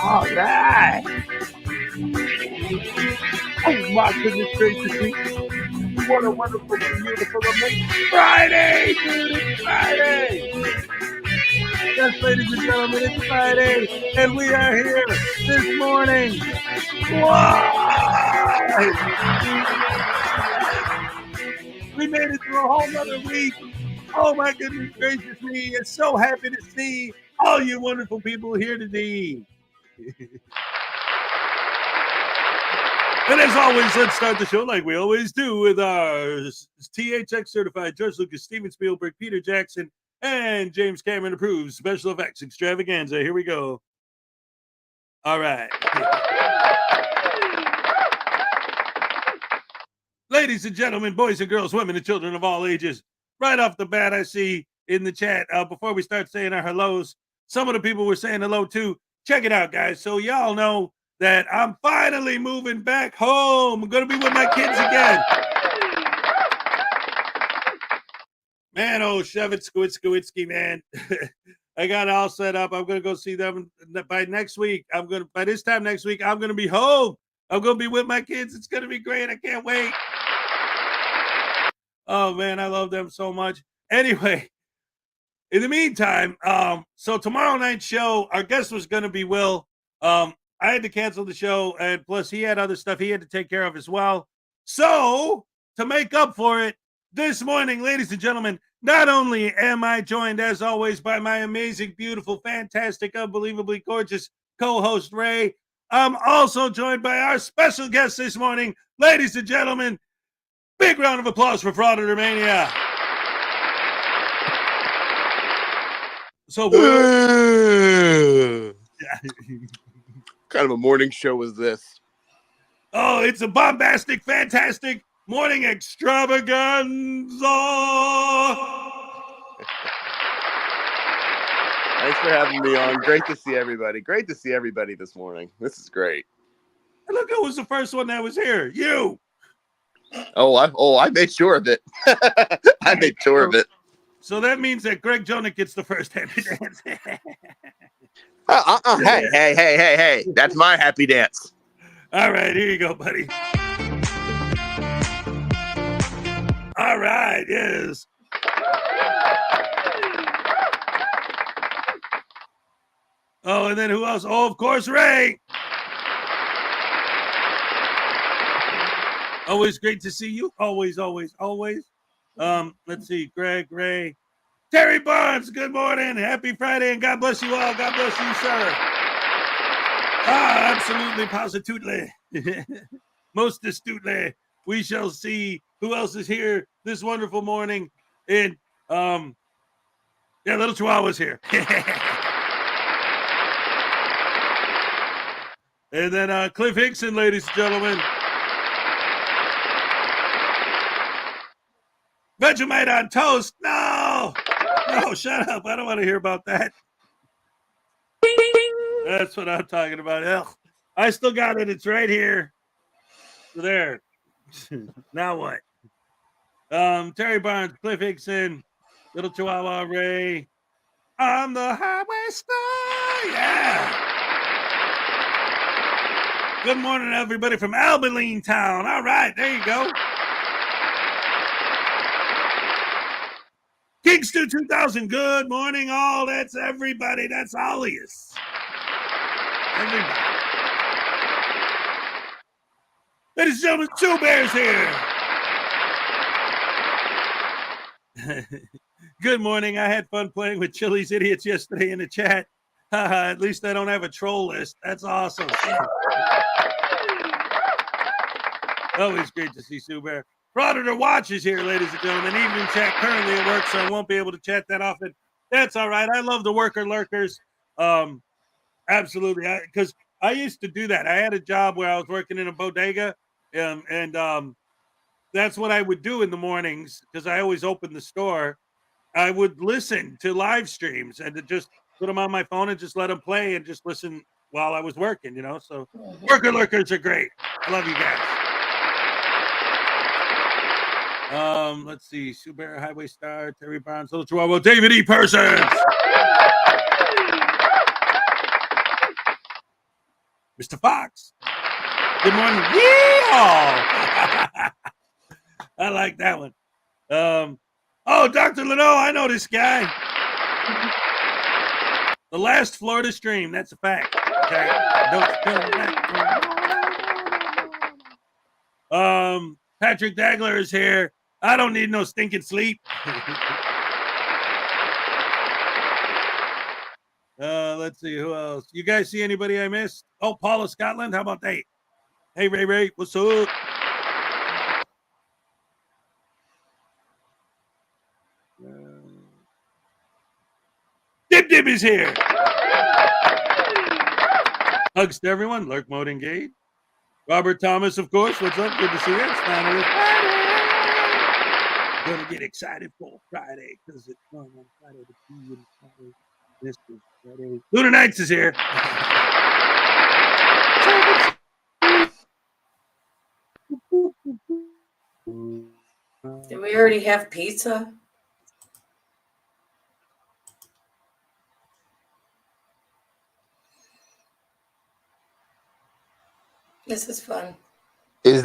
All right. Oh my goodness gracious me. What a wonderful, beautiful, amazing Friday, dude. It's Friday. Yes, ladies and gentlemen, it's Friday. And we are here this morning. Why? We made it through a whole nother week. Oh my goodness gracious me. And so happy to see all you wonderful people here today. And as always, let's start the show like we always do with our THX certified George Lucas, Steven Spielberg, Peter Jackson, and James Cameron approved special effects extravaganza. Here we go. All right. Ladies and gentlemen, boys and girls, women and children of all ages, right off the bat, I see in the chat, before we start saying our hellos, some of the people were saying hello too. Check it out, guys. So y'all know that I'm finally moving back home. I'm going to be with my kids again. Man, oh, Shevitskowitsky, man. I got it all set up. I'm going to go see them by next week. By this time next week, I'm going to be home. I'm going to be with my kids. It's going to be great. I can't wait. Oh, man, I love them so much. Anyway, in the meantime, so tomorrow night's show, our guest was going to be Will. I had to cancel the show, and plus he had other stuff he had to take care of as well. So to make up for it, this morning, ladies and gentlemen, not only am I joined as always by my amazing, beautiful, fantastic, unbelievably gorgeous co-host Ray, I'm also joined by our special guest this morning, ladies and gentlemen. Big round of applause for Frauditor Mania. So What kind of a morning show was this? Oh, it's a bombastic, fantastic morning extravaganza. Thanks for having me on. Great to see everybody. Great to see everybody this morning. This is great. And look who was the first one that was here. You. I made sure of it. I made sure of it. So that means that Greg Jonick gets the first happy dance. Hey. That's my happy dance. All right, here you go, buddy. All right, yes. Oh, and then who else? Oh, of course, Ray. Always great to see you. Always. Let's see, Greg, Ray, Terry Barnes. Good morning. Happy Friday, and God bless you all. God bless you, sir. Absolutely, positively. Most astutely. We shall see who else is here this wonderful morning. And little Chihuahua's here. And then Cliff Hickson, ladies and gentlemen. Vegemite on toast. No, shut up. I don't want to hear about that. That's what I'm talking about. Hell, I still got it. It's right here. There. Now what? Terry Barnes, Cliff Hickson, Little Chihuahua Ray. On the highway star. Yeah. Good morning, everybody from Abilene Town. All right, there you go. Kingston 2000, good morning, all. That's everybody. That's all of us. Everybody. Ladies and gentlemen, Two Bears here. Good morning. I had fun playing with Chili's Idiots yesterday in the chat. At least I don't have a troll list. That's awesome. Always great to see Sue Bear. Frauditor Watch is here, ladies and gentlemen. Evening chat currently at work, so I won't be able to chat that often. That's all right. I love the worker lurkers. Absolutely. Because I used to do that. I had a job where I was working in a bodega, and that's what I would do in the mornings because I always opened the store. I would listen to live streams and to just put them on my phone and just let them play and just listen while I was working, So worker lurkers are great. I love you guys. Let's see. Sue Bear, Highway Star, Terry Barnes, Little Chihuahua, David E. Persons. Mr. Fox. Good morning. Yeah. I like that one. Dr. Leno, I know this guy. The last Florida stream. That's a fact. Okay. Patrick Dagler is here. I don't need no stinking sleep. Let's see who else. You guys see anybody I missed? Oh, Paula Scotland. How about that? Hey, Ray, what's up? Dib is here. Hugs to everyone. Lurk mode engaged. Robert Thomas, of course. What's up? Good to see you. It's finally Friday. Gonna get excited for Friday because it's fun on Friday to be in Friday. This is Friday. Lunar Nights is here. Did we already have pizza? This is fun. Is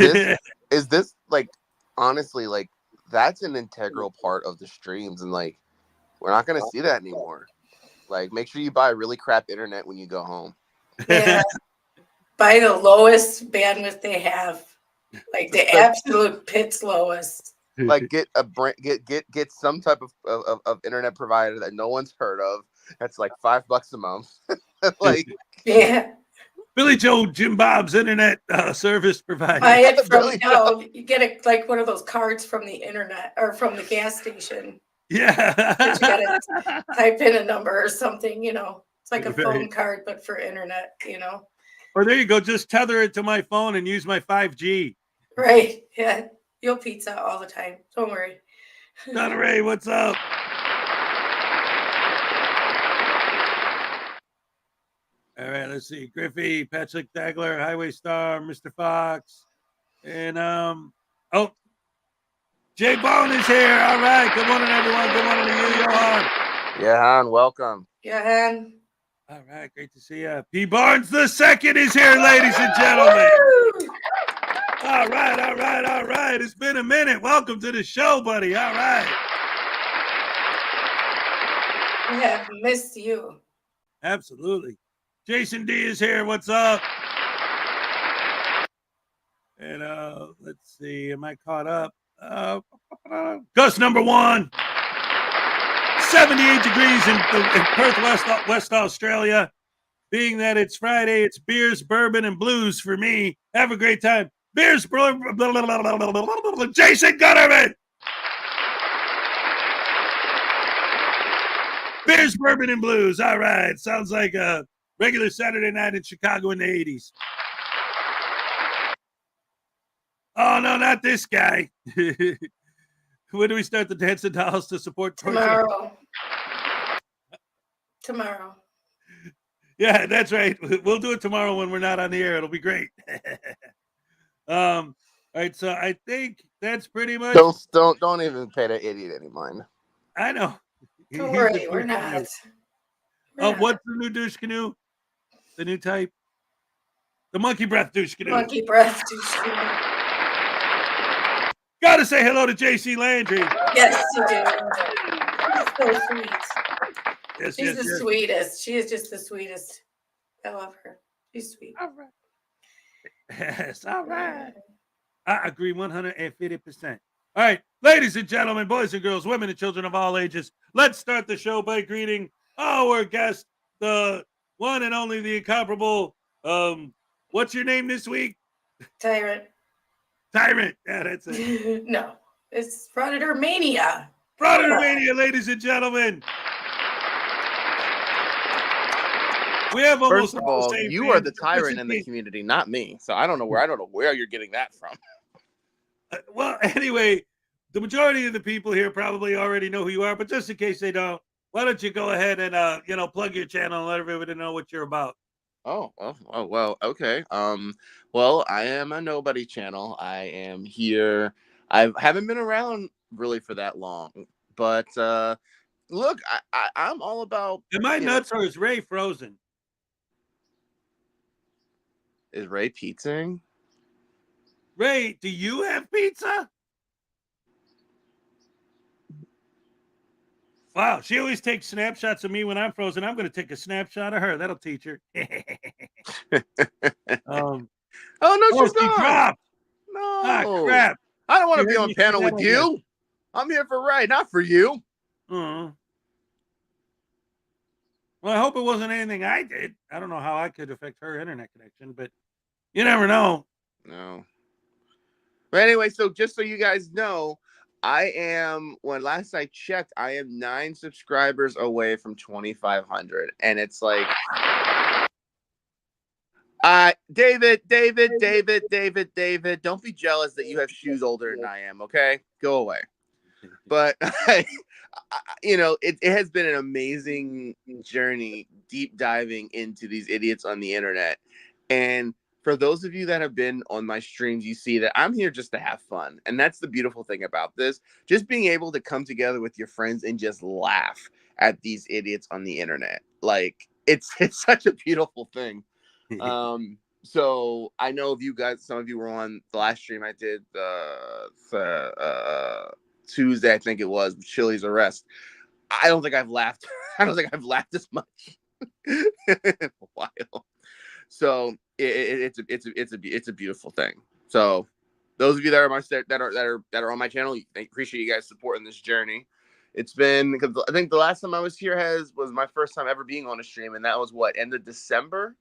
this like honestly like that's an integral part of the streams and like we're not gonna see that anymore. Like make sure you buy really crap internet when you go home. Yeah. Buy the lowest bandwidth they have. Like the absolute pit's lowest. Like get a get some type of internet provider that no one's heard of. That's like $5 a month. Like Yeah. Billy Joe Jim Bob's internet service provider. Buy it from Billy Joe. you get it like one of those cards from the internet or from the gas station. Yeah. You gotta type in a number or something, you know. It's like a Right. phone card, but for internet, you know. Or there you go. Just tether it to my phone and use my 5G. Right. Yeah. You'll pizza all the time. Don't worry. Donna Ray, what's up? All right, let's see. Griffey, Patrick Dagler, Highway Star, Mr. Fox, and oh, Jay Bone is here. All right. Good morning, everyone. Good morning to you, Johan. Yeah, Han, welcome. Yeah, Han. All right, great to see you. P. Barnes the second is here, ladies and gentlemen. Woo! All right, all right, all right. It's been a minute. Welcome to the show, buddy. All right. I have missed you. Absolutely. Jason D is here. What's up? And let's see. Am I caught up? Gus number 1. 78 degrees in Perth, West Australia. Being that it's Friday, it's beers, bourbon, and blues for me. Have a great time. Beers, Jason Gutterman. Beers, bourbon, and blues. All right. Sounds like a regular Saturday night in Chicago in the 80s. Oh, no, not this guy. When do we start the Dance of Dolls to support? Tomorrow. Tomorrow. Yeah, that's right. We'll do it tomorrow when we're not on the air. It'll be great. All right, so I think that's pretty much. Don't even pay that idiot any mind. I know. Don't worry, we're not. Oh, what's the new douche canoe? The new type? The monkey breath douche canoe. Monkey breath douche canoe. Gotta say hello to JC Landry. Yes, you do. She's so sweet. Yes, She's yes, the yes. sweetest. She is just the sweetest. I love her. She's sweet. All right. Yes, all right. I agree 150%. All right, ladies and gentlemen, boys and girls, women and children of all ages, let's start the show by greeting our guest, the one and only, the incomparable. What's your name this week? Tyrant. Tyrant. Yeah, that's it. No, it's Frauditor Mania. Frauditor Mania, ladies and gentlemen. We have almost First of all, the same you fans. are the tyrant in the community, not me. So I don't know where you're getting that from. Well, anyway, the majority of the people here probably already know who you are, but just in case they don't, why don't you go ahead and plug your channel and let everybody know what you're about. Oh, well, okay. Well, I am a nobody channel. I am here. I haven't been around really for that long, but look, I'm all about. Am I nuts or is Ray frozen? Is Ray pizzaing? Ray, do you have pizza? Wow, she always takes snapshots of me when I'm frozen. I'm going to take a snapshot of her. That'll teach her. Oh no, she's she not. dropped. No, Ah, crap. I don't want to You be heard on me panel say with that you. again. I'm here for Ray, not for you. Well, I hope it wasn't anything I did. I don't know how I could affect her internet connection, but you never know. No. But anyway, so just so you guys know, when last I checked, I am 9 subscribers away from 2,500. And it's like, David, don't be jealous that you have shoes older than I am, okay? Go away. But, it has been an amazing journey, deep diving into these idiots on the internet. And for those of you that have been on my streams, you see that I'm here just to have fun. And that's the beautiful thing about this. Just being able to come together with your friends and just laugh at these idiots on the internet. Like, it's such a beautiful thing. So I know some of you were on the last stream I did Tuesday, I think it was, Chili's arrest. I don't think I've laughed. I don't think I've laughed this much in a while. So it's a beautiful thing. So those of you that are on my channel, I appreciate you guys supporting this journey. It's been, because I think the last time I was here was my first time ever being on a stream, and that was what, end of December.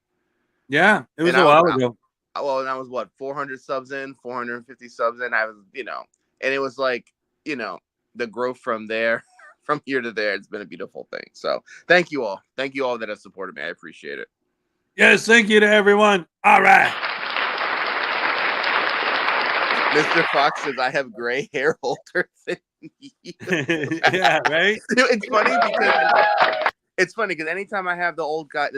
Yeah, it was a while ago. Well, and I was what, 400 subs in, 450 subs in. I was, and it was like, the growth from there, from here to there, it's been a beautiful thing. So thank you all that have supported me. I appreciate it. Yes, thank you to everyone. All right. Mr. Fox says I have gray hair older than you. Yeah, right. It's funny because anytime I have this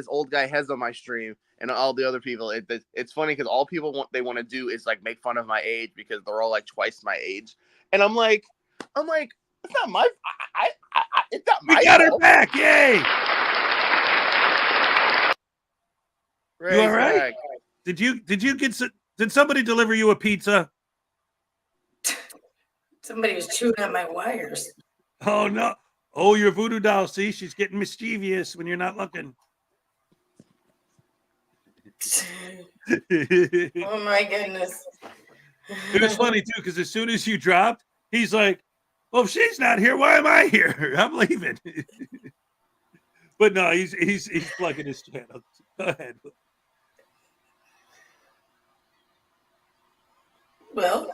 old guy Hez on my stream, and all the other people, it's funny because all people want to do is like make fun of my age because they're all like twice my age, and I'm like, it's not my, it's not my. We got her back! Yay! You all right? Did somebody deliver you a pizza? Somebody was chewing on my wires. Oh no! Oh, your voodoo doll. See, she's getting mischievous when you're not looking. Oh my goodness! It was funny too because as soon as you dropped, he's like, "Well, if she's not here, why am I here? I'm leaving." But no, he's plugging his channel. Go ahead. Well.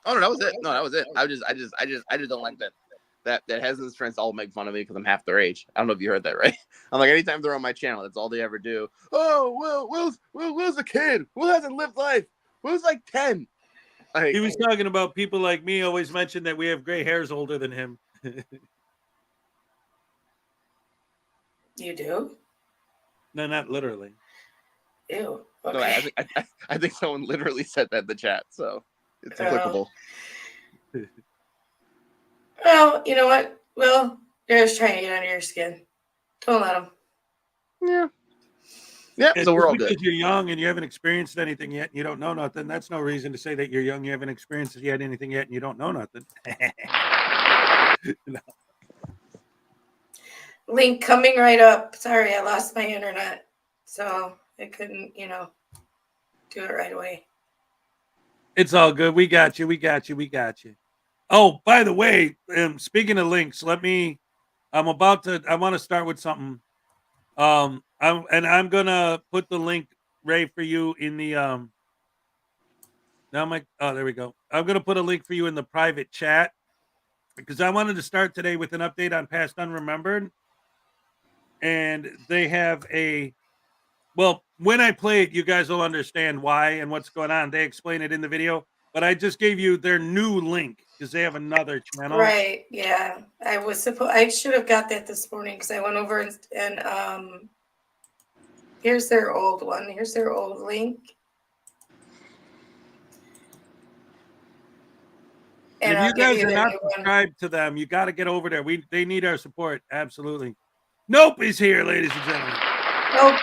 Oh no, that was it. No, that was it. I just don't like that Hesden's friends all make fun of me because I'm half their age. I don't know if you heard that, right? I'm like, anytime they're on my channel, that's all they ever do. Oh, Will's a kid. Will hasn't lived life. Will's like 10. Like, he was talking about people like me always mention that we have gray hairs older than him. You do? No, not literally. Ew. Okay. No, I think someone literally said that in the chat, so it's applicable. Well, you know what? Well, they're just trying to get under your skin. Don't let them. Yeah. So we're all good. Because you're young and you haven't experienced anything yet, and you don't know nothing. That's no reason to say that you're young, you haven't experienced anything yet, and you don't know nothing. No. Link coming right up. Sorry, I lost my internet, so I couldn't, do it right away. It's all good. We got you. Oh, by the way, speaking of links, I want to start with something. I'm gonna put the link, Ray, for you in the there we go. I'm gonna put a link for you in the private chat because I wanted to start today with an update on Past Unremembered. And they have when I play it, you guys will understand why and what's going on. They explain it in the video, but I just gave you their new link because they have another channel. Right. Yeah. I should have got that this morning because I went over and here's their old one. Here's their old link. And if you guys are not subscribed to them, you got to get over there. They need our support. Absolutely. Nope is here, ladies and gentlemen. Nope.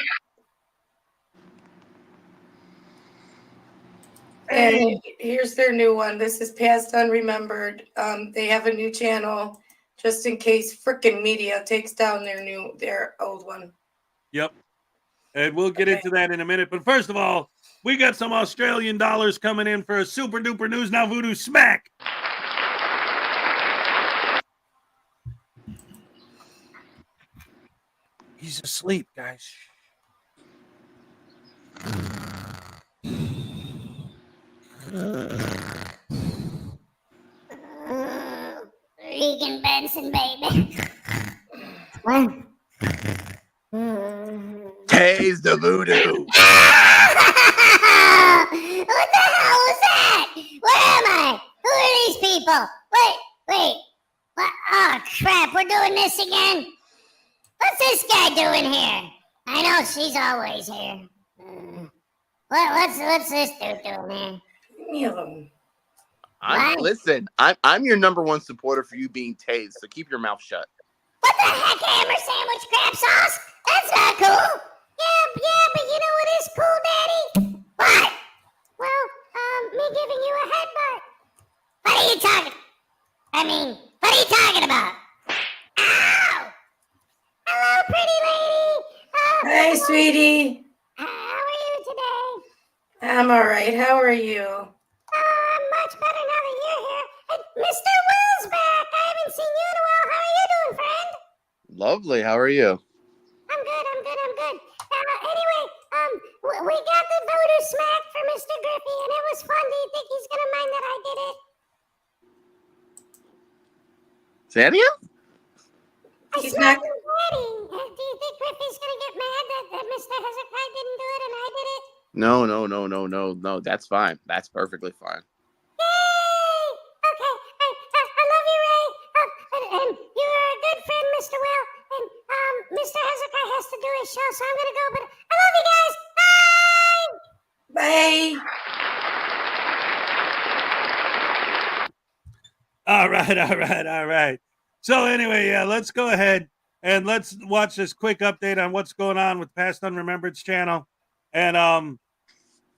And here's their new one. This is Past Unremembered. They have a new channel just in case frickin' media takes down their old one. Yep. And we'll get into that in a minute. But first of all, we got some Australian dollars coming in for a super duper News Now Voodoo smack. He's asleep, guys. Regan Benson, baby. What? Tase the voodoo. What the hell was that? Where am I? Who are these people? Wait. What? Oh, crap. We're doing this again? What's this guy doing here? I know she's always here. What's this dude doing here? Any of them. Listen, I'm your number one supporter for you being tased, so keep your mouth shut. What the heck, hammer sandwich crab sauce? That's not cool. Yeah, but you know what is cool, Daddy? What? Well, me giving you a headbutt. What are you talking about? Ow! Hello, pretty lady. Hey, sweetie. How I'm all right. How are you? I'm much better now that you're here. And Mr. Will's back. I haven't seen you in a while. How are you doing, friend? Lovely. How are you? I'm good. Anyway, we got the voter smack for Mr. Griffey, and it was fun. Do you think he's gonna mind that I did it? Say that again? I He's smacked not- him daddy. Do you think Griffey's gonna get mad that Mr. Hezekiah didn't do it and I did it? No. That's fine. That's perfectly fine. Yay! Okay, I love you, Ray. And you're a good friend, Mr. Will. And Mr. Hezekiah has to do his show, so I'm gonna go. But I love you guys. Bye. Bye. All right. So anyway, yeah, let's go ahead and let's watch this quick update on what's going on with Past Unremembered's channel. And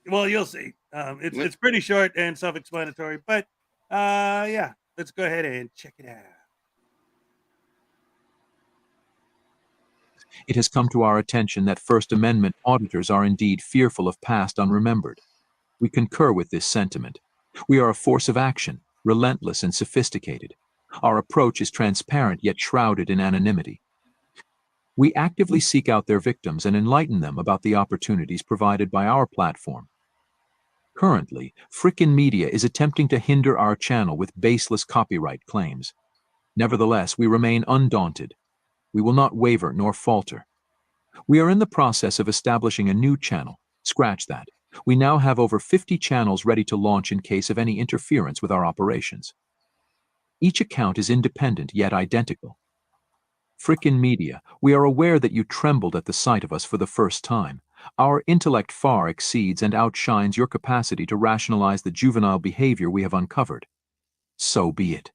well, you'll see. It's pretty short and self-explanatory, but yeah, let's go ahead and check it out. It has come to our attention that First Amendment auditors are indeed fearful of past unremembered. We concur with this sentiment. We are a force of action, relentless and sophisticated. Our approach is transparent yet shrouded in anonymity. We actively seek out their victims and enlighten them about the opportunities provided by our platform. Currently, Frickin' Media is attempting to hinder our channel with baseless copyright claims. Nevertheless, we remain undaunted. We will not waver nor falter. We are in the process of establishing a new channel. Scratch that. We now have over 50 channels ready to launch in case of any interference with our operations. Each account is independent yet identical. Frickin' Media, we are aware that you trembled at the sight of us for the first time. Our intellect far exceeds and outshines your capacity to rationalize the juvenile behavior we have uncovered. So be it.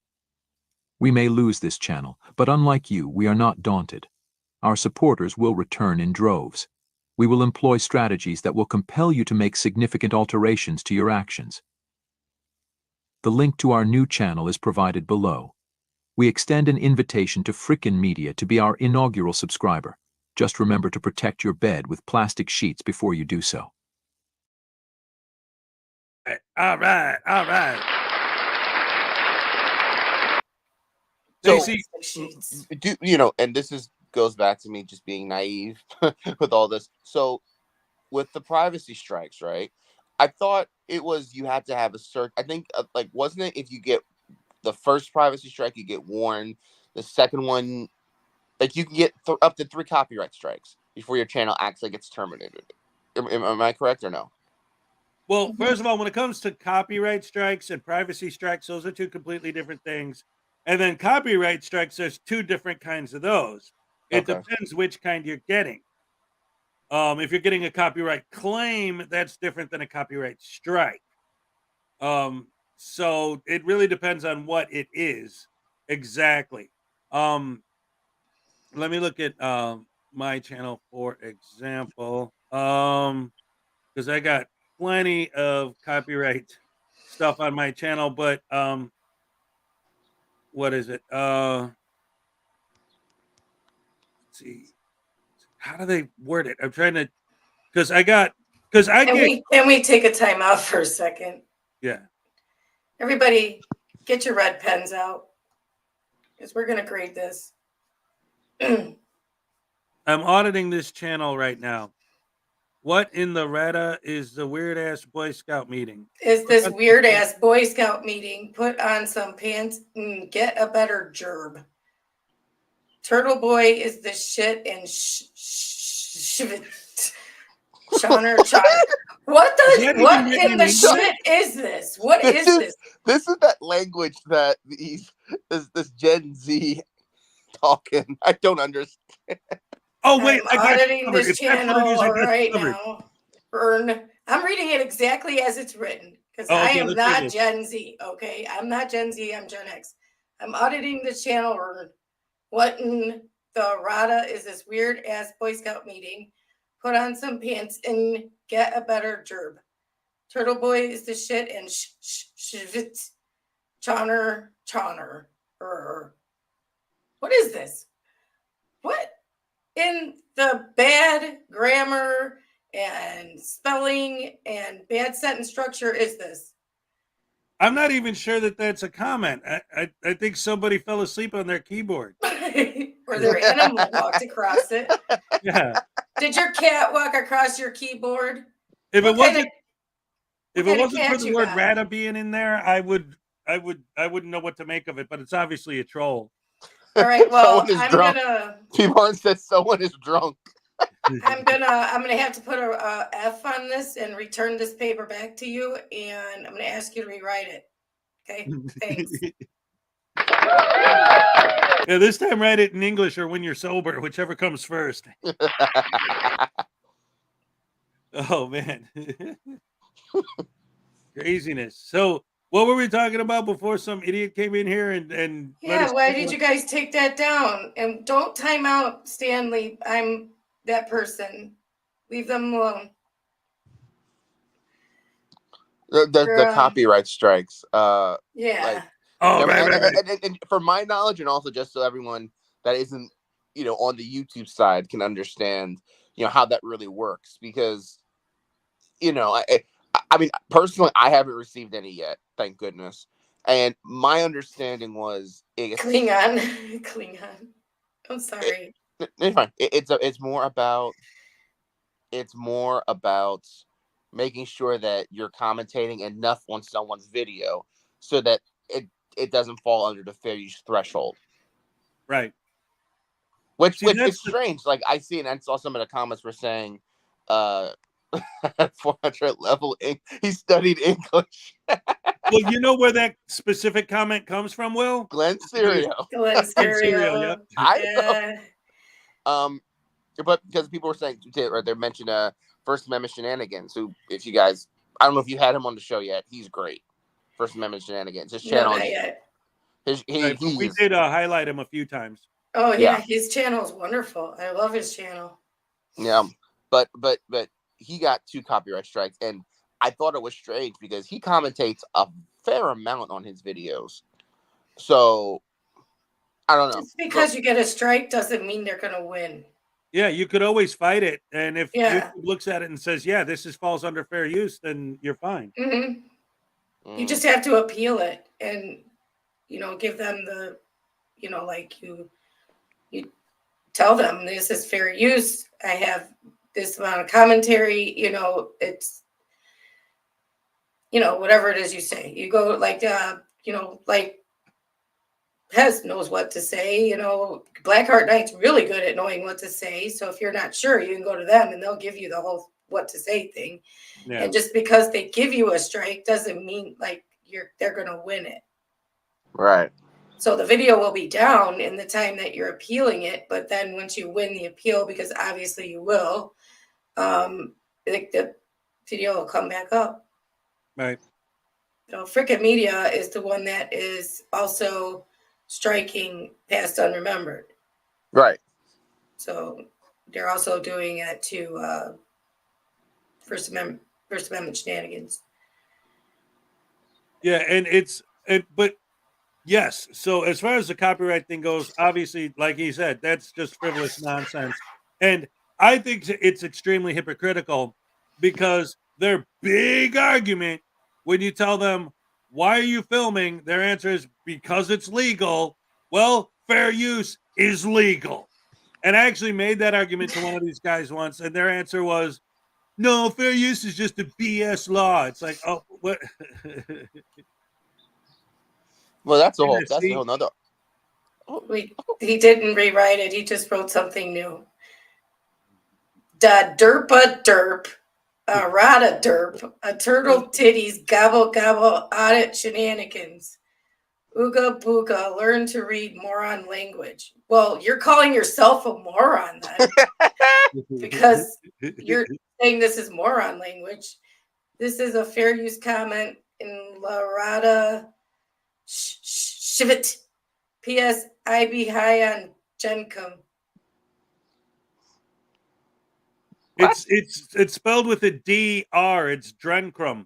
We may lose this channel, but unlike you, we are not daunted. Our supporters will return in droves. We will employ strategies that will compel you to make significant alterations to your actions. The link to our new channel is provided below. We extend an invitation to Frickin' Media to be our inaugural subscriber. Just remember to protect your bed with plastic sheets before you do so. All right. So, Sheets. and this goes back to me just being naive with all this. So, with the privacy strikes, right? I thought it was you had to have a search. I think, wasn't it if you get the first privacy strike, you get warned. The second one, you can get up to 3 copyright strikes before your channel actually gets terminated. Am I correct or no? Well, first of all, when it comes to copyright strikes and privacy strikes, those are 2 completely different things. And then copyright strikes, there's 2 different kinds of those. It Okay. depends which kind you're getting. If you're getting a copyright claim, that's different than a copyright strike. So it really depends on what it is exactly. Let me look at my channel for example. Because I got plenty of copyright stuff on my channel, but what is it? Let's see. How do they word it? I'm trying to because I get Can we take a time out for a second? yeah. Everybody, get your red pens out because we're gonna grade this. I'm auditing this channel right now. What in the Retta is the weird ass Boy Scout meeting? Is this weird ass Boy Scout meeting? Put on some pants and get a better gerb. Turtle Boy is the shit and Chowner. What in the shit is this? What is this? This is that language that this Gen Z talking. I don't understand. Oh wait, I'm I got auditing this If that's what it is, channel I got right covered. now. I'm reading it exactly as it's written because Oh, I okay, am let's read not this. Gen Z. Okay, I'm not Gen Z. I'm Gen X. I'm auditing this channel. What in the Rada is this weird ass Boy Scout meeting? Put on some pants and get a better gerb. Turtle Boy is the shit and Chowner. What is this? What in the bad grammar and spelling and bad sentence structure is this? I'm not even sure that that's a comment. I think somebody fell asleep on their keyboard. Or their animal walked across it. Yeah. Did your cat walk across your keyboard? If it What kind wasn't of- if what it kind of wasn't for cat the you word got? rata being in there, I wouldn't know what to make of it, but it's obviously a troll. All right, well, Someone is I'm drunk. gonna P-Barn said someone is drunk. I'm gonna have to put a F on this and return this paper back to you, and I'm gonna ask you to rewrite it. Okay, thanks. Yeah, this time write it in English or when you're sober, whichever comes first. Oh man. Craziness. So what were we talking about before some idiot came in here and let Yeah, us why know did what- you guys take that down? And don't time out, Stanley. I'm that person. Leave them alone. The copyright strikes. Yeah. like- Oh, And, right. and from my knowledge, and also just so everyone that isn't, on the YouTube side can understand, how that really works. Because, I mean, personally, I haven't received any yet, thank goodness. And my understanding was, Klingon. I'm sorry. it's fine. It's more about making sure that you're commentating enough on someone's video so that it doesn't fall under the fair use threshold. Right. Which See, is strange. Like I see, and I saw some of the comments were saying, 400 level. He studied English. Well, you know where that specific comment comes from, Will? Glenn Serio. Glenn Stereo. Yep. I know. But because people were saying, or they mentioned First Amendment Shenanigans. Who, if you guys, I don't know if you had him on the show yet. He's great. First Amendment Shenanigans. His channel. No, not yet. Right, but we did highlight him a few times. Oh yeah, his channel is wonderful. I love his channel. Yeah, but he got 2 copyright strikes, and I thought it was strange because he commentates a fair amount on his videos. So I don't know. Just because you get a strike doesn't mean they're gonna win. Yeah, you could always fight it, and if Yeah. YouTube looks at it and says, "Yeah, this falls under fair use," then you're fine. You just have to appeal it, and give them the, like you tell them this is fair use. I have this amount of commentary. It's whatever it is you say. You go like like Hez knows what to say. Blackheart Knight's really good at knowing what to say. So if you're not sure, you can go to them and they'll give you the whole what to say thing. Yeah. And just because they give you a strike doesn't mean like they're gonna win it. Right. So the video will be down in the time that you're appealing it, but then once you win the appeal, because obviously you will, the video will come back up. Right. So Frickin' Media is the one that is also striking past unremembered. Right. So they're also doing it to First Amendment Shenanigans. Yeah, and but yes. So as far as the copyright thing goes, obviously, like he said, that's just frivolous nonsense. And I think it's extremely hypocritical because their big argument when you tell them, why are you filming? Their answer is because it's legal. Well, fair use is legal. And I actually made that argument to one of these guys once, and their answer was, no, fair use is just a BS law. It's like, oh, what? Well, that's a whole nother. He didn't rewrite it. He just wrote something new. Da derpa derp, a rata derp, a turtle titties, gobble gobble, audit shenanigans. Ooga booga, learn to read moron language. Well, you're calling yourself a moron then, because you're saying this is moron language. This is a fair use comment in La Rata Shivit. P.S. I be high on Gencom. It's spelled with a D-R. It's Drencrum.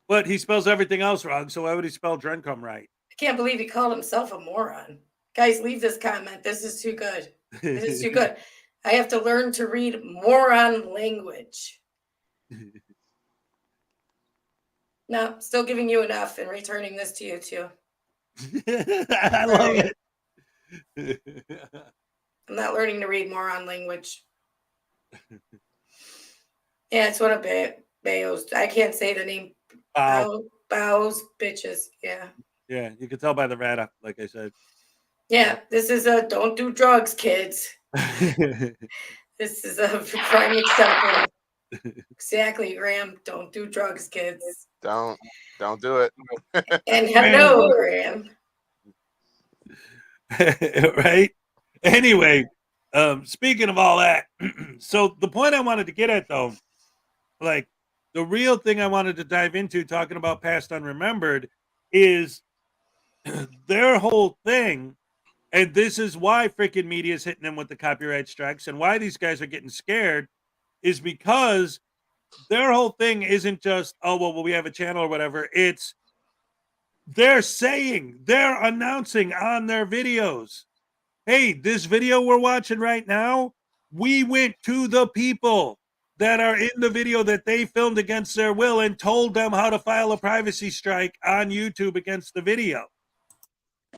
But he spells everything else wrong, so why would he spell Drencrum right? I can't believe he called himself a moron. Guys, leave this comment. This is too good. This is too good. I have to learn to read moron language. No, still giving you enough and returning this to you too. I love it. I'm not learning to read moron language. Yeah, it's one of Bayo's. I can't say the name. Bao's bitches. Yeah. Yeah, you can tell by the rata, like I said. Yeah, this is a don't do drugs, kids. This is a prime example. Exactly, Graham. Don't do drugs, kids. Don't do it. And hello, Graham. Right? Anyway, speaking of all that, so the point I wanted to get at, though, like the real thing I wanted to dive into talking about past unremembered is their whole thing. And this is why freaking media is hitting them with the copyright strikes and why these guys are getting scared is because their whole thing isn't just, oh, well, we have a channel or whatever. It's they're announcing on their videos, hey, this video we're watching right now, we went to the people that are in the video that they filmed against their will and told them how to file a privacy strike on YouTube against the video.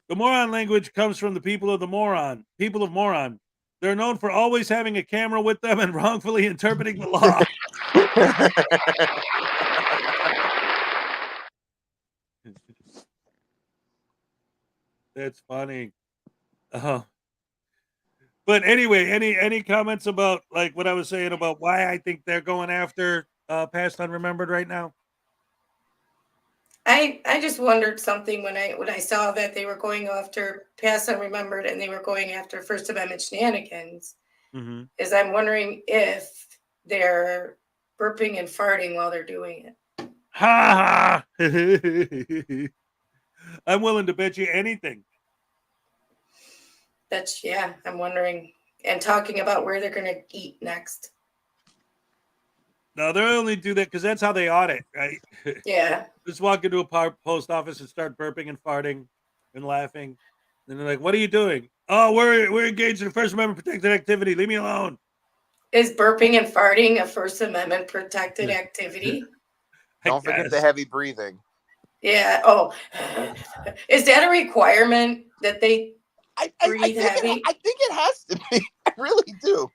The moron language comes from the people of moron. They're known for always having a camera with them and wrongfully interpreting the law. That's funny. But anyway, any comments about like what I was saying about why I think they're going after past unremembered right now? I just wondered something when I saw that they were going after past unremembered and they were going after First Amendment shenanigans. Mm-hmm. Is I'm wondering if they're burping and farting while they're doing it. Ha ha! I'm willing to bet you anything. I'm wondering. And talking about where they're going to eat next. No, they only do that because that's how they audit, right? Yeah. Just walk into a post office and start burping and farting and laughing. And they're like, what are you doing? Oh, we're engaged in a First Amendment protected activity. Leave me alone. Is burping and farting a First Amendment protected activity? Don't forget the heavy breathing. Yeah. Oh, is that a requirement that they breathe heavy? I think it has to be. I really do.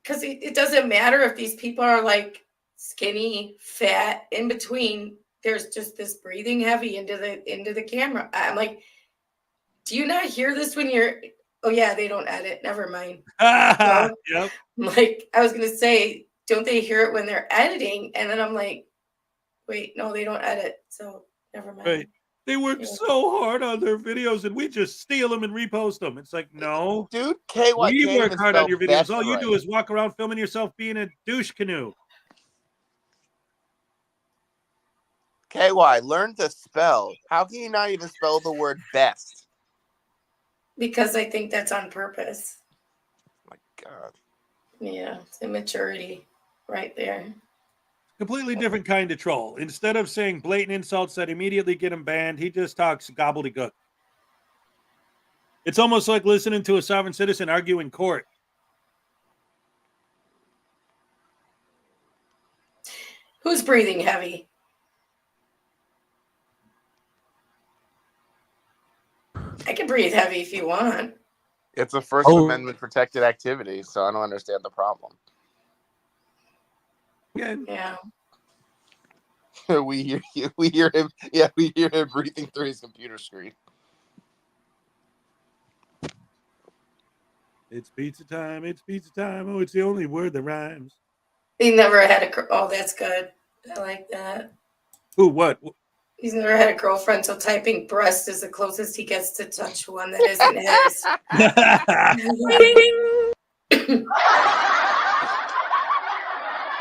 Because it doesn't matter if these people are like skinny, fat, in between. There's just this breathing heavy into the camera. I'm like, do you not hear this when you're? Oh yeah, they don't edit. Never mind. So, yep. Like I was gonna say, don't they hear it when they're editing? And then I'm like, wait, no, they don't edit. So never mind. Right. They work so hard on their videos and we just steal them and repost them. It's like, no. Dude, KY we work hard on your videos. All you do is walk around filming yourself being a douche canoe. KY, learn to spell. How can you not even spell the word best? Because I think that's on purpose. My God. Yeah, it's immaturity right there. Completely different kind of troll. Instead of saying blatant insults that immediately get him banned, he just talks gobbledygook. It's almost like listening to a sovereign citizen argue in court. Who's breathing heavy? I can breathe heavy if you want. It's a First Amendment protected activity, so I don't understand the problem. Yeah. we hear him. Yeah, we hear him breathing through his computer screen. It's pizza time. It's pizza time. Oh, it's the only word that rhymes. He never had a. Oh, that's good. I like that. Who? What? He's never had a girlfriend, so typing breast is the closest he gets to touch one that isn't his.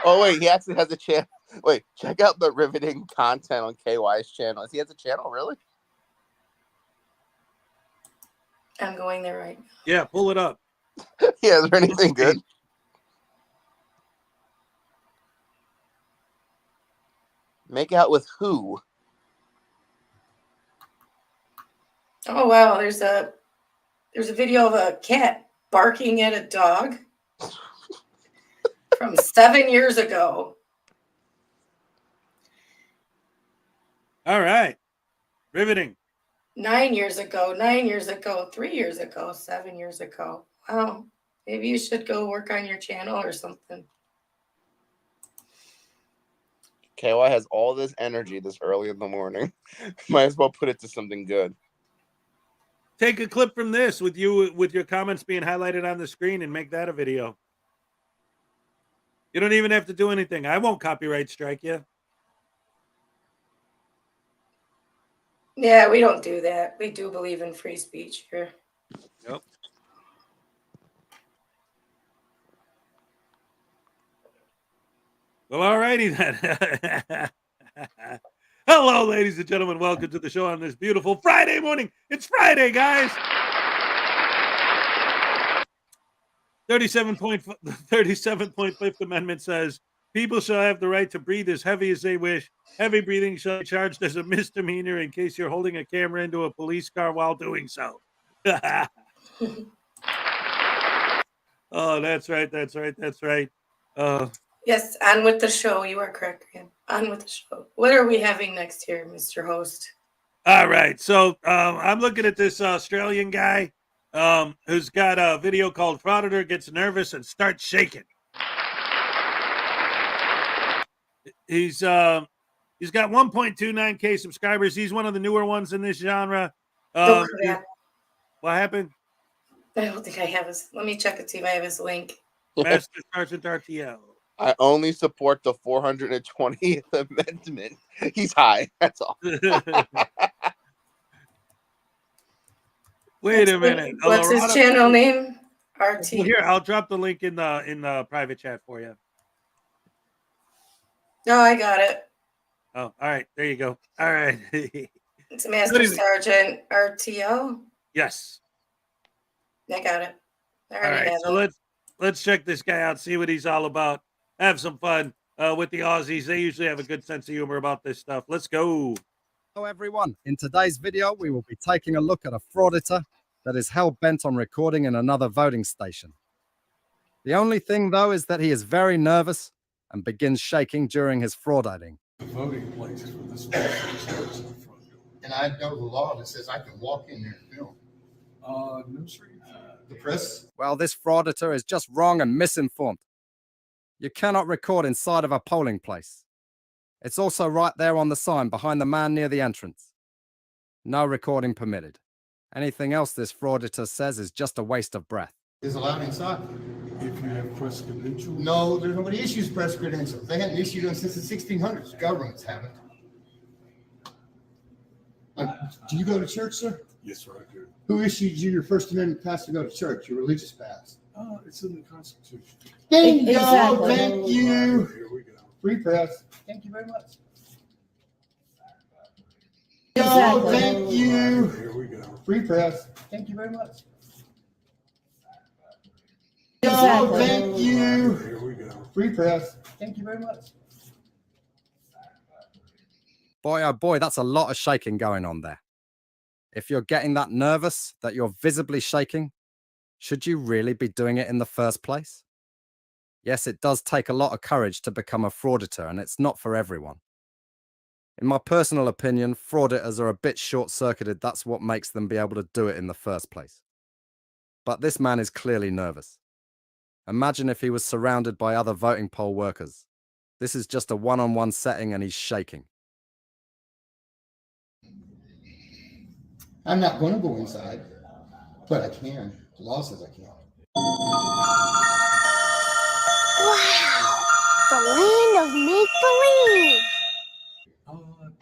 Oh wait, he actually has a channel. Wait, check out the riveting content on KY's channel. He has a channel, really? I'm going there right now. Yeah, pull it up. Yeah, is there anything good? Make out with who? Oh wow, there's a video of a cat barking at a dog. From 7 years ago. All right. Riveting. 9 years ago, 9 years ago, 3 years ago, 7 years ago. Wow. Maybe you should go work on your channel or something. KY has all this energy this early in the morning. Might as well put it to something good. Take a clip from this with your comments being highlighted on the screen and make that a video. You don't even have to do anything. I won't copyright strike you. Yeah, we don't do that. We do believe in free speech here. Yep. Well, all righty then. Hello, ladies and gentlemen. Welcome to the show on this beautiful Friday morning. It's Friday, guys. 37.5th Amendment says people shall have the right to breathe as heavy as they wish. Heavy breathing shall be charged as a misdemeanor in case you're holding a camera into a police car while doing so. Oh, that's right. That's right. That's right. Yes, on with the show. You are correct, Graham. On with the show. What are we having next here, Mr. Host? All right. So I'm looking at this Australian guy who's got a video called Frauditor Gets Nervous and Starts Shaking. He's got 1.29K subscribers. He's one of the newer ones in this genre. Oh, crap. What happened? I don't think I have his. Let me check and see if I have his link. Master Sergeant RTL. I only support the 420th Amendment. He's high. That's all. Wait a minute. What's his channel name? RT. Well, here, I'll drop the link in the private chat for you. No, I got it. Oh, all right. There you go. All right. It's Master Sergeant RTO. Yes. I got it. I All already right. have So it. let's check this guy out. See what he's all about. Have some fun with the Aussies. They usually have a good sense of humor about this stuff. Let's go. Hello everyone, in today's video we will be taking a look at a frauditor that is hell-bent on recording in another voting station. The only thing though is that he is very nervous and begins shaking during his frauditing. The voting place with the special service in the front door. And I know the law that says I can walk in there and film. No, sir. The press, Well, this frauditor is just wrong and misinformed. You cannot record inside of a polling place. It's also right there on the sign behind the man near the entrance. No recording permitted. Anything else this frauditor says is just a waste of breath. is allowed inside. If you have press credentials. No, there's nobody issues press credentials. They hadn't issued them since the 1600s. Governments haven't. Do you go to church, sir? Yes, sir, I do. Who issued you your First Amendment pass to go to church, your religious pass? It's in the Constitution. Bingo! Exactly. Thank you. Here we go. Free press. Thank you very much. Exactly. Thank you. Here we go. Free press. Thank you very much. Exactly. Thank you. Here we go. Free press. Thank you very much. Boy, oh boy, that's a lot of shaking going on there. If you're getting that nervous, that you're visibly shaking, should you really be doing it in the first place? Yes, it does take a lot of courage to become a frauditor, and it's not for everyone. In my personal opinion, frauditors are a bit short-circuited. That's what makes them be able to do it in the first place. But this man is clearly nervous. Imagine if he was surrounded by other voting poll workers. This is just a one-on-one setting and he's shaking. I'm not going to go inside, but I can. The law says I can. Wow! The land of make-believe!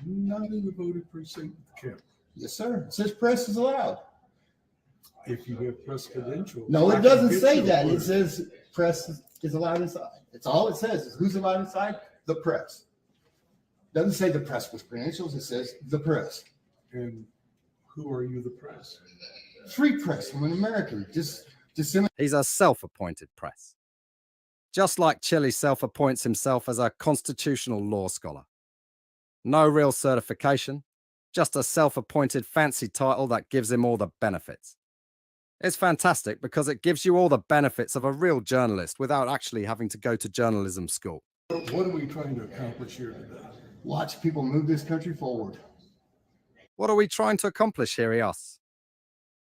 Not in the voting precinct count. Yes, sir. It says press is allowed. If you have press credentials. No, I it can doesn't get say you a that. word. It says press is allowed inside. It's all it says is who's allowed inside? The press. Doesn't say the press with credentials. It says the press. And who are you, the press? Free press. I'm an American. Just disseminate. He's a self-appointed press. Just like Chile self-appoints himself as a constitutional law scholar. No real certification, just a self-appointed fancy title that gives him all the benefits. It's fantastic because it gives you all the benefits of a real journalist without actually having to go to journalism school. What are we trying to accomplish here today? Watch people move this country forward. What are we trying to accomplish here, he asks?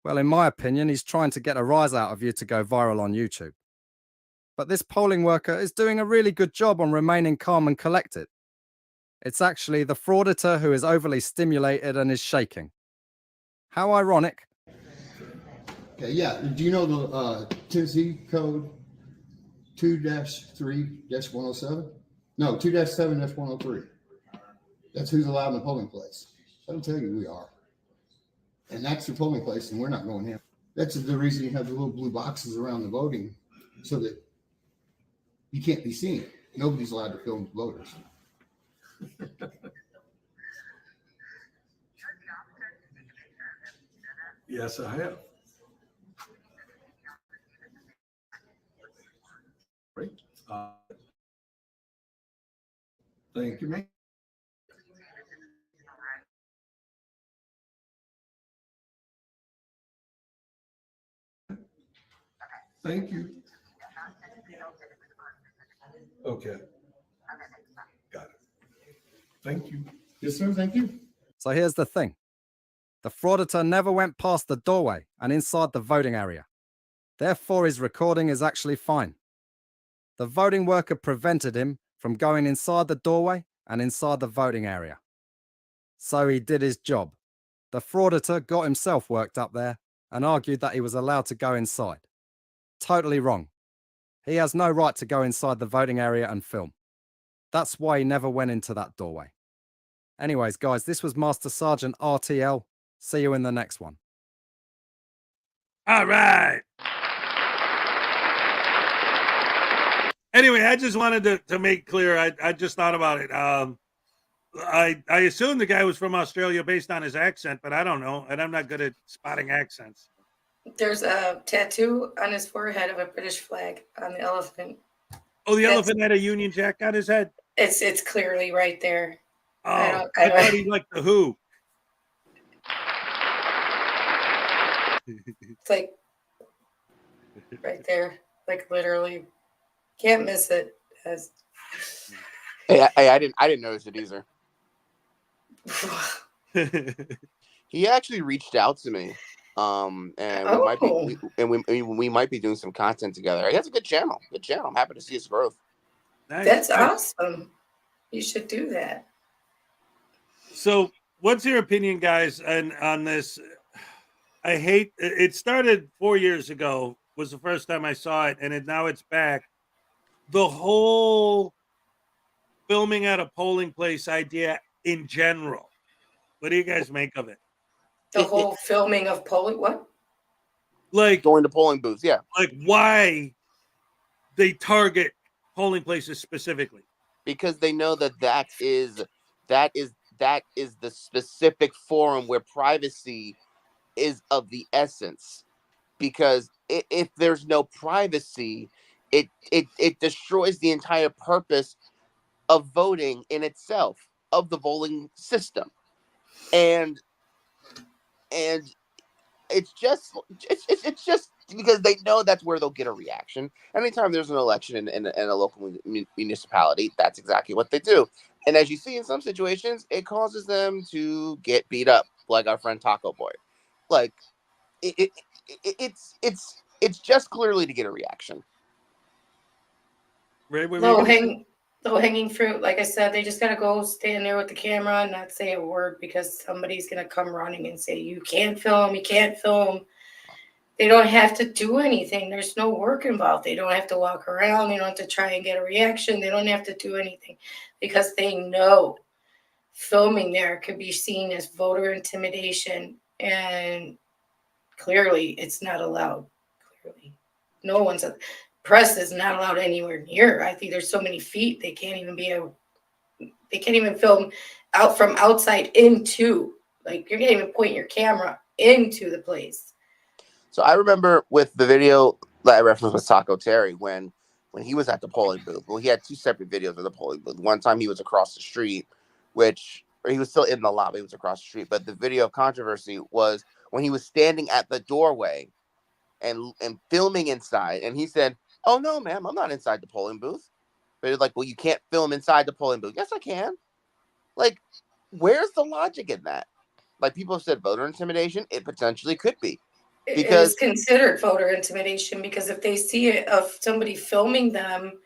Well, in my opinion, he's trying to get a rise out of you to go viral on YouTube. But this polling worker is doing a really good job on remaining calm and collected. It's actually the Frauditor who is overly stimulated and is shaking. How ironic. Okay, yeah. Do you know the Tennessee Code 2-3-107? No, 2-7-103. That's who's allowed in the polling place. That'll tell you who we are. And that's the polling place, and we're not going in. That's the reason you have the little blue boxes around the voting, so that you can't be seen. Nobody's allowed to film voters. Yes, I have. Great. Thank you, ma'am. Thank you. Okay. Got it. Thank you. Yes, sir. Thank you. So here's the thing. The Frauditor never went past the doorway and inside the voting area. Therefore, his recording is actually fine. The voting worker prevented him from going inside the doorway and inside the voting area. So he did his job. The Frauditor got himself worked up there and argued that he was allowed to go inside. Totally wrong. He has no right to go inside the voting area and film. That's why he never went into that doorway. Anyways, guys, this was Master Sergeant RTL. See you in the next one. All right. Anyway, I just wanted to make clear. I just thought about it. I assumed the guy was from Australia based on his accent, but I don't know, and I'm not good at spotting accents. There's a tattoo on his forehead of a British flag on the elephant. Oh, the elephant had a Union Jack on his head? It's clearly right there. Oh, I thought he liked the Who. It's like right there, like literally, can't miss it. As Hey, I didn't notice it either. He actually reached out to me, and we might be doing some content together. He has a good channel. Good channel. I'm happy to see his growth. Nice. That's awesome. You should do that. So, what's your opinion, guys, on this? I hate it. Started 4 years ago. Was the first time I saw it, and now it's back. The whole filming at a polling place idea in general. What do you guys make of it? The whole filming of polling, what? Like going to polling booths, yeah. Like why they target polling places specifically? Because they know that is the specific forum where privacy is of the essence. Because if there's no privacy, it destroys the entire purpose of voting in itself, of the voting system. And it's just because they know that's where they'll get a reaction. Anytime there's an election in a local municipality, that's exactly what they do. And as you see in some situations, it causes them to get beat up, like our friend Taco Boy. Like it's just clearly to get a reaction. Low hanging fruit. Like I said, they just gotta go stand there with the camera and not say a word because somebody's gonna come running and say, you can't film, you can't film. They don't have to do anything. There's no work involved. They don't have to walk around. They don't have to try and get a reaction. They don't have to do anything because they know filming there could be seen as voter intimidation, and clearly it's not allowed. Clearly, no one's press is not allowed anywhere near. I think there's so many feet they can't even film out from outside into, like you can't even point your camera into the place. So I remember with the video that I referenced with Taco Terry when he was at the polling booth. Well, he had two separate videos of the polling booth. One time he was across the street, or he was still in the lobby. He was across the street. But the video of controversy was when he was standing at the doorway and filming inside. And he said, "Oh no, ma'am, I'm not inside the polling booth." But it's like, "Well, you can't film inside the polling booth." Yes, I can. Like, where's the logic in that? Like, people have said voter intimidation. It potentially could be. It is Because considered voter intimidation because if they see it of somebody filming them,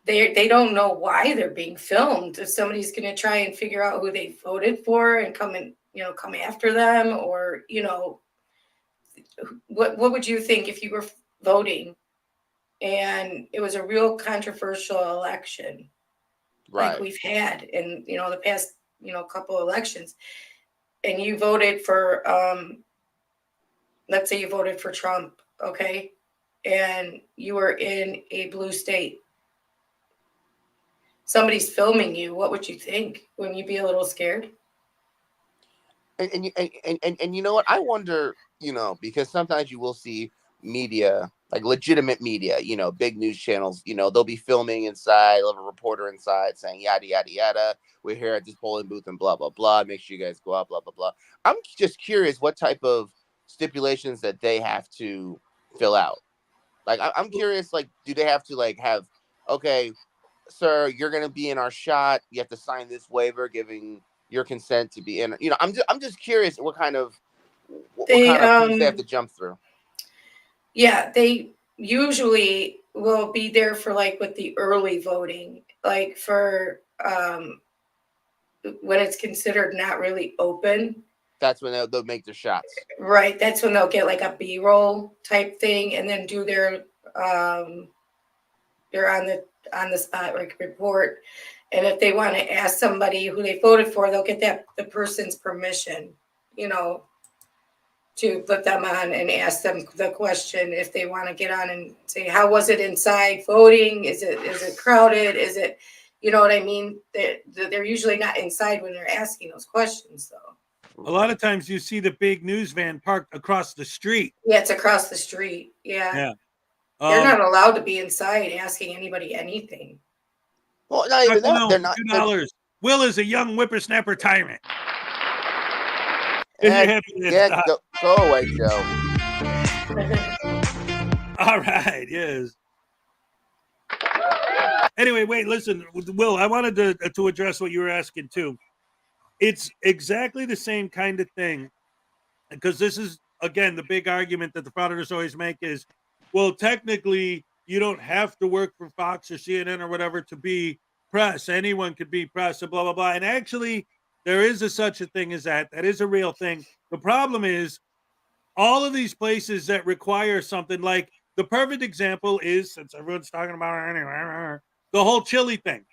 they don't know why they're being filmed. If somebody's going to try and figure out who they voted for and come after them, or what would you think if you were voting and it was a real controversial election like right, we've had in the past couple elections, and you voted for let's say you voted for Trump, okay, and you were in a blue state, somebody's filming you, what would you think? Wouldn't you be a little scared? and you know what? I wonder, because sometimes you will see media, like legitimate media, big news channels, they'll be filming inside, they'll have a reporter inside saying yada yada yada. We're here at this polling booth and blah blah blah. Make sure you guys go out, blah blah blah. I'm just curious what type of stipulations that they have to fill out. Like, I'm curious, like, do they have to have, okay, sir, you're gonna be in our shot. You have to sign this waiver giving your consent to be in. I'm just curious what kind of hoops they have to jump through. Yeah, they usually will be there for with the early voting, like for when it's considered not really open. That's when they'll make their shots. Right. That's when they'll get a B-roll type thing and then do their they're on the spot report. And if they want to ask somebody who they voted for, they'll get the person's permission, to put them on and ask them the question if they want to get on and say, how was it inside voting? Is it crowded? Is it, you know what I mean? They're usually not inside when they're asking those questions, though. A lot of times you see the big news van parked across the street. Yeah, it's across the street. Yeah. Yeah. They're not allowed to be inside asking anybody anything. Well, not even that. They're not. $2. Will is a young whippersnapper tyrant. Go away, Joe. All right, yes. Anyway, wait, listen, Will, I wanted to address what you were asking too. It's exactly the same kind of thing, because this is, again, the big argument that the frauditors always make is, well, technically, you don't have to work for Fox or CNN or whatever to be press. Anyone could be press and blah, blah, blah. And actually, there is such a thing as that. That is a real thing. The problem is all of these places that require something, like the perfect example is, since everyone's talking about it anyway, the whole chili thing.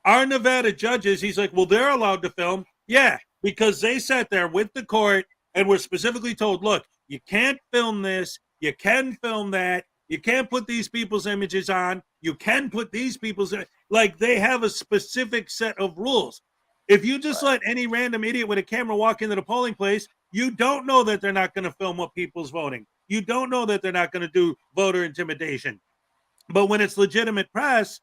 Our Nevada judges, he's like, well, they're allowed to film. Yeah, because they sat there with the court and were specifically told, look, you can't film this. You can film that. You can't put these people's images on. You can put these people's, they have a specific set of rules. If you just let any random idiot with a camera walk into the polling place, you don't know that they're not going to film what people's voting. You don't know that they're not going to do voter intimidation. But when it's legitimate press,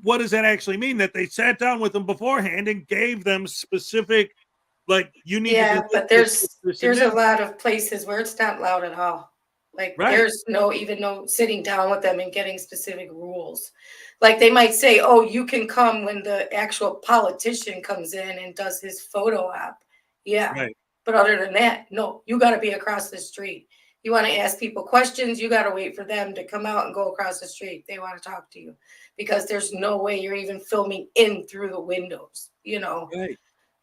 what does that actually mean? That they sat down with them beforehand and gave them specific, you need to do but there's a lot of places where it's not allowed at all. There's no sitting down with them and getting specific rules. They might say, oh, you can come when the actual politician comes in and does his photo op. Yeah. Right. But other than that, no, you got to be across the street. You want to ask people questions, you got to wait for them to come out and go across the street. They want to talk to you because there's no way you're even filming in through the windows, Right.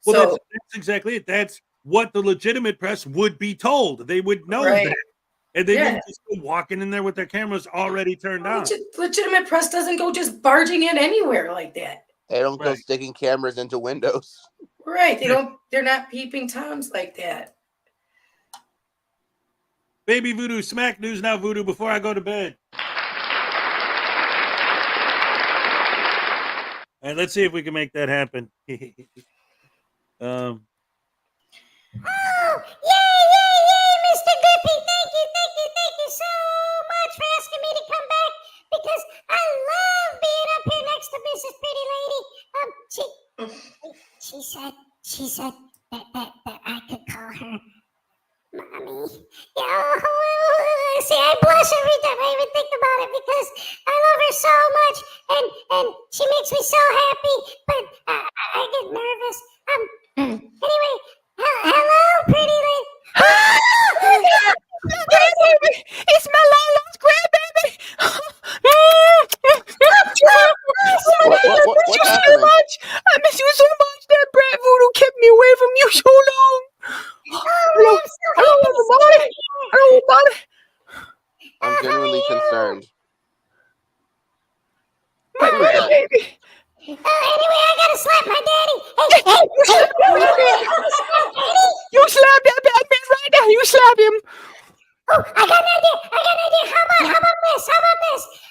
Well, that's exactly it. That's what the legitimate press would be told. They would know that. And they didn't just go walking in there with their cameras already turned on. Legitimate press doesn't go just barging in anywhere like that. They don't go sticking cameras into windows. Right. They're not peeping Toms like that. Baby Voodoo, smack news now, Voodoo, before I go to bed. All right, let's see if we can make that happen. Oh, yay, Mr. Guppy. Thank you so much for asking me to come back, because I love being up here next to Mrs. Pretty Lady. She said that I could call her Mommy. See, I blush every time I even think about it because I love her so much, and she makes me so happy. But I get nervous. Anyway, hello, pretty lady. Grandbaby, it's my long lost grandbaby. What's so happening? much. I miss you so much. That brat voodoo kept me away from you so long. Hello, everybody. Hello, everybody. I'm genuinely concerned. My Who is that? grandbaby. Anyway, I gotta slap my daddy. You slap that bad man right now. You slap him. Oh, I got an idea. How about this?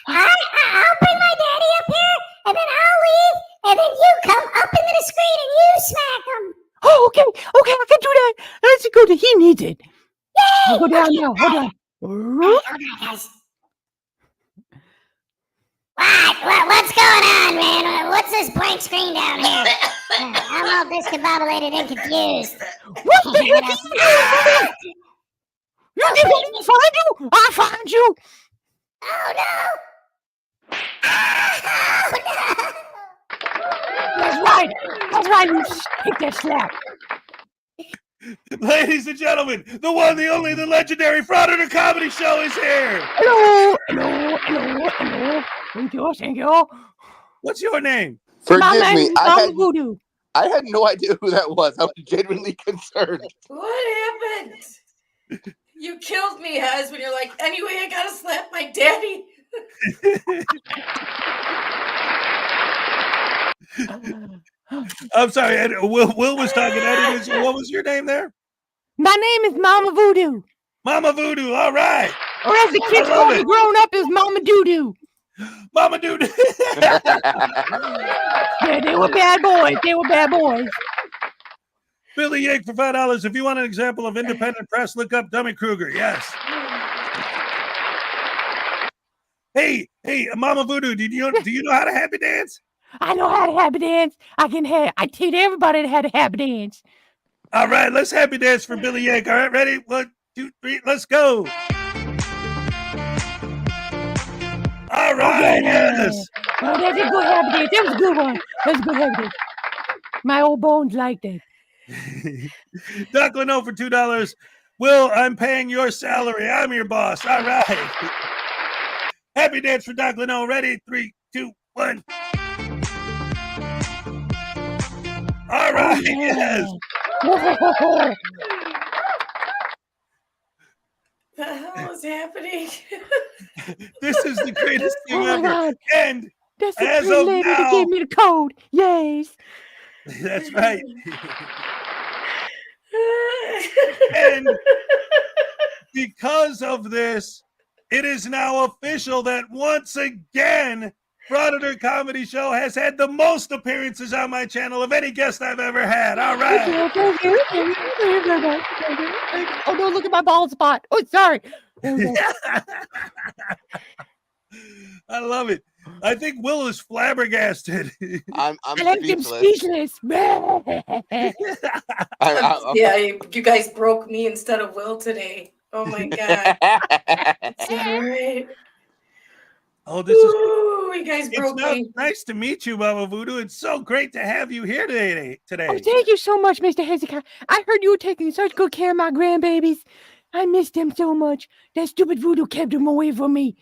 I'll bring my daddy up here, and then I'll leave, and then you come up into the screen and you smack him. Oh, okay, I can do that. That's good. He needs it. I'll go down now. Hold on. Hold on, guys. What's going on, man? What's this blank screen down here? I'm all discombobulated and confused. What the heck are you doing? You didn't let me find you? I found you. Oh no! That's right. You take that slap. Ladies and gentlemen, the one, the only, the legendary Frauditor comedy show is here. Hello. Thank you. What's your name? Forgive me. Mama Voodoo. I had no idea who that was. I was genuinely concerned. What happened? You killed me, Hez, when you're like, anyway, I gotta slap my daddy. I'm sorry, Will was talking. What was your name there? My name is Mama Voodoo. Mama Voodoo. All right. Or as the kids call me grown up is Mama Doo-Doo. Mama Voodoo. Yeah, they were bad boys. Billy Yank for $5. If you want an example of independent press, look up Dummy Kruger. Yes. Hey, Mama Voodoo, do you know how to happy dance? I know how to happy dance. I teach everybody how to happy dance. All right, let's happy dance for Billy Yank. All right, ready? 1, 2, 3, let's go. All right, yes. Oh, that's a good happy dance. That was a good one. That's a good happy dance. My old bones like that. Doc Leno for $2. Will, I'm paying your salary. I'm your boss. All right. Happy dance for Doc Leno. Ready? 3, 2, 1. All right. Yes. What the hell is happening? This is the greatest thing Oh my ever. God. And That's the as pretty of lady that now, gave me the code. Yes. that's right. And because of this, it is now official that once again, Frauditor Comedy Show has had the most appearances on my channel of any guest I've ever had. All right. Oh, no, look at my bald spot. Oh, sorry. I love it. I think Will is flabbergasted. I'm I left him speechless. speechless. Yeah, you guys broke me instead of Will today. Oh my God. It's all right. Oh, this is Ooh, you guys broke me. nice to meet you, Mama Voodoo. It's so great to have you here today. Oh, thank you so much, Mr. Hezokuai. I heard you were taking such good care of my grandbabies. I missed them so much. That stupid voodoo kept them away from me.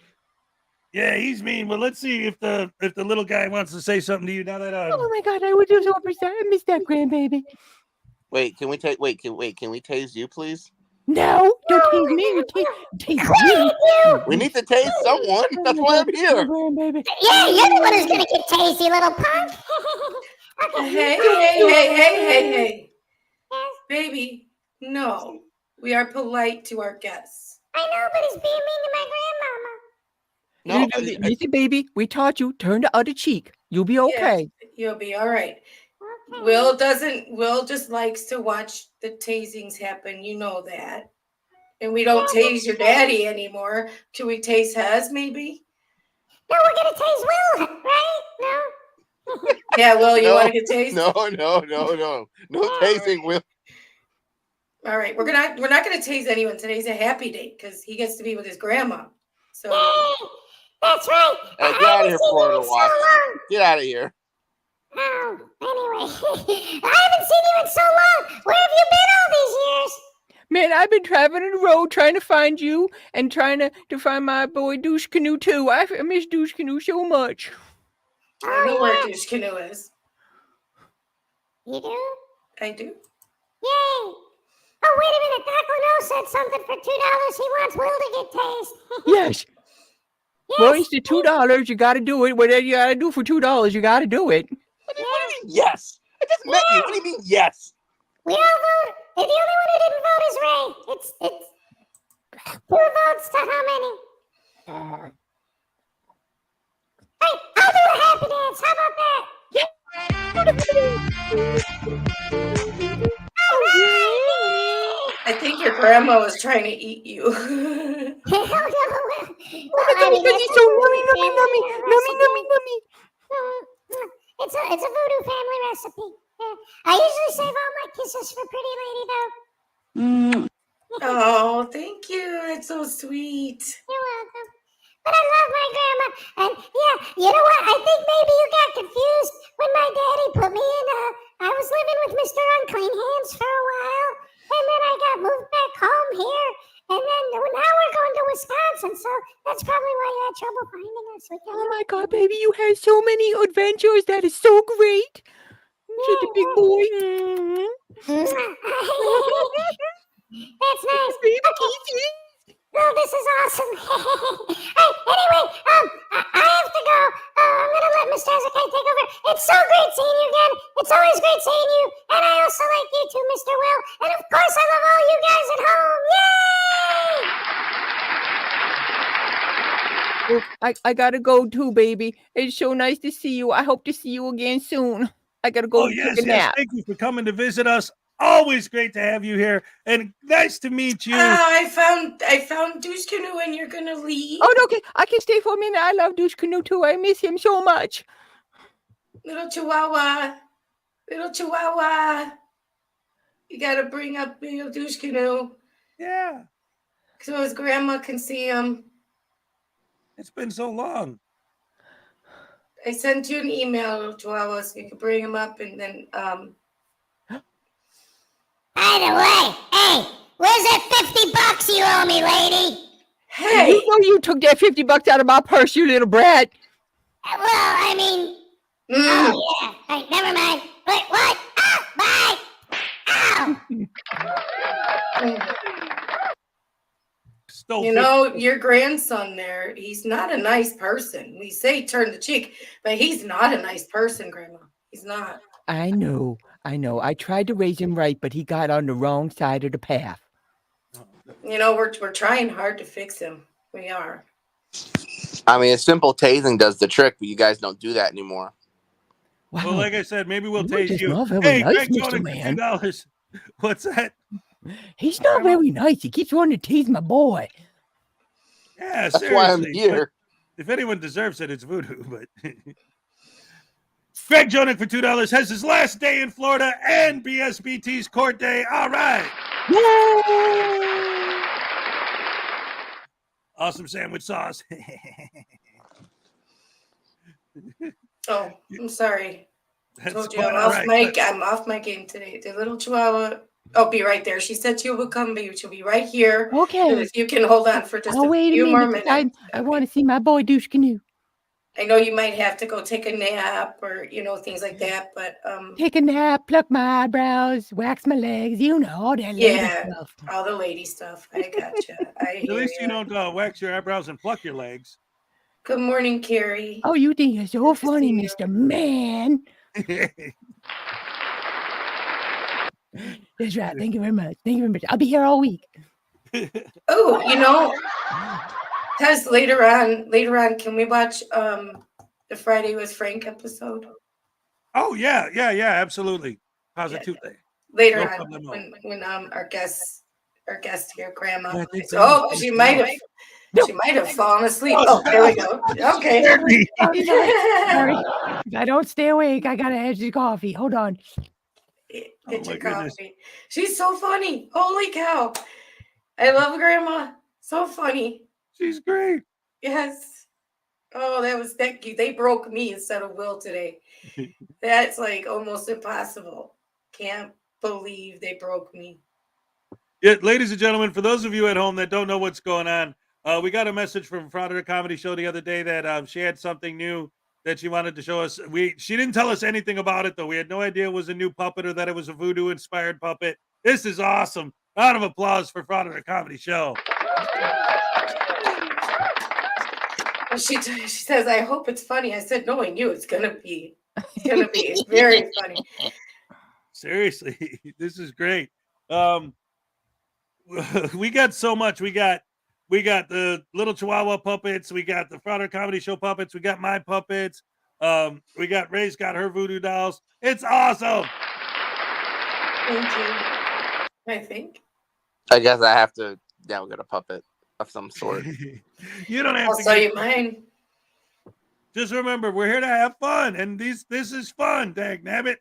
Yeah, he's mean. Well, let's see if the little guy wants to say something to you now that Oh my God, I was so upset. I missed that grandbaby. Can we tase you, please? No, don't tease me. You tease me. We need to tase someone. That's why I'm here. Grandbaby. Yeah, you're the one who's gonna get tasty, little punk. Hey. Baby, no. We are polite to our guests. I know, but he's being mean to my grandmama. No, Listen, baby, we taught you turn the other cheek. You'll be okay. Yes, you'll be all right. Okay. Will just likes to watch the tasings happen. You know that. And we don't tase your daddy anymore. Can we tase Hez maybe? No, we're gonna tase Will, right? No. Yeah, Will, you No, want to get tased? No tasing, Will. All right, we're not gonna tase anyone. Today's a happy day because he gets to be with his grandma. So Yay! That's right. Hey, I get out of haven't here, seen you Florida in so Watch. long. Get out of here. Oh, anyway, I haven't seen you in so long. Where have you been all these years? Man, I've been traveling the road trying to find you and trying to find my boy Douche Canoe too. I miss Douche Canoe so much. I know where yeah. Douche Canoe is. You do? I do. Yay! Oh, wait a minute. Doc Leno said something for $2. He wants Will to get tased. Yes. Yes. Well, it's the $2. You got to do it. Whatever you got to do for $2, you got to do it. What do you mean, yes? I just met you. What do you mean, yes? We all vote. The only one who didn't vote is Ray. It's 2 votes to how many? Hey, I'll do a happy dance. How about that? I think your grandma was trying to eat you. Hell no. Well, Because he's so nummy. It's a voodoo family recipe. Yeah. I usually save all my kisses for Pretty Lady, though. Oh, thank you. It's so sweet. You're welcome. But I love my grandma. And yeah, you know what? I think maybe you got confused when my daddy put me in. I was living with Mr. Unclean Hands for a while. And then I got moved back home here. And then now we're going to Wisconsin. So that's probably why you had trouble finding us. Oh my God, baby, you have so many adventures. That is so great. Such a big boy. That's nice. Baby Okay. Oh, this is awesome. Hey, anyway, I have to go. I'm going to let Mr. Hezokuai take over. It's so great seeing you again. It's always great seeing you. And I also like you too, Mr. Will. And of course, I love all you guys at home. Yay! Oh, I gotta go too, baby. It's so nice to see you. I hope to see you again soon. I gotta go take a nap. Thank you for coming to visit us. Always great to have you here, and nice to meet you. I found Douche Canoe, and you're gonna leave. Oh, okay. I can stay for a minute. I love Douche Canoe too. I miss him so much. Little Chihuahua. You gotta bring up little Douche Canoe Yeah, so his grandma can see him. it's been so long. I sent you an email, little Chihuahua, so you can bring him up, and then By the way, hey, where's that $50 you owe me, lady? hey, You know you took that $50 out of my purse, you little brat. Well, I mean, oh yeah. Hey, never mind. Wait, what? Ah, bye. Ow. Stole you know, your grandson there, he's not a nice person. We say turn the cheek, but he's not a nice person, Grandma. He's not. I know. I tried to raise him right, but he got on the wrong side of the path. You know, we're trying hard to fix him. We are. I mean, a simple tasing does the trick, but you guys don't do that anymore. Wow. Well, like I said, maybe we'll You're tase just you. not very Hey, nice, Greg Mr. Jordan, Man. $2. What's that? He's not very nice. He keeps wanting to tease my boy. Yeah, That's why I'm seriously. here. If anyone deserves it, it's Voodoo. But Greg Jonick for $2 has his last day in Florida and BSBT's court day. All right. Yay! Awesome sandwich sauce. Oh, I'm sorry. I That's told you quite I'm all off right. mic. I'm off my game today. The little Chihuahua. I'll be right there. She said she will come, but she'll be right here. So Okay. if you can hold on for just Oh, a wait a few more minute. minutes. I want to see my boy Douche Canoe. I know you might have to go take a nap or things like that, but Take a nap, pluck my eyebrows, wax my legs. You know, all that lady yeah, stuff. all the lady stuff. I gotcha. I At hear least you ya. don't wax your eyebrows and pluck your legs. Good morning, Carrie. Oh, you think you're so Good to funny, see you. Mr. Man. That's right. Thank you very much. I'll be here all week. Oh, because later on, can we watch the Friday with Frank episode? Oh, yeah, absolutely. Positively. Later No on, problemo. when our guest here, Grandma. Yeah, I think Oh, so. she might have fallen asleep. Oh, there we go. Okay. Sorry. If I don't stay awake, I gotta edge the coffee. Hold on. Get Oh, your my goodness. coffee. She's so funny. Holy cow. I love Grandma. So funny. She's great. Yes. Oh, that cute. They broke me instead of Will today. That's like almost impossible. Can't believe they broke me. Yeah, ladies and gentlemen, for those of you at home that don't know what's going on, we got a message from Frauditor Comedy Show the other day that she had something new that she wanted to show us. She didn't tell us anything about it though. We had no idea it was a new puppet or that it was a voodoo inspired puppet. This is awesome. Round of applause for Frauditor Comedy Show. She says, I hope it's funny. I said, knowing you, it's gonna be. It's gonna be very funny. Seriously, this is great. We got so much. We got the little Chihuahua puppets. We got the Frauditor Comedy Show puppets. We got my puppets. We got Ray's got her voodoo dolls. It's awesome. Thank you. I think. I guess I have to now get a puppet of some sort. You don't have I'll to show get, you mine. just remember, we're here to have fun, and this is fun, dag nabbit.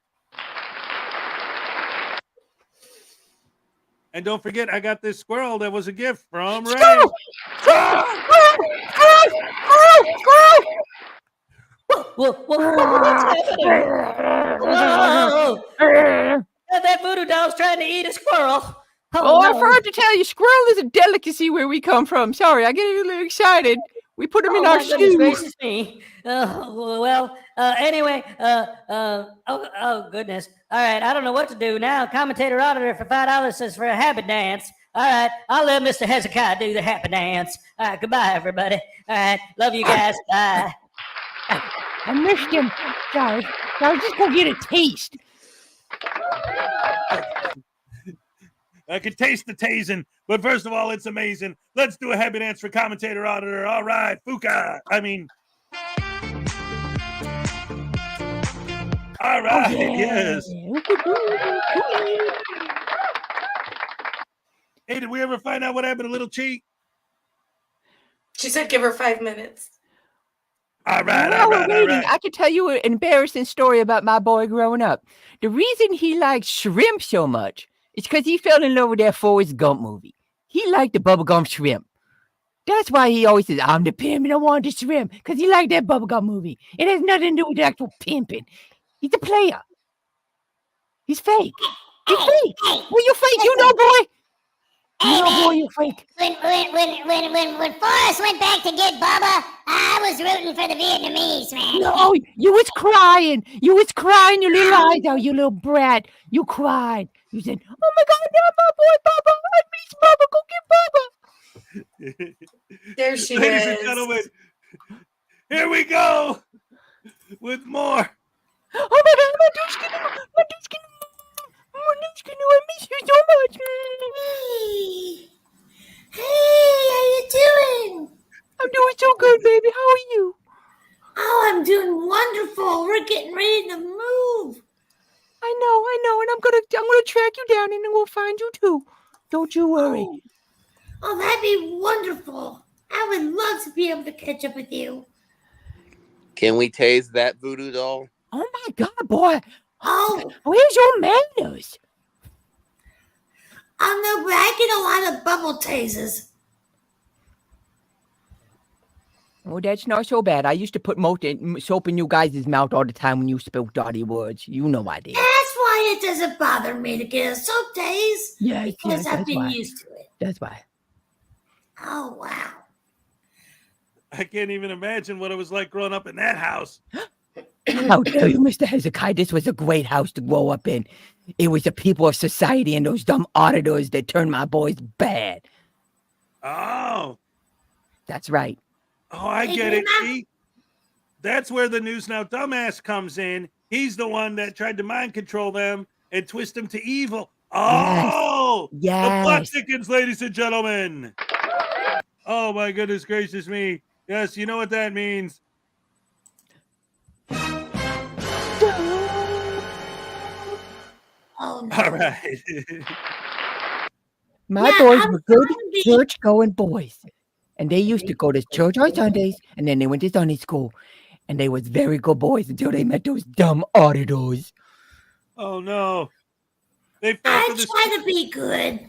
And don't forget, I got this squirrel that was a gift from Ray. Squirrel! What's happening? Whoa! That voodoo doll's trying to eat a squirrel. Oh, I no. forgot to tell you, squirrel is a delicacy where we come from. Sorry, I get a little excited. We put them in our my goodness stew. gracious me. Anyway, oh, goodness. All right, I don't know what to do now. Commentator Auditor for $5 says for a happy dance. All right, I'll let Mr. Hezekiah do the happy dance. All right, goodbye, everybody. All right, love you guys. Bye. I missed him. Sorry. I was just going to get a taste. I could taste the tasing, but first of all, it's amazing. Let's do a happy dance for commentator auditor. All right, Fuka. All right, yes. Hey, did we ever find out what happened to Little Cheat? She said, give her 5 minutes. All right, While all we're right, all waiting, right. I could tell you an embarrassing story about my boy growing up. The reason he liked shrimp so much is because he fell in love with that Forrest Gump movie. He liked the bubblegum shrimp. That's why he always says, I'm the pimp and I want the shrimp, because he liked that bubblegum movie. It has nothing to do with the actual pimping. He's a player. He's fake. He's fake. Well, you fake, you know, boy. You know, boy, you fake. When Forrest went back to get Bubba, I was rooting for the Vietnamese, man. No, you was crying. You was crying your little eyes out, you little brat. You cried. You said, oh my God, not my boy Bubba. I miss Bubba. Go get Bubba. There she Ladies is. and gentlemen, here we go with more. Oh my God, my Duskin, I miss you so much. Hey, how you doing? I'm doing so good, baby. How are you? Oh, I'm doing wonderful. We're getting ready to move. I know, and I'm gonna track you down and then we'll find you too. Don't you worry. Oh, that'd be wonderful. I would love to be able to catch up with you. Can we tase that voodoo doll? Oh my God, boy. Oh, Where's your manners? I know, but I get a lot of bubble tases. Oh, that's not so bad. I used to put soap in you guys' mouth all the time when you spilled dirty words. You know I did. That's why it doesn't bother me to get a soap tase. Yes, because I've that's been why. used to it. That's why. Oh, wow. I can't even imagine what it was like growing up in that house. How dare you, Mr. Hezekiah? This was a great house to grow up in. It was the people of society and those dumb auditors that turned my boys bad. Oh. That's right. Oh, I get it. See? That's where the News Now dumbass comes in. He's the one that tried to mind control them and twist them to evil. Oh, Yes. The plot thickens, ladies and gentlemen. Oh, my goodness gracious me. Yes, you know what that means. Oh, no. All right. My Yeah, boys I'm were good sorry. church-going boys. And they used to go to church on Sundays, and then they went to Sunday school. And they was very good boys until they met those dumb auditors. Oh, no. They fell I for this. try to be good.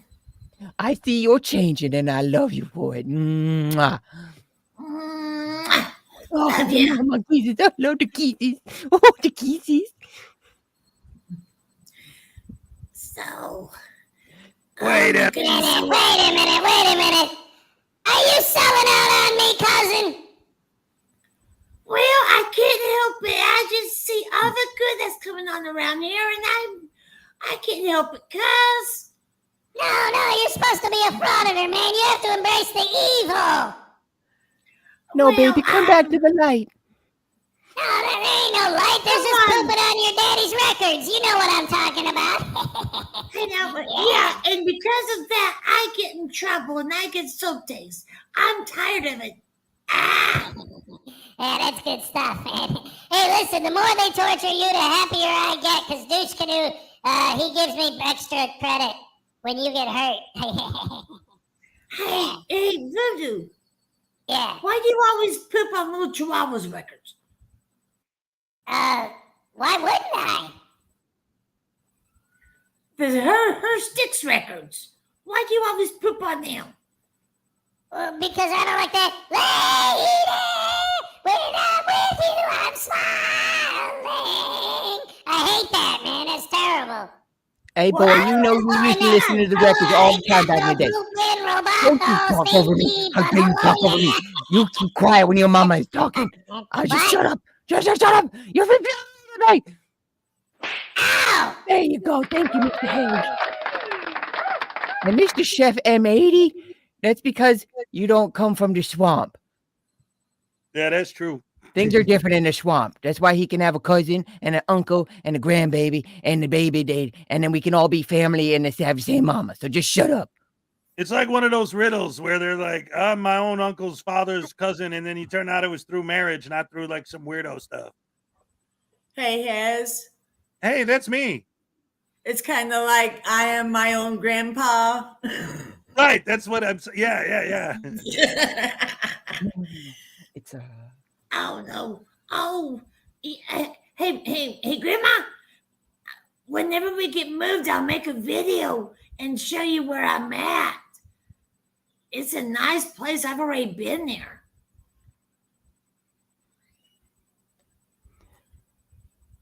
I see you're changing, and I love you for it. Mwah. Mwah. Oh, Love ya. my kisses. I love the kisses. Oh, the kisses. So. Wait a goodness. Wait a minute. Are you selling out on me, cousin? Well, I can't help it. I just see all the good that's coming on around here, and I can't help it, cuz. No, you're supposed to be a frauditor, man. You have to embrace the evil. No, baby, come back to the light. No, there ain't no light. There's just pooping on your daddy's records. You know what I'm talking about. I know, but yeah, and because of that, I get in trouble and I get soap days. I'm tired of it. Ah! Yeah, that's good stuff, man. Hey, listen, the more they torture you, the happier I get, because Douche Canoe, he gives me extra credit when you get hurt. Hey, Voodoo. Yeah. Why do you always poop on little Chihuahua's records? Why wouldn't I? Her Sticks records. Why do you always poop on them? Well, because I don't like that. Lady, when I'm with you, I'm smiling. I hate that, man. That's terrible. Hey, boy, you know you used to listen to the records all the time back in the day. Don't you talk over me. How dare you talk over me? You keep quiet when your mama is talking. Just shut up. Just shut up. You're today. Ow! There you go. Thank you, Mr. Hayes. And Mr. Chef M80, that's because you don't come from the swamp. Yeah, that's true. Things are different in the swamp. That's why he can have a cousin and an uncle and a grandbaby and the baby date, and then we can all be family and have the same mama. So just shut up. It's like one of those riddles where they're like, I'm my own uncle's father's cousin, and then you turn out it was through marriage, not through like some weirdo stuff. Hey, Hez. Hey, that's me. It's kind of like I am my own grandpa. Right, that's what I'm saying. Yeah. It's Oh no! Oh, hey, Grandma. Whenever we get moved, I'll make a video and show you where I'm at. It's a nice place. I've already been there.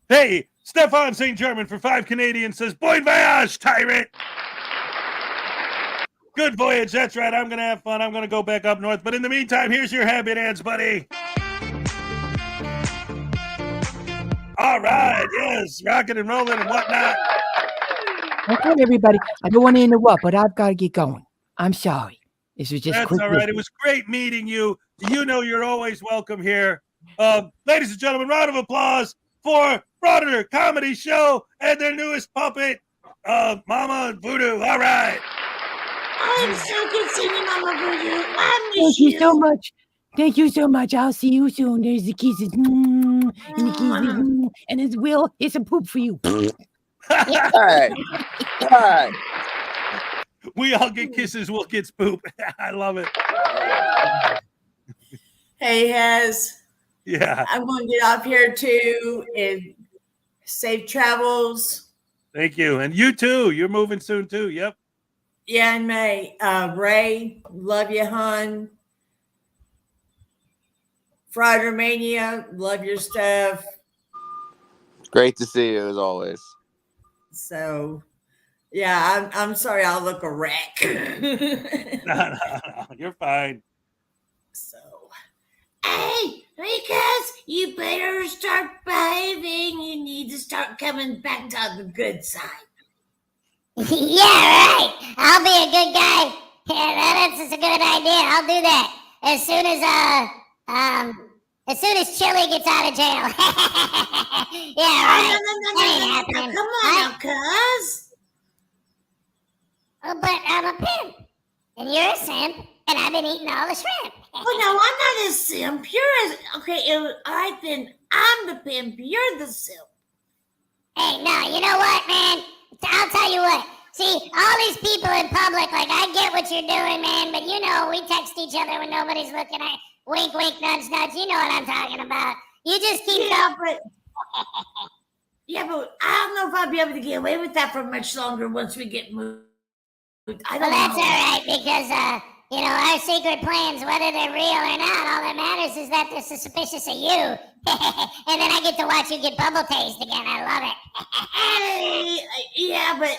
Hey, Stefan St. German for 5 Canadians says, Bon voyage, tyrant. Good voyage. That's right. I'm going to have fun. I'm going to go back up north. But in the meantime, here's your habit ads, buddy. All right. Yes. Rocking and rolling and whatnot. okay, everybody. I don't want to interrupt, but I've got to get going. I'm sorry. This was just That's quick. all right. It was great meeting you. You know you're always welcome here. Ladies and gentlemen, round of applause for Frauditor Comedy Show and their newest puppet, Mama Voodoo. All right. I'm so good seeing you, Mama Voodoo. I Thank miss you so much. Thank you so much. I'll see you soon. There's the kisses. And the kisses. And as well, here's some poop for you. All right. All right. We all get kisses. We'll get poop. I love it. Hey, Hez. Yeah. I'm going to get off here too. And safe travels. Thank you. And you too. You're moving soon too. Yep. Yeah, in May. Ray, love you, hon. Frauditor Mania, love your stuff. Great to see you as always. So, yeah, I'm sorry I'll look a wreck. No. You're fine. So, Hey, because you better start behaving. You need to start coming back to the good side. Yeah, right. I'll be a good guy. Yeah, that's a good idea. I'll do that as soon as Chili gets out of jail. Yeah, right. No. Come on now, cuz. Oh, but I'm a pimp, and you're a simp, and I've been eating all the shrimp. Oh, no, I'm not a simp. You're okay, all right then. I'm the pimp. You're the simp. Hey, no, you know what, man? I'll tell you what. See, all these people in public, like, I get what you're doing, man, but you know, we text each other when nobody's looking at. Wink, wink, nudge, nudge. You know what I'm talking about. You just keep going. Yeah, but I don't know if I'll be able to get away with that for much longer once we get moved. I Well, don't that's know. all right because, our secret plans, whether they're real or not, all that matters is that they're suspicious of you. And then I get to watch you get bubble tased again. I love it. Hey, yeah, but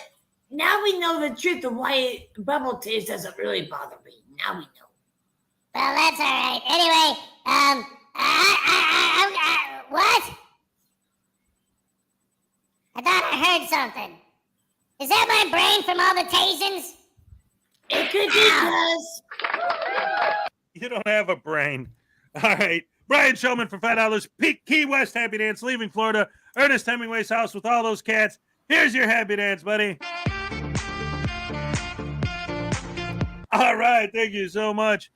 now we know the truth of why bubble taste doesn't really bother me. Now we know. Well, that's all right. Anyway, what? I thought I heard something. Is that my brain from all the tasings? It could be because You don't have a brain. All right. Brian Showman for $5. Key West Happy Dance, leaving Florida. Ernest Hemingway's house with all those cats. Here's your happy dance, buddy. All right. Thank you so much.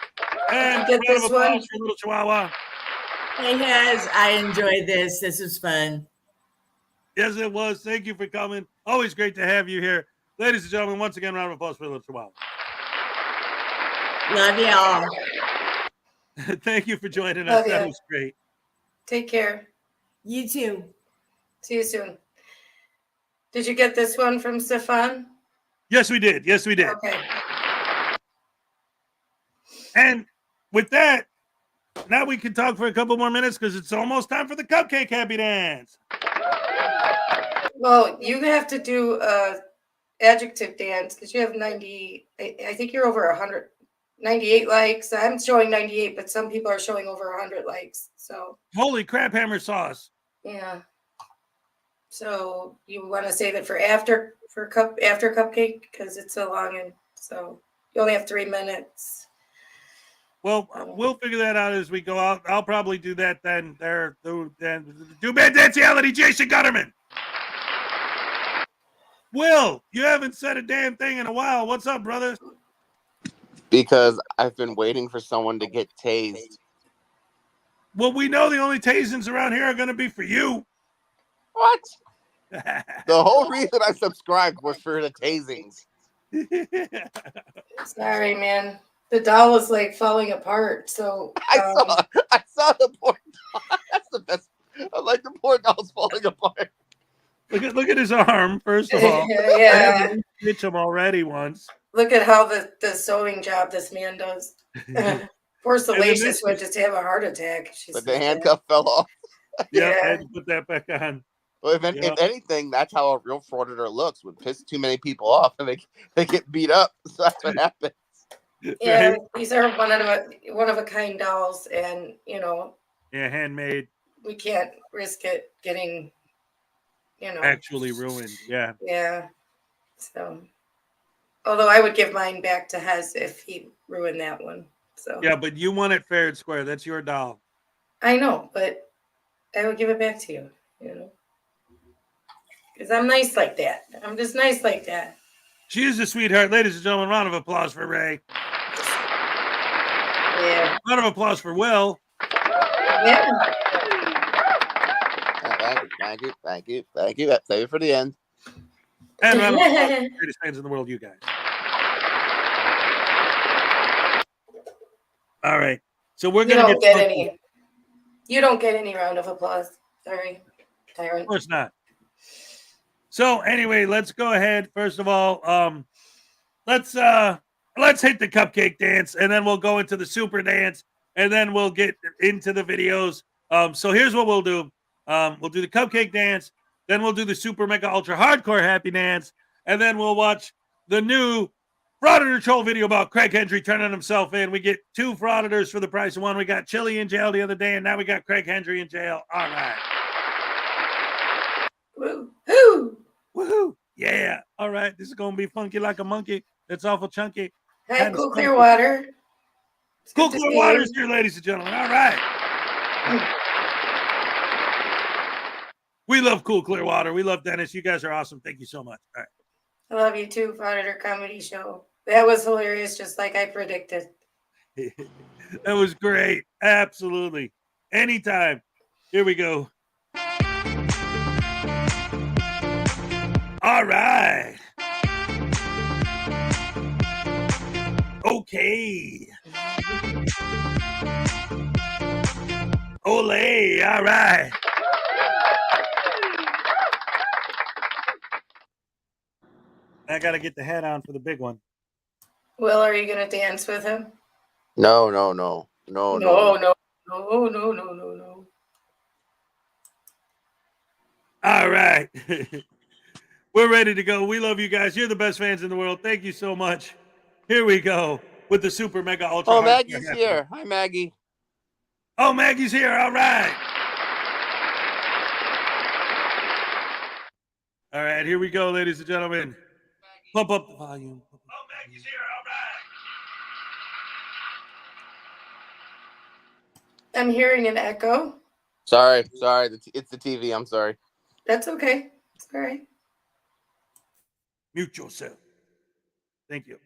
And Get round of this applause one. for little Chihuahua. Hey, Hez, I enjoyed this. This was fun. Yes, it was. Thank you for coming. Always great to have you here. Ladies and gentlemen, once again, round of applause for little Chihuahua. Love y'all. Thank you for joining us. Love That ya. was great. Take care. You too. See you soon. Did you get this one from Stefan? Yes, we did. Yes, we did. Okay. And with that, now we can talk for a couple more minutes because it's almost time for the cupcake happy dance. Well, you have to do a adjective dance because you have 90. I think you're over 100, 98 likes. I'm showing 98, but some people are showing over 100 likes. So Holy crap, hammer sauce. yeah. So you want to save it for after cupcake because it's so long, and so you only have 3 minutes. Well, we'll figure that out as we go out. I'll probably do that then. Do bad danceality, Jason Gutterman. Will, you haven't said a damn thing in a while. What's up, brother? Because I've been waiting for someone to get tased. Well, we know the only tasings around here are going to be for you. What? The whole reason I subscribed was for the tasings. Sorry, man. The doll is like falling apart. So I saw the poor doll. That's the best. I like the poor doll's falling apart. Look at his arm, first of all. Yeah. I hit him already once. Look at how the sewing job this man does. Poor Salacious would just have a heart attack. But the handcuff fell off. Yeah, I Yeah. had to put that back on. Well, if anything, that's how a real frauditor looks. Would piss too many people off and they get beat up. So that's what happens. Yeah, Right? these are one of a kind dolls, and Yeah, handmade, we can't risk it getting, actually ruined. Yeah. Yeah. So, although I would give mine back to Hez if he ruined that one. So Yeah, but you want it fair and square. That's your doll. I know, but I would give it back to you. Because I'm nice like that. I'm just nice like that. She is a sweetheart. Ladies and gentlemen, round of applause for Ray. Yeah. Round of applause for Will. Yeah. Thank you. Save it for the end. And round of applause for the greatest fans in the world, you guys. All right. So we're You going to don't get funky. any. You don't get any round of applause. Sorry, Tyrant. Of course not. So anyway, let's go ahead. First of all, let's hit the cupcake dance, and then we'll go into the super dance, and then we'll get into the videos. So here's what we'll do. We'll do the cupcake dance, then we'll do the super mega ultra hardcore happy dance, and then we'll watch the new Frauditor troll video about Craig Hendry turning himself in. We get 2 frauditors for the price of 1. We got Chili in jail the other day, and now we got Craig Hendry in jail. All right. Woo-hoo. Woohoo! Yeah. All right. This is gonna be funky like a monkey. That's awful chunky. Hi, Cool Clearwater. It's Cool good to see Clearwater's you. here, ladies and gentlemen. All right. We love Cool Clearwater. We love Dennis. You guys are awesome. Thank you so much. All right. I love you too, Frauditor Comedy Show. That was hilarious, just like I predicted. That was great. Absolutely. Anytime. Here we go. All right. Okay. Olay. All right. I got to get the hat on for the big one. Will, are you gonna dance with him? No. No, no, no, no, no, no, no. All right. We're ready to go. We love you guys. You're the best fans in the world. Thank you so much. Here we go with the super mega ultra. Oh, hardcore Maggie's hat here. trick. Hi, Maggie. Oh, Maggie's here. All right. All right, here we go, ladies and gentlemen. Pump up the volume. Oh, Maggie's here. All right. I'm hearing an echo. Sorry. It's the TV. I'm sorry. That's okay. It's all right. Mute yourself. Thank you.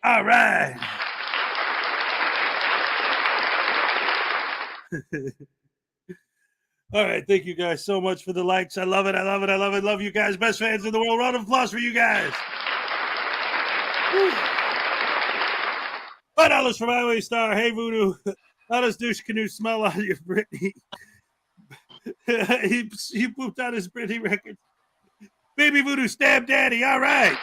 All right. All right. Thank you guys so much for the likes. I love it. I love it. I love it. Love you guys. Best fans in the world. Round of applause for you guys. $5 from Highway Star. Hey, Voodoo. How does douche canoe smell out of your Britney? he pooped out his Britney record. Baby Voodoo stab daddy. All right.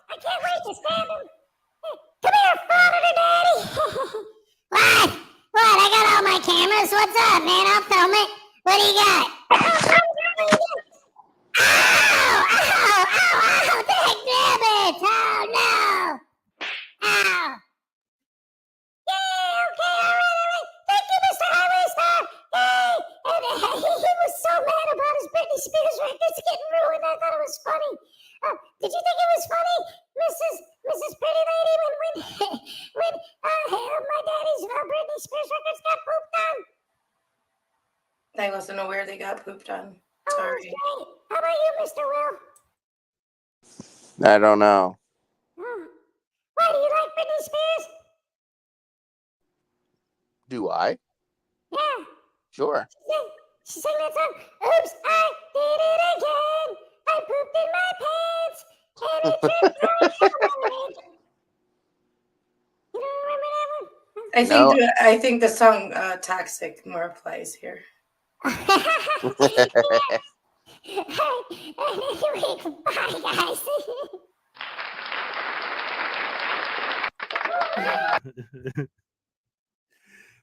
I can't wait to stab him. Come here, Frauditor Daddy. What? What? I got all my cameras. What's up, man? I'll film it. What do you got? Ow! That grab it! Oh, no! Ow! Yeah, okay, all right. Thank you, Mr. Highway Star. Hey, and he was so mad about his Britney Spears records getting ruined. I thought it was funny. Did you think it was funny, Mrs. Pretty Lady, when my daddy's Britney Spears records got pooped on? I wasn't aware they got pooped on. Sorry. Great. How about you, Mr. Will? I don't know. Why do you like Britney Spears? Do I? Yeah. Sure. She sang that song. Oops, I did it again. I pooped in my pants and it dripped all over me. You don't remember that one? I think the song "Toxic" more applies here. Anyway, goodbye, guys.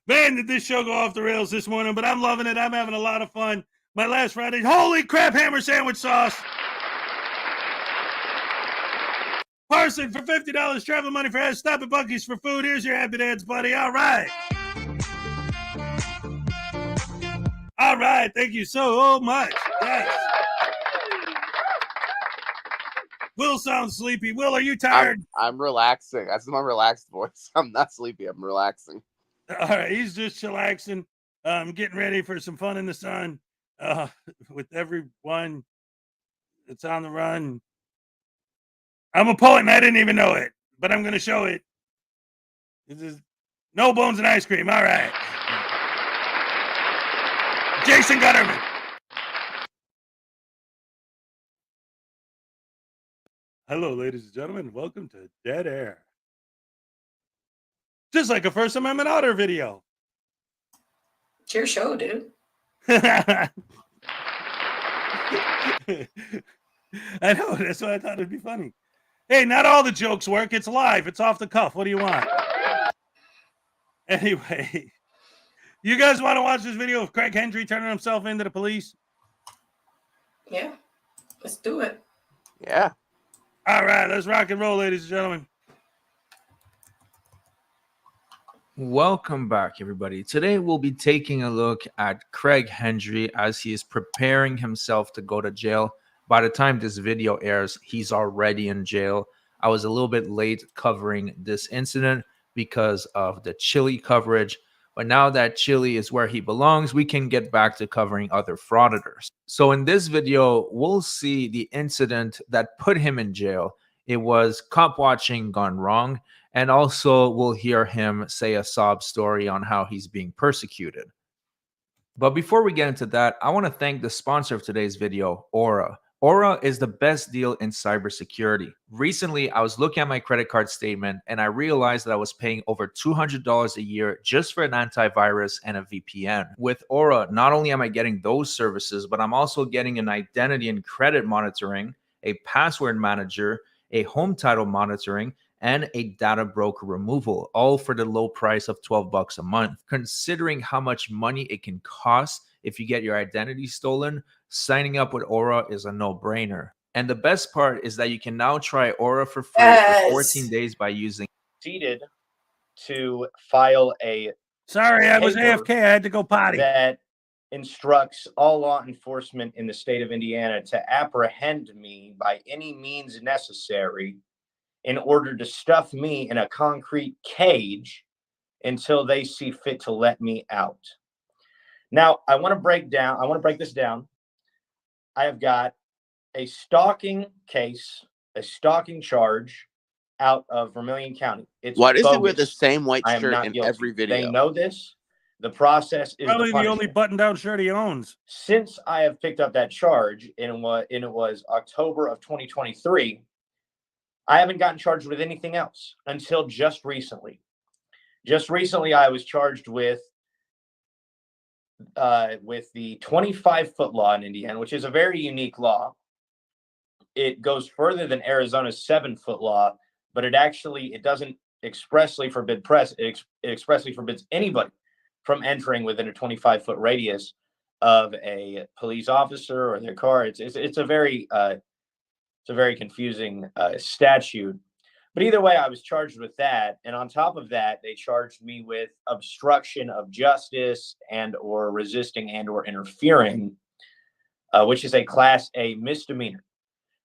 Man, did this show go off the rails this morning, but I'm loving it. I'm having a lot of fun. My last Friday, holy crap, hammer sandwich sauce. Parson for $50, travel money for us. Stop at Buc-ee's for food. Here's your happy dance, buddy. All right. All right. Thank you so much. Yes. Will sounds sleepy. Will, are you tired? I'm relaxing. That's my relaxed voice. I'm not sleepy. I'm relaxing. All right. He's just chillaxing. Getting ready for some fun in the sun with everyone that's on the run. I'm a poet and I didn't even know it, but I'm going to show it. This is no bones and ice cream. All right. Jason Gutterman. Hello, ladies and gentlemen. Welcome to Dead Air. Just like a First Amendment Audit video. It's your show, dude. I know. That's why I thought it'd be funny. Hey, not all the jokes work. It's live. It's off the cuff. What do you want? Anyway, you guys want to watch this video of Craig Hendry turning himself into the police? Yeah, let's do it. Yeah. All right, let's rock and roll, ladies and gentlemen. Welcome back, everybody. Today we'll be taking a look at Craig Hendry as he is preparing himself to go to jail. By the time this video airs, he's already in jail. I was a little bit late covering this incident because of the Chile coverage, but now that Chile is where he belongs, we can get back to covering other frauditors. So in this video, we'll see the incident that put him in jail. It was cop watching gone wrong, and also we'll hear him say a sob story on how he's being persecuted. But before we get into that, I want to thank the sponsor of today's video, Aura. Aura is the best deal in cybersecurity. Recently, I was looking at my credit card statement and I realized that I was paying over $200 a year just for an antivirus and a VPN. With Aura, not only am I getting those services, but I'm also getting an identity and credit monitoring, a password manager, a home title monitoring, and a data broker removal, all for the low price of $12 a month. Considering how much money it can cost if you get your identity stolen, signing up with Aura is a no-brainer. And the best part is that you can now try Aura for free for 14 days by using proceeded to file a Sorry, I was paper AFK. I had to go potty. that instructs all law enforcement in the state of Indiana to apprehend me by any means necessary in order to stuff me in a concrete cage until they see fit to let me out. Now, I want to break this down. I have got a stalking case, a stalking charge out of Vermilion County. It's Why does he wear bogus. the same white I am shirt not in guilty. every video? They know this. The process is Probably the only punishment. button-down shirt he owns. Since I have picked up that charge, and it was October of 2023, I haven't gotten charged with anything else until just recently. Just recently, I was charged with the 25-foot law in Indiana, which is a very unique law. It goes further than Arizona's 7-foot law, but it doesn't expressly forbid press. It expressly forbids anybody from entering within a 25-foot radius of a police officer or their car. It's a very confusing statute. But either way, I was charged with that. And on top of that, they charged me with obstruction of justice and or resisting and or interfering, which is a Class A misdemeanor.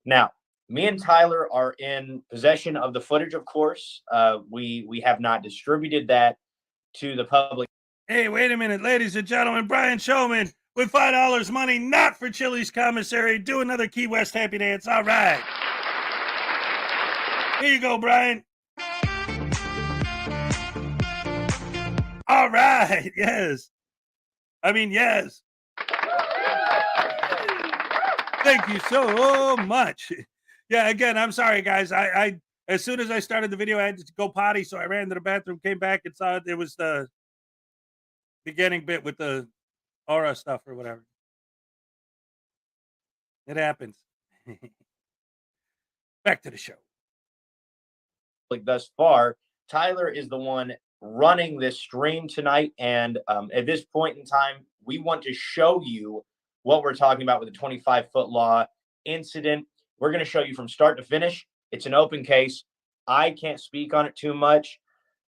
Now, me and Tyler are in possession of the footage, of course. We have not distributed that to the public. Hey, wait a minute, ladies and gentlemen. Brian Showman with $5 money, not for Chili's commissary. Do another Key West happy dance. All right. Here you go, Brian. All right. Yes. I mean, yes. Thank you so much. Yeah, again, I'm sorry, guys. I as soon as I started the video, I had to go potty, so I ran to the bathroom, came back, and saw it was the beginning bit with the aura stuff or whatever. It happens. Back to the show. Like thus far, Tyler is the one running this stream tonight, and at this point in time, we want to show you what we're talking about with the 25-foot law incident. We're going to show you from start to finish. It's an open case. I can't speak on it too much.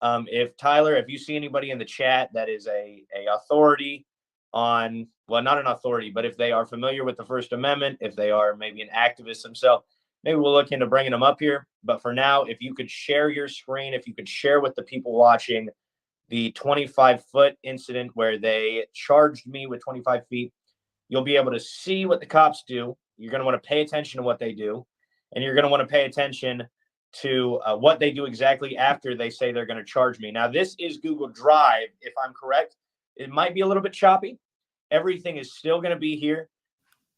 If Tyler, if you see anybody in the chat that is a authority on, well, not an authority, but if they are familiar with the First Amendment, if they are maybe an activist themselves, maybe we'll look into bringing them up here. But for now, if you could share your screen, if you could share with the people watching the 25-foot incident where they charged me with 25 feet, you'll be able to see what the cops do. You're going to want to pay attention to what they do. And you're going to want to pay attention to what they do exactly after they say they're going to charge me. Now, this is Google Drive, if I'm correct. It might be a little bit choppy. Everything is still going to be here.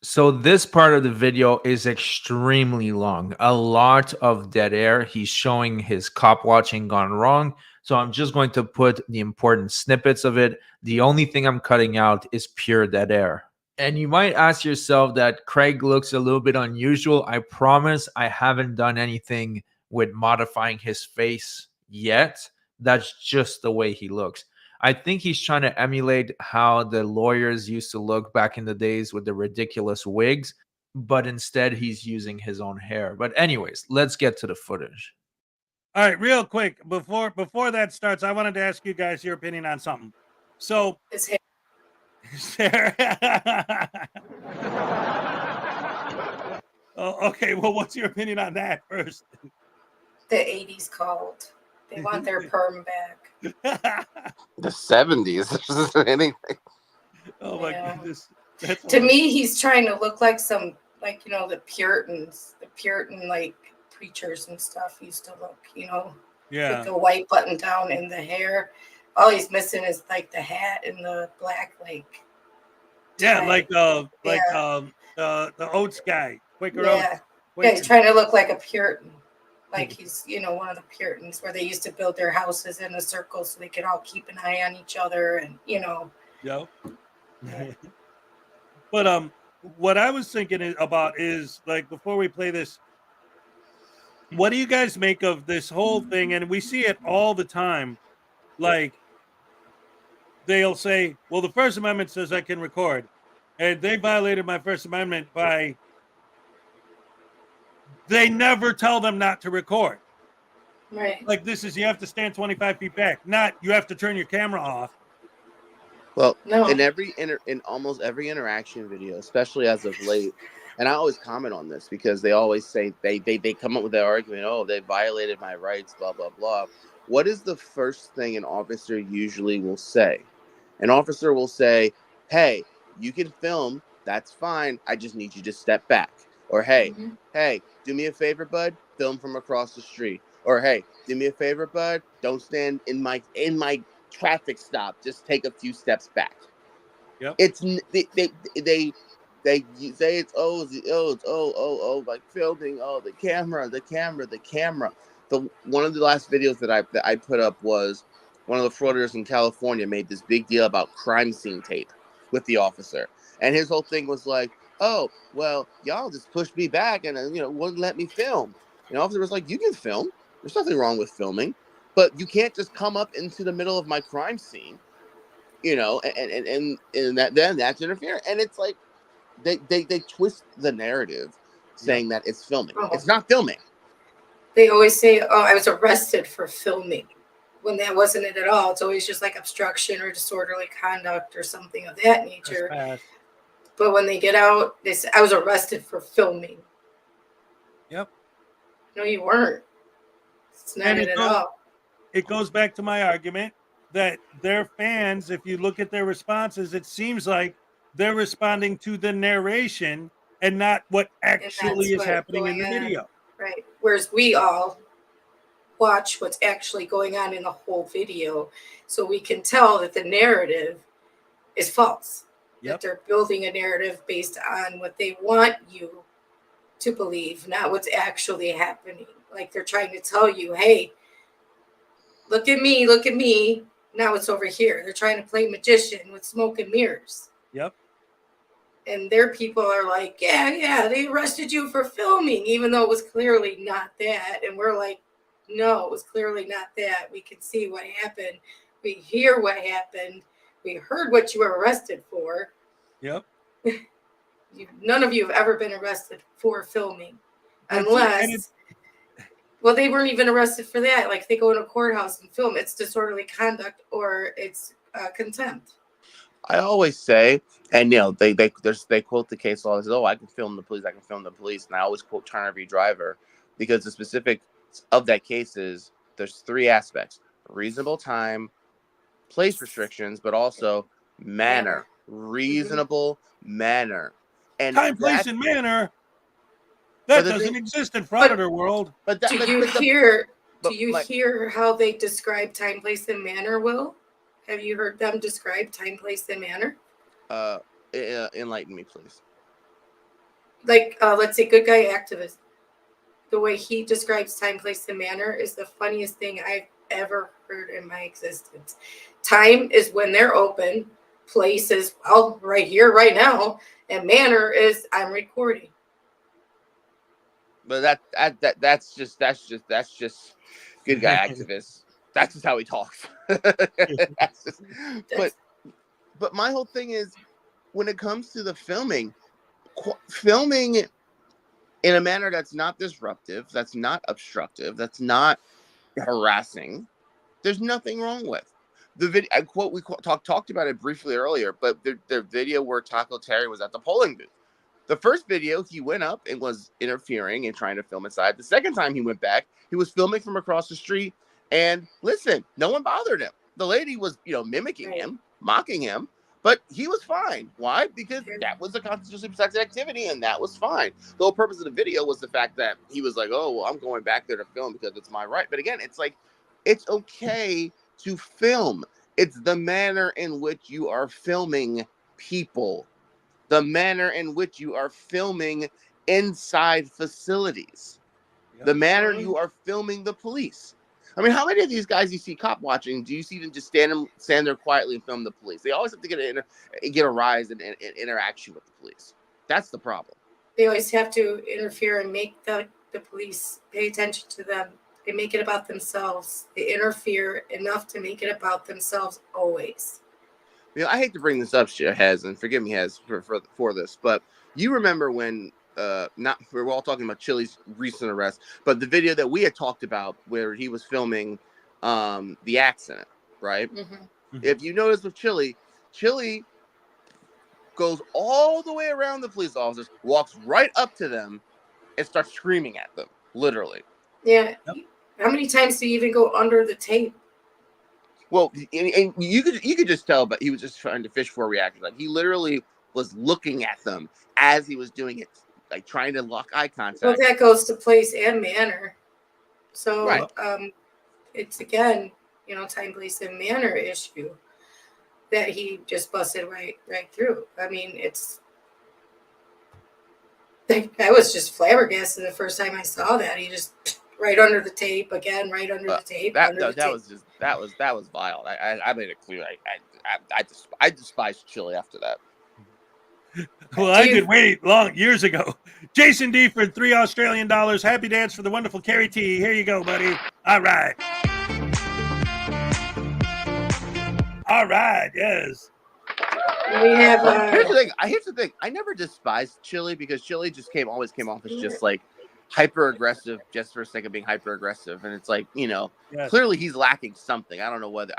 So this part of the video is extremely long. A lot of dead air. He's showing his cop watching gone wrong. So I'm just going to put the important snippets of it. The only thing I'm cutting out is pure dead air. And you might ask yourself that Craig looks a little bit unusual. I promise I haven't done anything with modifying his face yet. That's just the way he looks. I think he's trying to emulate how the lawyers used to look back in the days with the ridiculous wigs, but instead he's using his own hair. But anyways, let's get to the footage. All right, real quick, before that starts, I wanted to ask you guys your opinion on something. So His hair. Oh, okay, well, what's your opinion on that first? The 80s called. They want their perm back. The 70s. Anything. Oh my goodness. To me, he's trying to look like some, like, you know, the Puritans, the Puritan, like, preachers and stuff used to look, you know, yeah, with the white button down and the hair. All he's missing is like the hat and the black, like, yeah, tie. like the Oats guy, Quaker Yeah. Oats. Yeah, he's trying to look like a Puritan. Like he's, you know, one of the Puritans where they used to build their houses in a circle so they could all keep an eye on each other and, you know. Yep. But what I was thinking about is, like, before we play this, what do you guys make of this whole thing? And we see it all the time. Like, they'll say, well, the First Amendment says I can record. And they violated my First Amendment by, they never tell them not to record. Right. Like, this is, you have to stand 25 feet back, not you have to turn your camera off. Well, No. in almost every interaction video, especially as of late, and I always comment on this because they always say they come up with their argument, oh, they violated my rights, blah, blah, blah. What is the first thing an officer usually will say? An officer will say, hey, you can film, that's fine, I just need you to step back. Or hey, do me a favor, bud, film from across the street. Or hey, do me a favor, bud, don't stand in my traffic stop, just take a few steps back. Yep. It's they say it's like filming, the camera. The one of the last videos that I put up was one of the frauditors in California made this big deal about crime scene tape with the officer, and his whole thing was like, oh well, y'all just pushed me back and wouldn't let me film. And the officer was like, you can film, there's nothing wrong with filming, but you can't just come up into the middle of my crime scene, and that's interfering. And it's like they twist the narrative, saying that it's filming. It's not filming. They always say, oh, I was arrested for filming, when that wasn't it at all. It's always just like obstruction or disorderly conduct or something of that nature. But when they get out, they say, I was arrested for filming. Yep. No, you weren't. It's not it at all. It goes back to my argument that their fans, if you look at their responses, it seems like they're responding to the narration and not what actually is what's happening in the going on. video. Right. Whereas we all watch what's actually going on in the whole video, so we can tell that the narrative is false. That they're building a narrative based on what they want you to believe, not what's actually happening. Like they're trying to tell you, hey, look at me, look at me. Now it's over here. They're trying to play magician with smoke and mirrors. Yep. And their people are like, yeah, they arrested you for filming, even though it was clearly not that. And we're like, no, it was clearly not that. We could see what happened. We hear what happened. We heard what you were arrested for. Yep. None of you have ever been arrested for filming. That's Unless, well, they weren't even arrested for that. Like they go in a courthouse and film. It's disorderly conduct or it's contempt. I always say, and you know, they quote the case law. They say, "Oh, I can film the police. I can film the police." And I always quote Turner v. Driver because the specific of that case is there's three aspects: reasonable time, place restrictions, but also manner, reasonable manner, and time, place, and manner. That doesn't exist in Frauditor world. But do you hear how they describe time, place, and manner, Will? Have you heard them describe time, place, and manner? Enlighten me, please. Like, let's say good guy activist. The way he describes time, place, and manner is the funniest thing I've ever heard in my existence. Time is when they're open. Place is, well, right here, right now. And manner is I'm recording. But that's just good guy activist. That's just how he talks. But my whole thing is when it comes to the filming in a manner that's not disruptive, that's not obstructive, that's not harassing, there's nothing wrong with the video. We talked about it briefly earlier, but the video where Taco Terry was at the polling booth. The first video, he went up and was interfering and trying to film inside. The second time he went back, he was filming from across the street. And listen, no one bothered him. The lady was, mimicking him, mocking him, but he was fine. Why? Because that was a constitutionally protected activity, and that was fine. The whole purpose of the video was the fact that he was like, oh, well, I'm going back there to film because it's my right. But again, it's like, it's okay to film. It's the manner in which you are filming people. The manner in which you are filming inside facilities. The manner you are filming the police. I mean, how many of these guys you see cop watching, do you see them just stand there quietly and film the police? They always have to get a rise and interaction with the police. That's the problem. They always have to interfere and make the police pay attention to them. They make it about themselves. They interfere enough to make it about themselves always. I hate to bring this up, Hez, and forgive me, Hez, for this, but you remember when we're all talking about Chili's recent arrest, but the video that we had talked about where he was filming the accident, right? Mm-hmm. If you notice with Chili goes all the way around the police officers, walks right up to them, and starts screaming at them, literally. Yeah. Yep. How many times do you even go under the tape? Well, and you could just tell, but he was just trying to fish for a reaction. Like he literally was looking at them as he was doing it, like trying to lock eye contact. Well, that goes to place and manner. So right. It's again, time, place, and manner issue that he just busted right through. I mean, I was just flabbergasted the first time I saw that. He just right under the tape again, right under the tape. That was vile. I made it clear. I despised Chili after that. Well, I did years ago. Jason D for $3 Australian. Happy dance for the wonderful Carrie T. Here you go, buddy. All right. All right. Yes. We have. Here's the thing. I never despised Chili because Chili just always came off as just like hyper aggressive, just for the sake of being hyper aggressive, and it's like yes. Clearly he's lacking something. I don't know what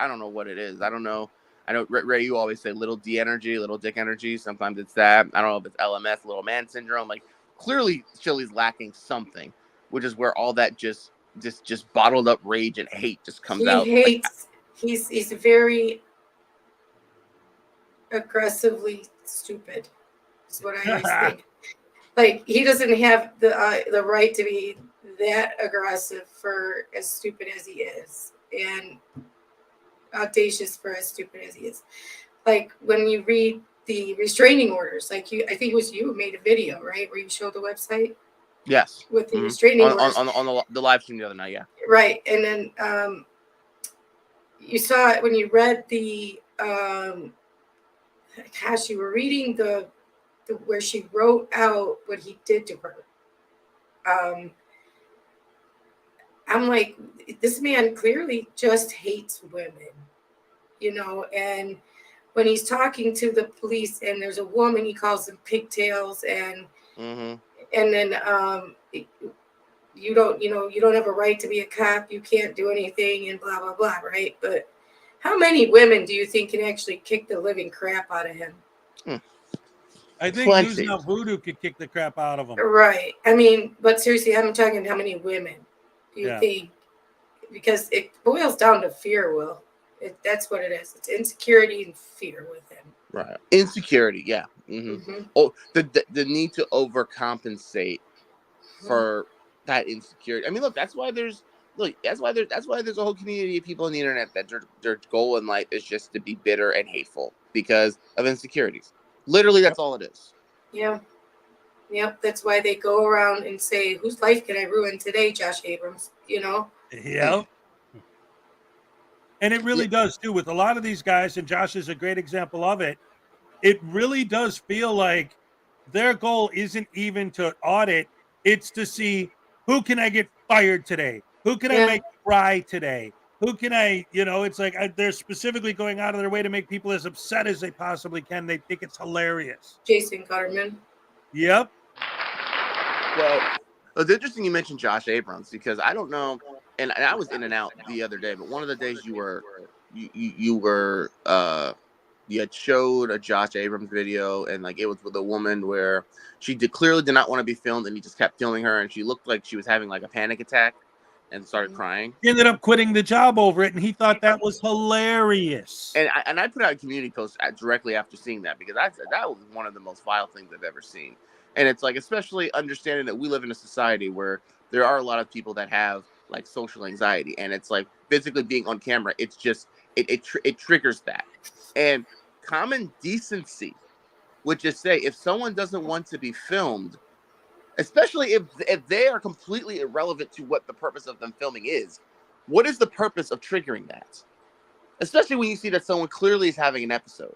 it is. I don't know. I know, Ray, you always say little D energy, little dick energy. Sometimes it's that. I don't know if it's LMS, little man syndrome. Like, clearly, Chili's lacking something, which is where all that just bottled up rage and hate just comes out. He hates. He's very aggressively stupid. Is what I always think. Like he doesn't have the right to be that aggressive for as stupid as he is, and audacious for as stupid as he is. Like when you read the restraining orders, like I think it was you who made a video, right, where you showed the website. Yes. With the restraining orders on the live stream the other night, yeah. Right, and then you saw it when you read the gosh, you were reading the where she wrote out what he did to her. I'm like, this man clearly just hates women, you know, and when he's talking to the police and there's a woman, he calls them pigtails, and then you don't have a right to be a cop, you can't do anything, and blah blah blah, right? But how many women do you think can actually kick the living crap out of him? I think using a voodoo could kick the crap out of him. Right. I mean, but seriously, I'm talking how many women do you Yeah. think? Because it boils down to fear, Will. That's what it is. It's insecurity and fear with him. Right. Insecurity, yeah. Oh, the need to overcompensate for that insecurity. I mean, look, that's why there's a whole community of people on the internet that their goal in life is just to be bitter and hateful because of insecurities. Literally, that's all it is. Yeah. Yep. That's why they go around and say, whose life can I ruin today, Josh Abrams? You know? Yep. And it really does too with a lot of these guys, and Josh is a great example of it. It really does feel like their goal isn't even to audit, it's to see who can I get fired today? Who can I make cry today? Who can I, it's like they're specifically going out of their way to make people as upset as they possibly can. They think it's hilarious. Jason Gutterman. Yep. Well, it's interesting you mentioned Josh Abrams because I don't know, and I was in and out the other day, but one of the days you had showed a Josh Abrams video, and like it was with a woman where she clearly did not want to be filmed, and he just kept filming her, and she looked like she was having like a panic attack and started crying. He ended up quitting the job over it, and he thought that was hilarious. And I put out a community post directly after seeing that because that was one of the most vile things I've ever seen. And it's like, especially understanding that we live in a society where there are a lot of people that have like social anxiety, and it's like physically being on camera. It's just it triggers that. And common decency would just say if someone doesn't want to be filmed, especially if they are completely irrelevant to what the purpose of them filming is, what is the purpose of triggering that? Especially when you see that someone clearly is having an episode.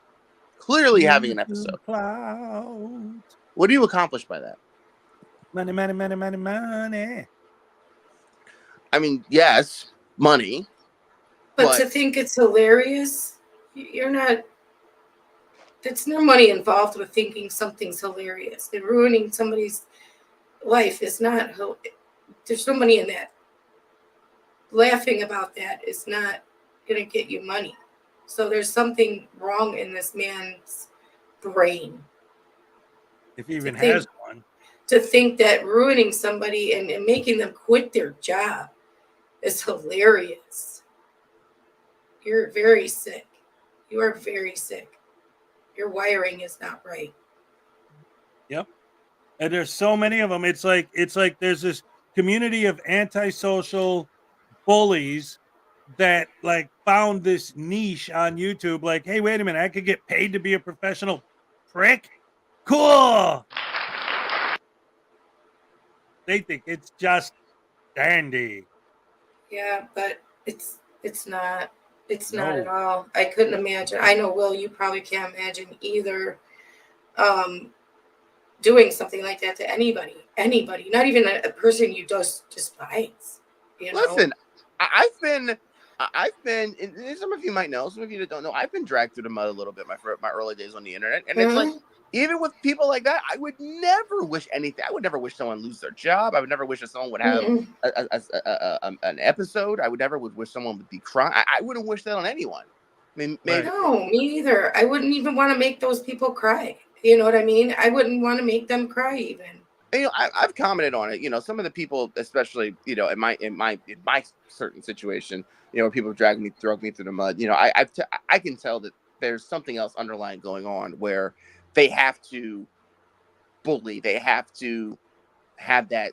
What do you accomplish by that? Money, money, money, money, money. I mean, yes, money. But to think it's hilarious, you're not. There's no money involved with thinking something's hilarious. And ruining somebody's life is not. There's no money in that. Laughing about that is not going to get you money. So there's something wrong in this man's brain. If he even has one. To think that ruining somebody and making them quit their job is hilarious. You're very sick. You are very sick. Your wiring is not right. Yep. And there's so many of them. It's like there's this community of antisocial bullies that like found this niche on YouTube. Like, hey, wait a minute, I could get paid to be a professional prick. Cool. They think it's just dandy. Yeah, but it's not. It's not at all. I couldn't imagine. I know, Will, you probably can't imagine either doing something like that to anybody, not even a person you just despise. You know? Listen, I've been, and some of you might know, some of you that don't know, I've been dragged through the mud a little bit my early days on the internet. And it's like, even with people like that, I would never wish anything. I would never wish someone lose their job. I would never wish that someone would have an episode. I would never wish someone would be crying. I wouldn't wish that on anyone. I mean, maybe. No, me either. I wouldn't even want to make those people cry. You know what I mean? I wouldn't want to make them cry even. And, I've commented on it. Some of the people, especially, in my certain situation, where people drag me through the mud. I can tell that there's something else underlying going on where they have to bully, they have to have that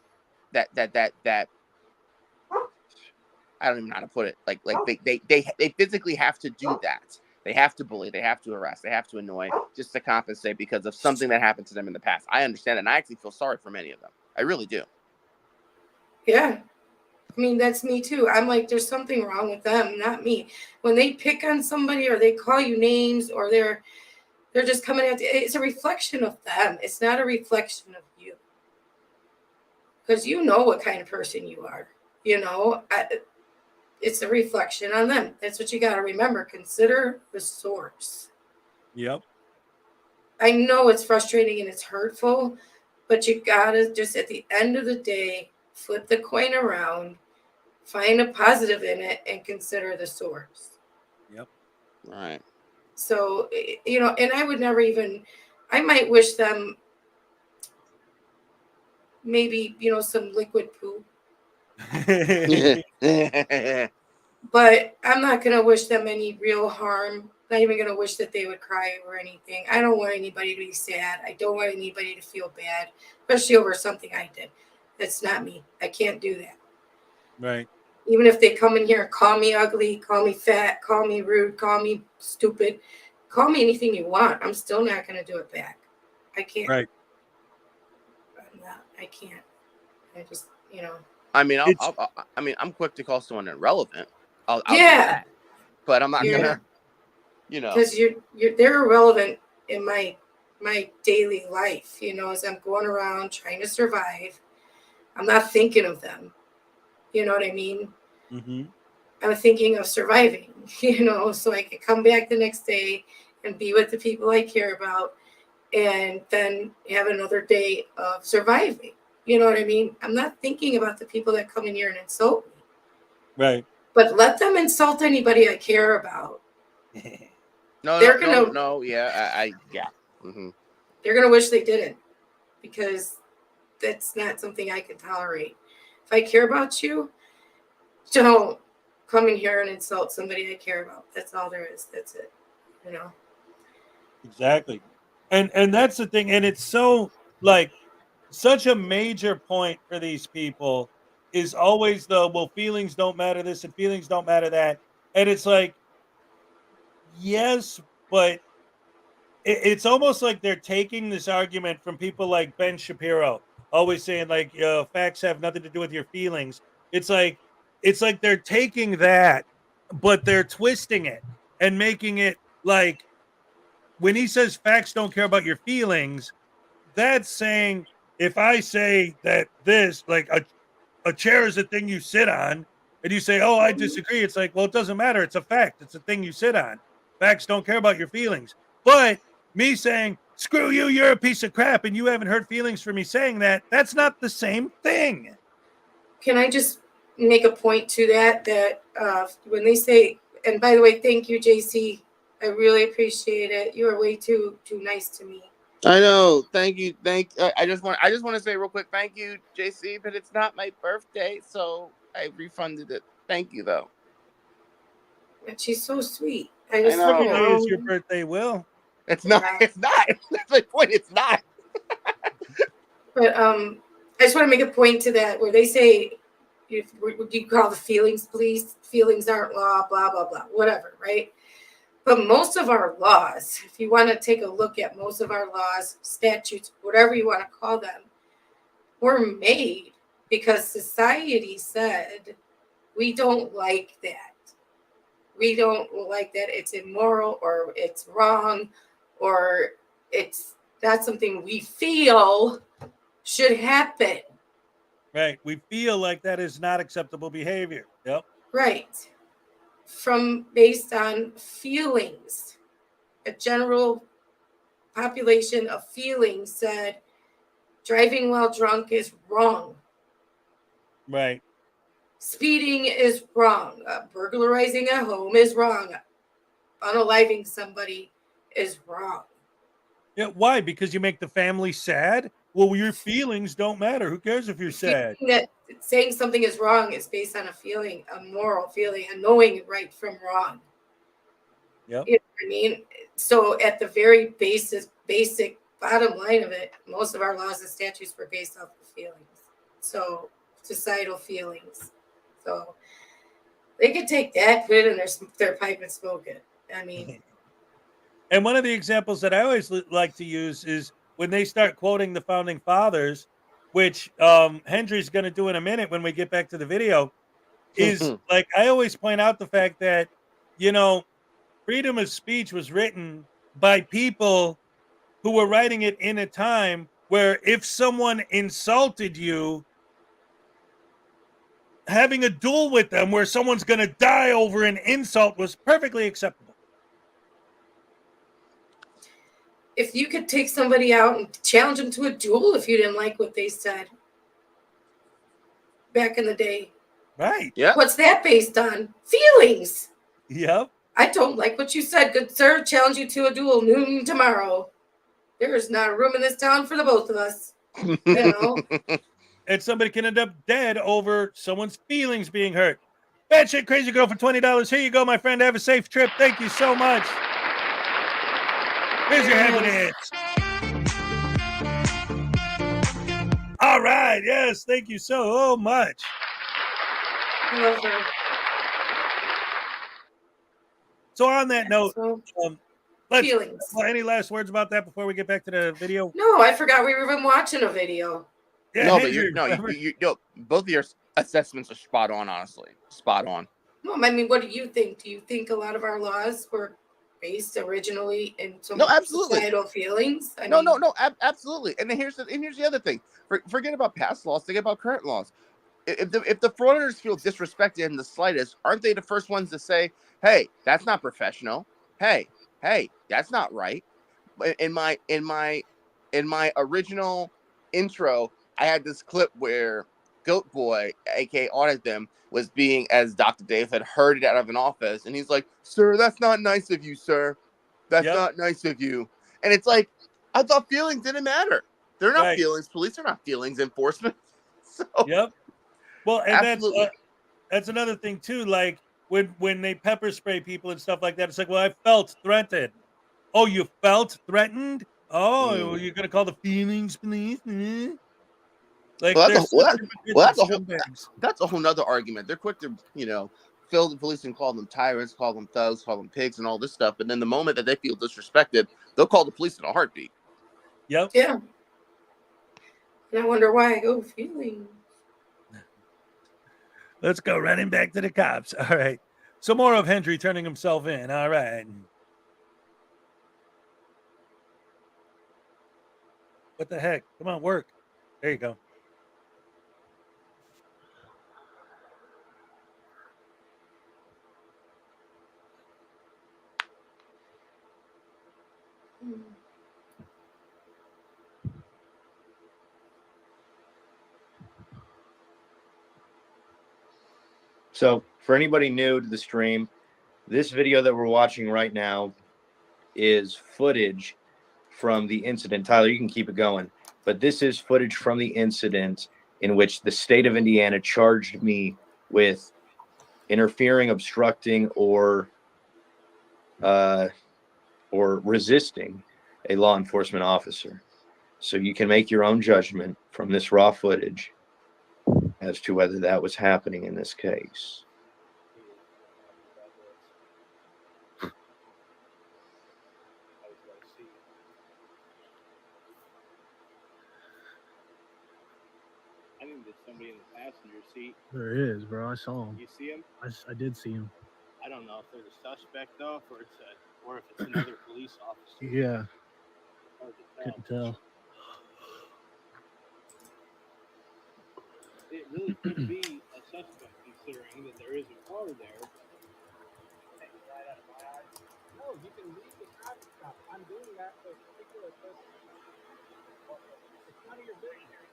I don't even know how to put it. Like they physically have to do that. They have to bully, they have to harass, they have to annoy just to compensate because of something that happened to them in the past. I understand, and I actually feel sorry for many of them. I really do. Yeah. I mean, that's me too. I'm like, there's something wrong with them, not me. When they pick on somebody or they call you names or they're just coming at you, it's a reflection of them. It's not a reflection of you. Because you know what kind of person you are. You know, it's a reflection on them. That's what you got to remember. Consider the source. Yep. I know it's frustrating and it's hurtful, but you got to just at the end of the day, flip the coin around, find a positive in it, and consider the source. Yep. Right. So, you know, and I would never even, I might wish them maybe, you know, some liquid poo. But I'm not going to wish them any real harm. Not even going to wish that they would cry or anything. I don't want anybody to be sad. I don't want anybody to feel bad, especially over something I did. That's not me. I can't do that. Right. Even if they come in here and call me ugly, call me fat, call me rude, call me stupid, call me anything you want. I'm still not going to do it back. I can't. Right. I can't. I just, you know. I mean, I'm quick to call someone irrelevant. I'll do Yeah. that. But I'm not Yeah. gonna, you know. Because they're irrelevant in my daily life, you know, as I'm going around trying to survive. I'm not thinking of them. You know what I mean? Mm-hmm. I'm thinking of surviving, you know, so I can come back the next day and be with the people I care about and then have another day of surviving. You know what I mean? I'm not thinking about the people that come in here and insult me. Right. But let them insult anybody I care about. No, yeah. Mm-hmm. They're gonna wish they didn't, because that's not something I can tolerate. If I care about you, don't come in here and insult somebody I care about. That's all there is. That's it. You know. Exactly. And that's the thing. And it's so like such a major point for these people is always the well, feelings don't matter this and feelings don't matter that. And it's like, yes, but it's almost like they're taking this argument from people like Ben Shapiro, always saying like facts have nothing to do with your feelings. It's like they're taking that, but they're twisting it and making it like when he says facts don't care about your feelings, that's saying if I say that this like a chair is a thing you sit on, and you say, "Oh, I disagree," it's like, well, it doesn't matter. It's a fact. It's a thing you sit on. Facts don't care about your feelings. But me saying, "Screw you, you're a piece of crap," and you haven't hurt feelings for me saying that, that's not the same thing. Can I just make a point to that when they say, and by the way, thank you, JC. I really appreciate it. You are way too nice to me. I know. Thank you. I just want to say real quick, thank you, JC. But it's not my birthday, so I refunded it. Thank you, though. And she's so sweet. I know. Every day is your birthday, Will. It's not. It's not. That's my point. It's not. But I just want to make a point to that where they say, "Would you call the feelings police? Feelings aren't law. Blah blah blah. Whatever, right?" But most of our laws, if you want to take a look at most of our laws, statutes, whatever you want to call them, were made because society said, we don't like that. We don't like that. It's immoral or it's wrong or it's not something we feel should happen. Right. We feel like that is not acceptable behavior. Yep. Right. Based on feelings. A general population of feelings said driving while drunk is wrong. Right. Speeding is wrong. Burglarizing a home is wrong. Unaliving somebody is wrong. Yeah. Why? Because you make the family sad? Well, your feelings don't matter. Who cares if you're sad? That saying something is wrong is based on a feeling, a moral feeling, a knowing right from wrong. Yep. I mean, so at the very basic bottom line of it, most of our laws and statutes were based off of feelings. So societal feelings. So they could take that, put it in their pipe and smoke it. I mean, And one of the examples that I always like to use is when they start quoting the founding fathers, which Hendry's going to do in a minute when we get back to the video, is like I always point out the fact that, you know, freedom of speech was written by people who were writing it in a time where if someone insulted you, having a duel with them where someone's going to die over an insult was perfectly acceptable. if you could take somebody out and challenge them to a duel if you didn't like what they said back in the day. Right. Yeah. What's that based on? Feelings. Yep. I don't like what you said, good sir. Challenge you to a duel noon tomorrow. There is not a room in this town for the both of us. You know? And somebody can end up dead over someone's feelings being hurt. Bad shit, crazy girl for $20. Here you go, my friend. Have a safe trip. Thank you so much. Here's your happiness. All right. Yes. Thank you so much. I love her. So on that note, feelings. Any last words about that before we get back to the video? No, I forgot we were even watching a video. Yeah, no, but both of your assessments are spot on. Honestly, spot on. No, I mean, what do you think? Do you think a lot of our laws were based originally in some absolutely. societal feelings? No, absolutely. And then here's the other thing. Forget about past laws. Think about current laws. If the frauditors feel disrespected in the slightest, aren't they the first ones to say, "Hey, that's not professional. Hey, that's not right." In my original intro, I had this clip where Goat Boy, aka Audit Them, was being, as Dr. Dave had heard it out of an office, and he's like, "Sir, that's not nice of you, sir. That's not nice of you." And it's like, I thought feelings didn't matter. They're not feelings police. They're not feelings enforcement. So, yep. Well, and absolutely. that's another thing too. Like when they pepper spray people and stuff like that, it's like, well, I felt threatened. Oh, you felt threatened? Oh, you're gonna call the feelings police? Like, that's that's a whole nother argument. They're quick to, fill the police and call them tyrants, call them thugs, call them pigs, and all this stuff. But then the moment that they feel disrespected, they'll call the police in a heartbeat. Yep. Yeah. And I wonder why. Oh, feelings. Let's go running back to the cops. All right. So more of Hendry turning himself in. All right. What the heck? Come on, work. There you go. So for anybody new to the stream, this video that we're watching right now is footage from the incident. Tyler, you can keep it going. But this is footage from the incident in which the state of Indiana charged me with interfering, obstructing, or resisting a law enforcement officer. So you can make your own judgment from this raw footage as to whether that was happening in this case. I think there's somebody in the passenger seat. There is, bro. I saw him. You see him? I did see him. I don't know if they're the suspect though, or if it's another police officer. Yeah. Hard to tell. Couldn't tell. It really could be a suspect considering that there is a car there. Take it right out of my eyes. No, you can leave the traffic stop. I'm doing that for a particular person. It's none of your business.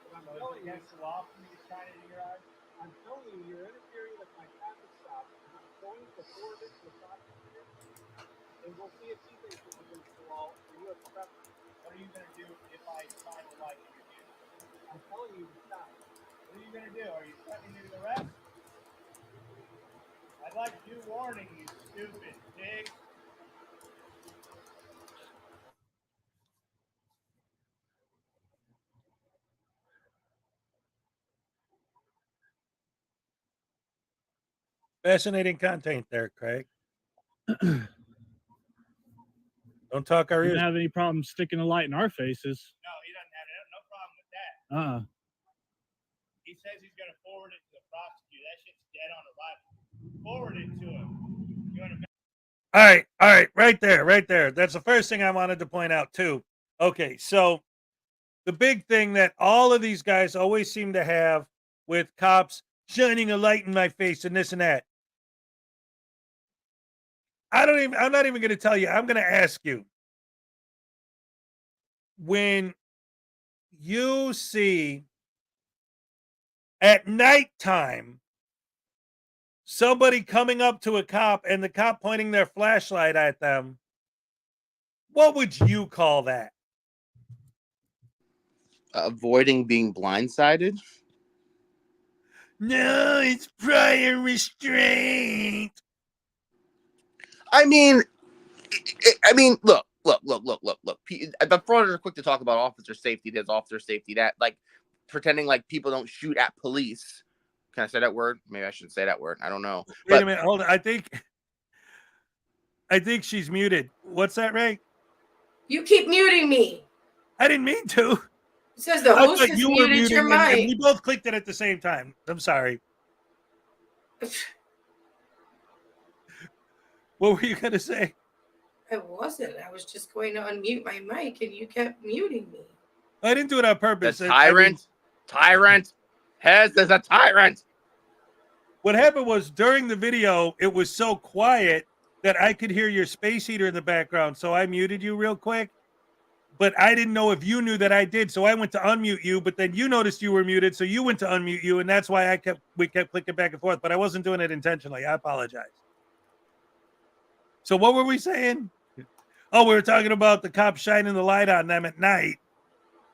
But I'm telling you, it's off for me to shine it in your eyes. I'm telling you, you're interfering with my traffic stop. And I'm going to forward it to the prosecutor. And we'll see if she thinks it's against the law. Are you obstructing? What are you going to do if I shine a light in your view? I'm telling you to stop. What are you going to do? Are you threatening me with arrest? I'd like due warning, you stupid pig. Fascinating content there, Craig. Don't talk our He ears. didn't have any problem sticking a light in our faces. No, he doesn't have no problem with that. He says he's going to forward it to the prosecutor. That shit's dead on arrival. Forward it to him. You want to All right, right there. That's the first thing I wanted to point out too. Okay, so the big thing that all of these guys always seem to have with cops shining a light in my face and this and that. I'm not even going to tell you. I'm going to ask you. When you see at nighttime somebody coming up to a cop and the cop pointing their flashlight at them, what would you call that? Avoiding being blindsided. No, it's prior restraint. I mean, look. The frauditors are quick to talk about officer safety. There's officer safety. That like pretending like people don't shoot at police. Can I say that word? Maybe I shouldn't say that word. I don't know. Wait a minute. Hold on. I think she's muted. What's that, Ray? You keep muting me. I didn't mean to. It says the I host thought has you were muted your muting and mic. we both clicked it at the same time. I'm sorry. What were you going to say? I wasn't. I was just going to unmute my mic and you kept muting me. I didn't do it on purpose. The tyrant. Hez is a tyrant. What happened was during the video, it was so quiet that I could hear your space heater in the background. So I muted you real quick. But I didn't know if you knew that I did. So I went to unmute you, but then you noticed you were muted. So you went to unmute you. And that's why we kept clicking back and forth. But I wasn't doing it intentionally. I apologize. So what were we saying? Oh, we were talking about the cops shining the light on them at night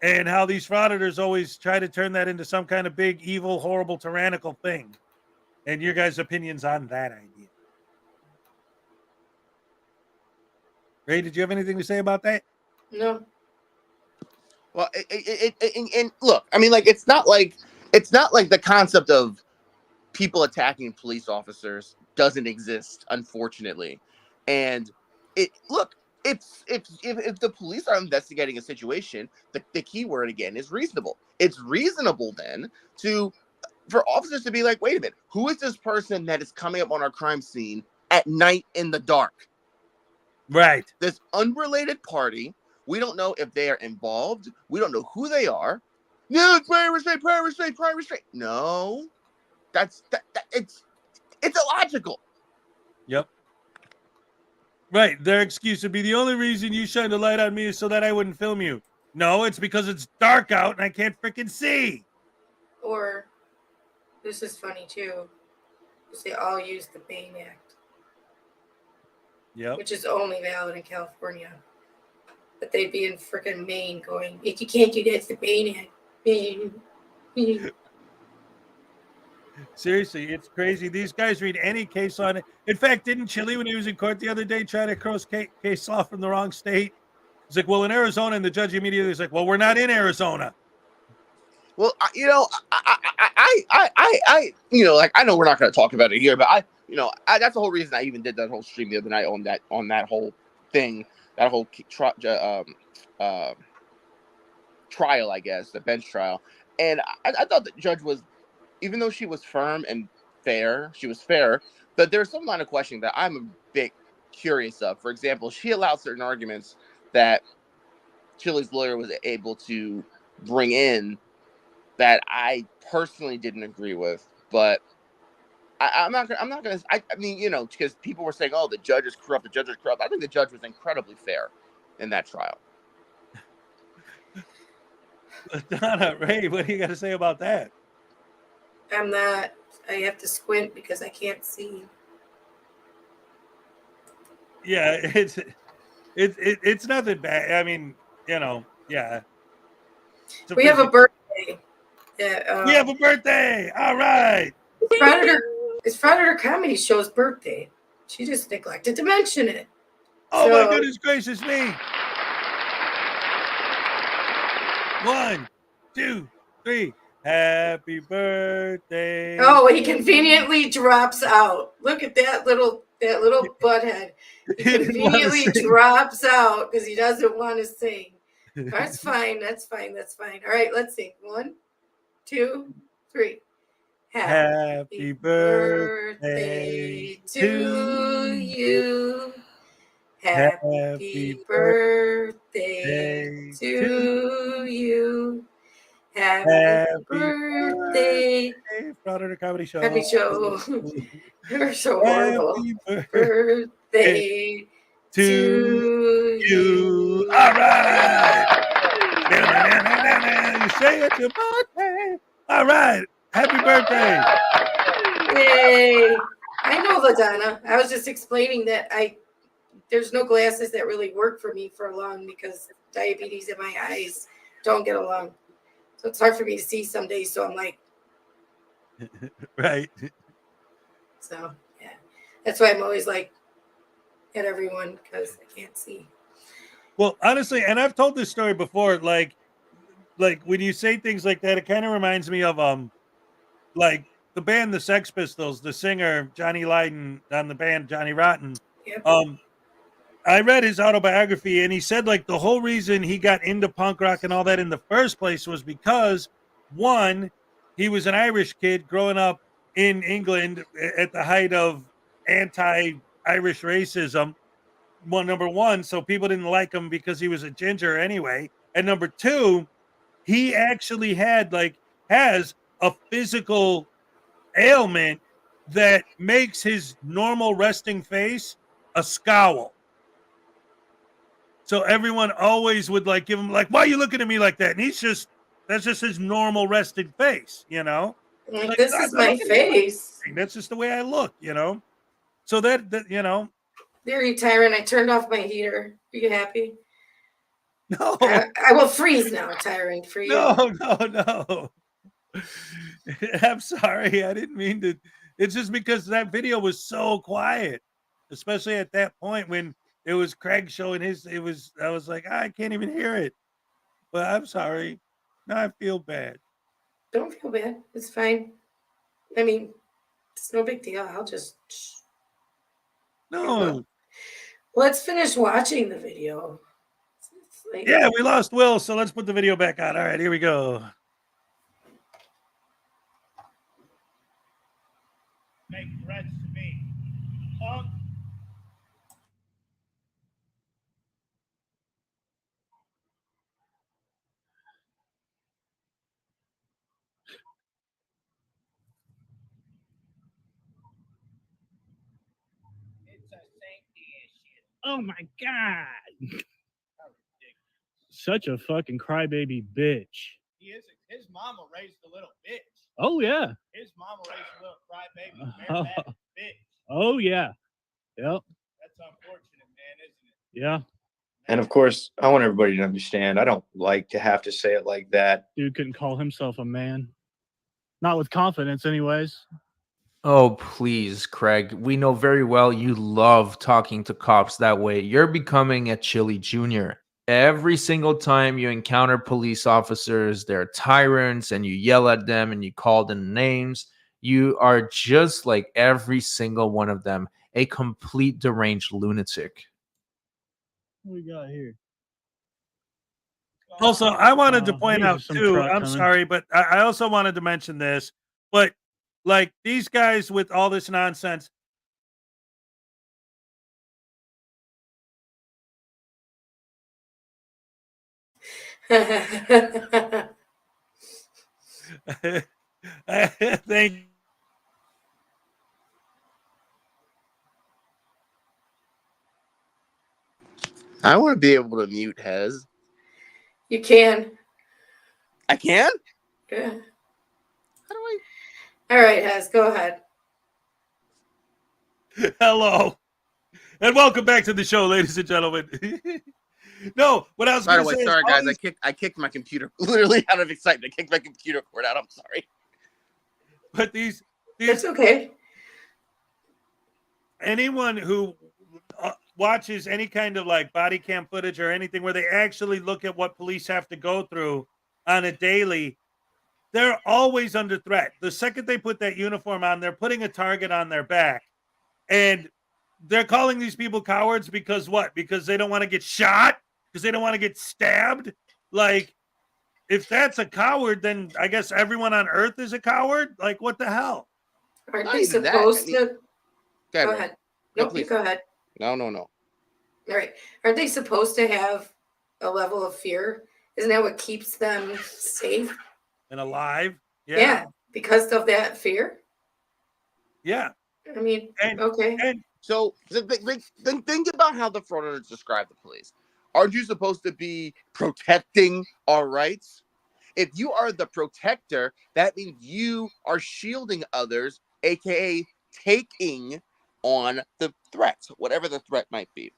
and how these frauditors always try to turn that into some kind of big, evil, horrible, tyrannical thing. And your guys' opinions on that idea. Ray, did you have anything to say about that? No. Well, and look, I mean, like it's not like the concept of people attacking police officers doesn't exist, unfortunately. And if the police are investigating a situation, the key word again is reasonable. It's reasonable then for officers to be like, wait a minute, who is this person that is coming up on our crime scene at night in the dark? Right. This unrelated party. We don't know if they are involved. We don't know who they are. No, it's prior restraint. No, it's illogical. Yep. Right. Their excuse would be the only reason you shined a light on me is so that I wouldn't film you. No, it's because it's dark out and I can't freaking see. Or, this is funny too, because they all use the Bain Act. Yep. Which is only valid in California. But they'd be in freaking Maine going, if you can't do that, it's the Bain Act. Bain. Seriously, it's crazy. These guys read any case on it. In fact, didn't Chile, when he was in court the other day, try to cross case law from the wrong state? He's like, well, in Arizona, and the judge immediately was like, well, we're not in Arizona. Well, I I know we're not going to talk about it here, but that's the whole reason I even did that whole stream the other night on that whole thing, that whole trial, I guess, the bench trial. And I thought the judge was, even though she was firm and fair, but there's some line of questioning that I'm a bit curious of. For example, she allowed certain arguments that Chile's lawyer was able to bring in that I personally didn't agree with, but I'm not gonna. I mean, because people were saying, "Oh, the judge is corrupt. I think the judge was incredibly fair in that trial. Donna, Ray, what do you got to say about that? I'm not. I have to squint because I can't see. Yeah, it's nothing bad. I mean, yeah. We have a birthday. We have a birthday. All right. It's Frauditor Comedy Show's birthday. She just neglected to mention it. Oh my goodness gracious me. 1, 2, 3. Happy birthday. Oh, he conveniently drops out. Look at that little butthead. He He didn't wanna conveniently sing. drops out because he doesn't want to sing. That's fine. That's fine. That's fine. All right, let's sing. 1, 2, 3. Happy birthday to you. Happy birthday to you. Happy birthday. Frauditor Comedy Show. Happy show. You're so horrible. Happy Birthday to you. All right. You say it's your birthday. All right. Happy birthday. Yay. I know, LaDonna. I was just explaining that there's no glasses that really work for me for long because diabetes and my eyes don't get along. So it's hard for me to see some days. So I'm like, right. So yeah, that's why I'm always like at everyone because I can't see. Well, honestly, and I've told this story before, like when you say things like that, it kind of reminds me of like the band the Sex Pistols, the singer Johnny Lydon on the band Johnny Rotten. Yep. I read his autobiography, and he said like the whole reason he got into punk rock and all that in the first place was because, one, he was an Irish kid growing up in England at the height of anti-Irish racism. Number one, so people didn't like him because he was a ginger anyway. And number two, he actually has a physical ailment that makes his normal resting face a scowl. So everyone always would like give him like, why are you looking at me like that? And that's just his normal rested face, you know? Like, this is my face. That's just the way I look, you know? So that you know. Very Tyron. I turned off my heater. Are you happy? No. I will freeze now, Tyron, for you. No. I'm sorry. I didn't mean to. It's just because that video was so quiet, especially at that point when it was Craig showing his. I was like, I can't even hear it. But I'm sorry. Now I feel bad. Don't feel bad. It's fine. I mean, it's no big deal. I'll just. No. Let's finish watching the video. Yeah, we lost Will, so let's put the video back on. All right, here we go. Make threats to me. Punk. It's a safety issue. Oh my god. Such a fucking crybaby bitch. He is. His mama raised a little bitch. Oh yeah. His mama raised a little crybaby, bareback bitch. Oh yeah. Yep. That's unfortunate, man, isn't it? Yeah. And of course, I want everybody to understand, I don't like to have to say it like that. Dude couldn't call himself a man. Not with confidence, anyways. Oh, please, Craig. We know very well you love talking to cops that way. You're becoming a Chili Junior. Every single time you encounter police officers, they're tyrants and you yell at them and you call them names. You are just like every single one of them, a complete deranged lunatic. What we got here? Also, I wanted to point here's out some too, truck I'm coming. sorry, but I also wanted to mention this, but like these guys with all this nonsense. Thank I want to be able to mute Hez. You can. I can? Yeah. How do I? All right, Hez, go ahead. Hello, and welcome back to the show, ladies and gentlemen. No, what I was By the going to way, say sorry is all guys, these- I kicked my computer literally out of excitement. I kicked my computer cord out. I'm sorry. but these It's okay. anyone who watches any kind of like body cam footage or anything where they actually look at what police have to go through on a daily, they're always under threat. The second they put that uniform on, they're putting a target on their back. And they're calling these people cowards because what? Because they don't want to get shot? Because they don't want to get stabbed? Like, if that's a coward, then I guess everyone on Earth is a coward? Like, what the hell? Aren't Not they even that. I supposed mean, to? Go Ray. ahead. No, No, you please. go ahead. No. All right. Aren't they supposed to have a level of fear? Isn't that what keeps them safe? And alive? Yeah, because of that fear. Yeah. I mean, And, okay. and So then think about how the frauditors describe the police. Aren't you supposed to be protecting our rights? If you are the protector, that means you are shielding others, aka taking on the threats, whatever the threat might be.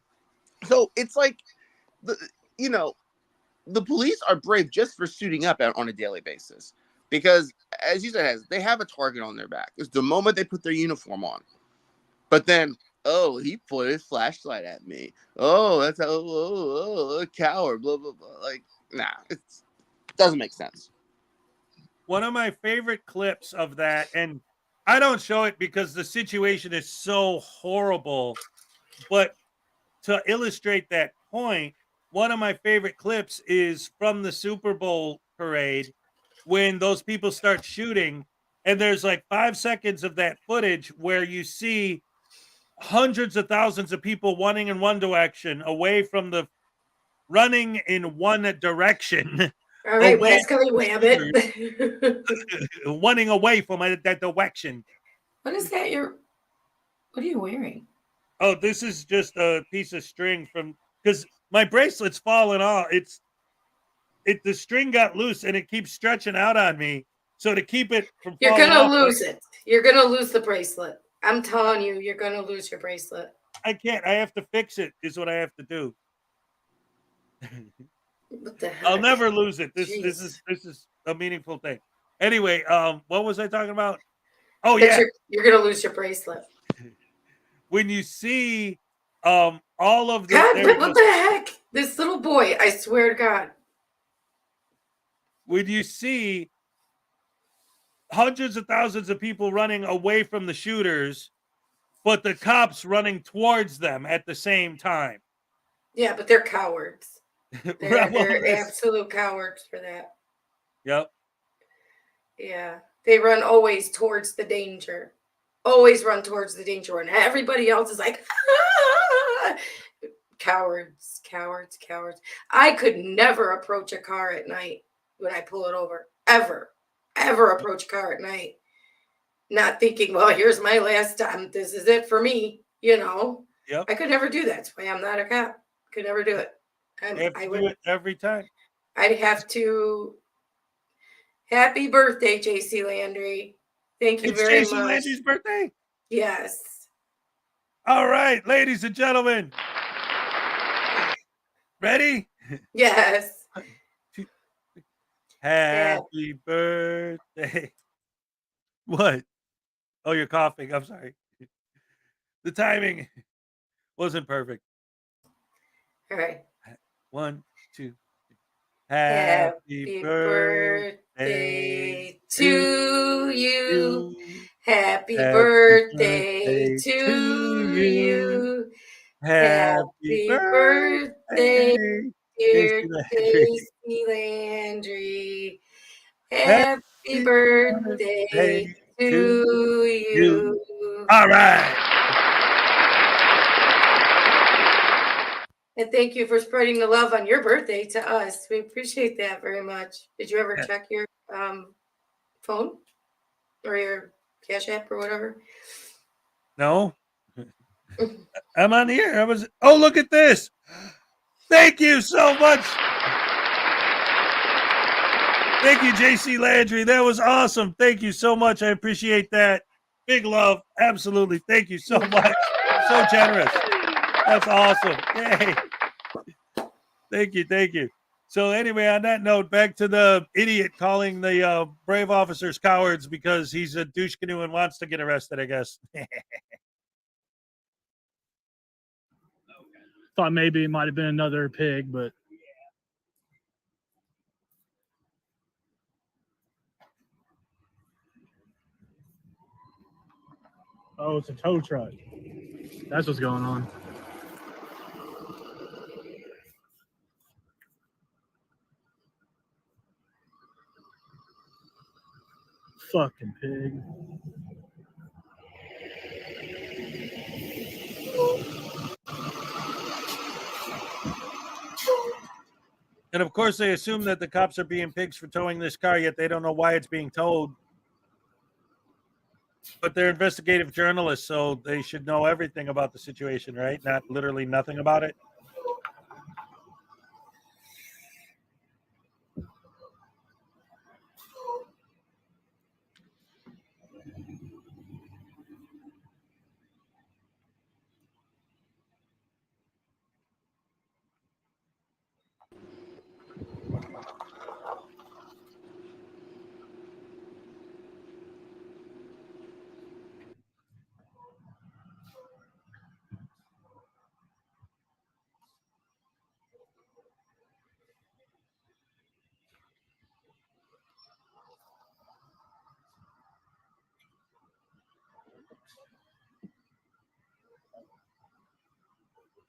So it's like the police are brave just for suiting up on a daily basis. Because as you said, they have a target on their back. It's the moment they put their uniform on. But then, oh, he put his flashlight at me. Oh, that's a coward, blah, blah, blah. Like, nah, it doesn't make sense. one of my favorite clips of that, and I don't show it because the situation is so horrible, but to illustrate that point, one of my favorite clips is from the Super Bowl parade when those people start shooting, and there's like 5 seconds of that footage where you see hundreds of thousands of people running in one direction away from the running in one direction. All right, away Wascally Wabbit. running away from that direction. What is that? What are you wearing? Oh, this is just a piece of string from because my bracelet's falling off. The string got loose and it keeps stretching out on me. So to keep it from You're falling gonna off, lose it. You're gonna lose the bracelet. I'm telling you, you're gonna lose your bracelet. I can't. I have to fix it. Is what I have to do. What the heck? I'll never lose it. This Jeez. is a meaningful thing. Anyway, what was I talking about? Oh That yeah, you're gonna lose your bracelet. when you see all of the God, there but we what go. the heck? This little boy, I swear to God. When you see hundreds of thousands of people running away from the shooters, but the cops running towards them at the same time. Yeah, but they're cowards. They're Rebels. absolute cowards for that. Yep. Yeah. They run always towards the danger. Always run towards the danger. And everybody else is like, ah! Cowards, cowards, cowards. I could never approach a car at night when I pull it over. Ever approach a car at night. Not thinking, well, here's my last time. This is it for me. Yep. I could never do that. That's why I'm not a cop. Could never do it. I would do it every time. I'd have to. Happy birthday, JC Landry. Thank you It's very JC much. Landry's birthday. Yes. All right, ladies and gentlemen. Ready? Yes. Happy birthday. What? Oh, you're coughing. I'm sorry. The timing wasn't perfect. All right. 1, 2, 3. Happy birthday to you. Happy birthday to you. Happy birthday, dear JC Landry. Happy birthday to you. All right. And thank you for spreading the love on your birthday to us. We appreciate that very much. Did you ever check your phone or your Cash App or whatever? No. I'm on the air. Oh, look at this. Thank you so much. Thank you, JC Landry. That was awesome. Thank you so much. I appreciate that. Big love. Absolutely. Thank you so much. So generous. That's awesome. Yay. Thank you. Thank you. So anyway, on that note, back to the idiot calling the brave officers cowards because he's a douche canoe and wants to get arrested, I guess. Thought maybe it might have been another pig, but Oh, it's a tow truck. That's what's going on. Fucking pig. And of course, they assume that the cops are being pigs for towing this car, yet they don't know why it's being towed. But they're investigative journalists, so they should know everything about the situation, right? Not literally nothing about it.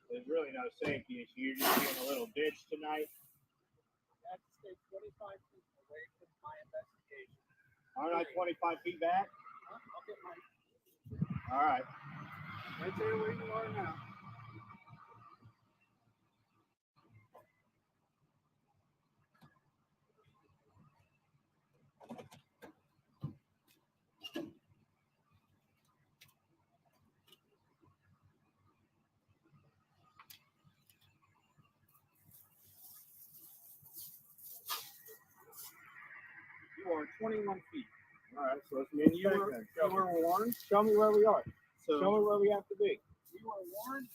There's really no safety issue. You're just being a little bitch tonight. That's 25 feet away from my investigation. Aren't I 25 feet back? I'll get my. All right. Right there where you are now. You are 21 feet. All right, so let's move you were warned. Show me where we are. So, show me where we have to be. You are warned.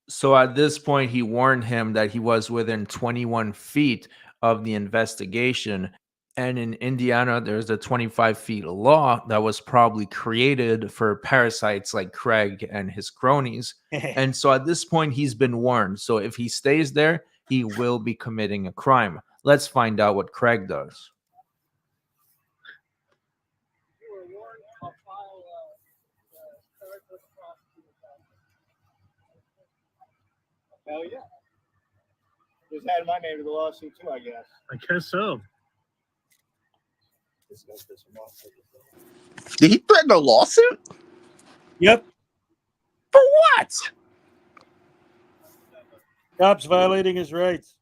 So at this point, he warned him that he was within 21 feet of the investigation. And in Indiana, there's a 25 feet law that was probably created for parasites like Craig and his cronies. And so at this point, he's been warned. So if he stays there, he will be committing a crime. Let's find out what Craig does. You were warned. I'll file charge with the prosecutor's office. Hell yeah. Just added my name to the lawsuit too, I guess. I guess so. Did he threaten a lawsuit? Yep. For what? Cops violating his rights.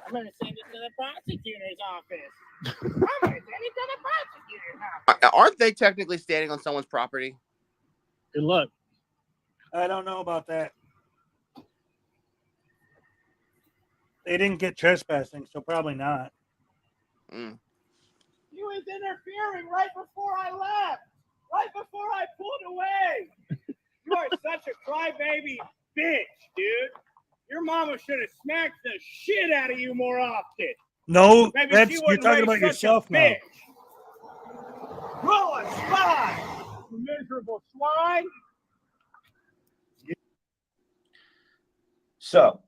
I'm going to send it to the prosecutor's office. I'm going to send it to the prosecutor's office. Aren't they technically standing on someone's property? Good luck. I don't know about that. They didn't get trespassing, so probably not. You was interfering right before I left. Right before I pulled away. You are such a crybaby bitch, dude. Your mama should have smacked the shit out of you more often. No, Maybe that's she you're wouldn't talking raise about such a yourself now. bitch. Roll a spy, you miserable swine. So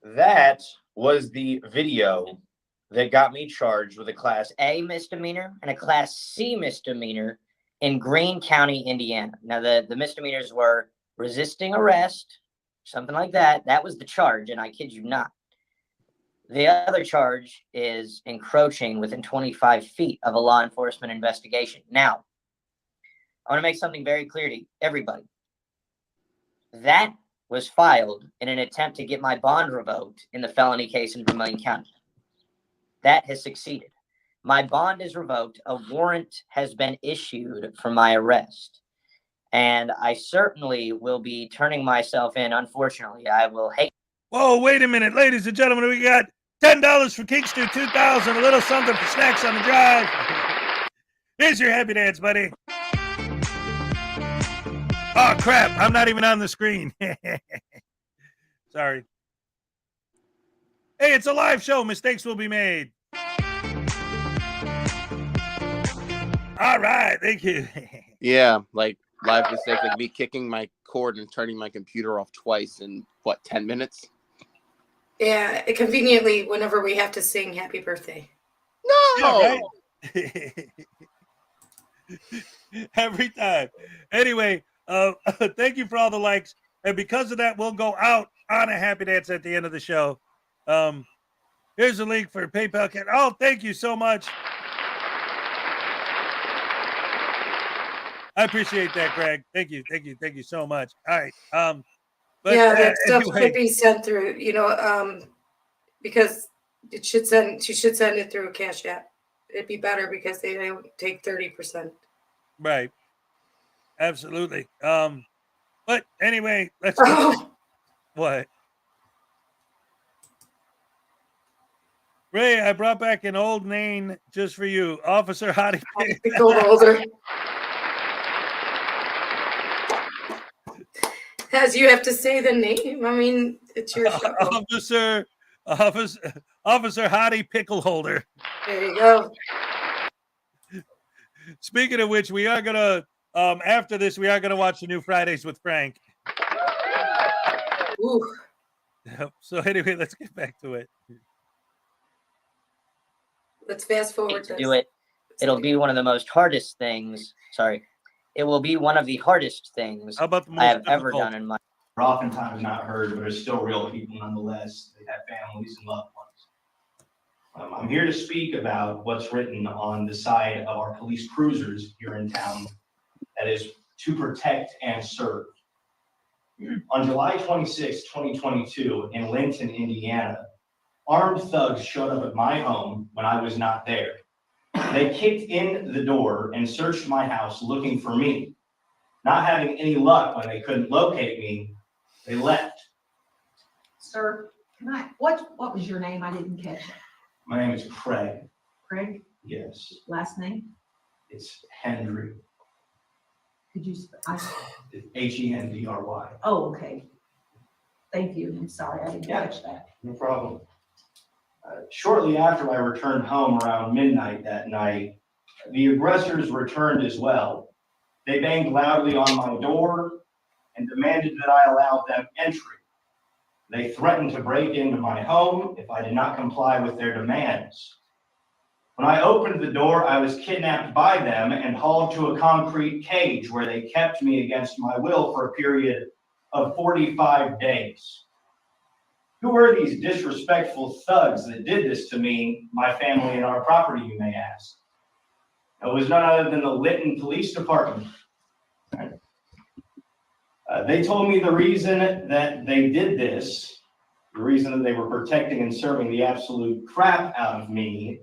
that was the video that got me charged with a Class A misdemeanor and a Class C misdemeanor in Greene County, Indiana. Now, the misdemeanors were resisting arrest, something like that. That was the charge, and I kid you not. The other charge is encroaching within 25 feet of a law enforcement investigation. Now, I want to make something very clear to everybody. That was filed in an attempt to get my bond revoked in the felony case in Vermilion County. That has succeeded. My bond is revoked. A warrant has been issued for my arrest. And I certainly will be turning myself in. Unfortunately, I will hate. Whoa, wait a minute. Ladies and gentlemen, we got $10 for Kingston 2000, a little something for snacks on the drive. Here's your happy dance, buddy. Oh, crap. I'm not even on the screen. Sorry. Hey, it's a live show. Mistakes will be made. All right. Thank you. Yeah, like live mistake, like me kicking my cord and turning my computer off twice in, 10 minutes? Yeah, conveniently, whenever we have to sing happy birthday. Yeah, right? Every time. Anyway, thank you for all the likes. And because of that, we'll go out on a happy dance at the end of the show. Here's a link for PayPal. Oh, thank you so much. I appreciate that, Greg. Thank you so much. All right. But yeah, that stuff anyway, should be sent through, because she should send it through a Cash App. It'd be better because they don't take 30%. right. Absolutely. But anyway, let's get what? Ray, I brought back an old name just for you, Officer Hottie Pickle holder. As you have to say the name. I mean, it's your show. Officer Hottie Pickle Holder. There you go. Speaking of which, we are gonna after this, we are gonna watch the new Fridays with Frank. Ooh. So anyway, let's get back to it. Let's fast forward to do it. It'll be one of the most hardest things. Sorry. It will be one of the hardest things I have ever done in my Are oftentimes not heard, but are still real people nonetheless. They have families and loved ones. I'm here to speak about what's written on the side of our police cruisers here in town, that is to protect and serve. On July 26, 2022, in Linton, Indiana, armed thugs showed up at my home when I was not there. They kicked in the door and searched my house looking for me. Not having any luck when they couldn't locate me, they left. Sir, what was your name? I didn't catch it. My name is Craig. Craig? Yes. Last name? It's Hendry. Could you Hendry. Oh, okay. Thank you. I'm sorry, I didn't catch that. No problem. Shortly after I returned home around midnight that night, the aggressors returned as well. They banged loudly on my door and demanded that I allow them entry. They threatened to break into my home if I did not comply with their demands. When I opened the door, I was kidnapped by them and hauled to a concrete cage where they kept me against my will for a period of 45 days. Who were these disrespectful thugs that did this to me, my family, and our property, you may ask? It was none other than the Linton Police Department. They told me the reason that they did this, the reason that they were protecting and serving the absolute crap out of me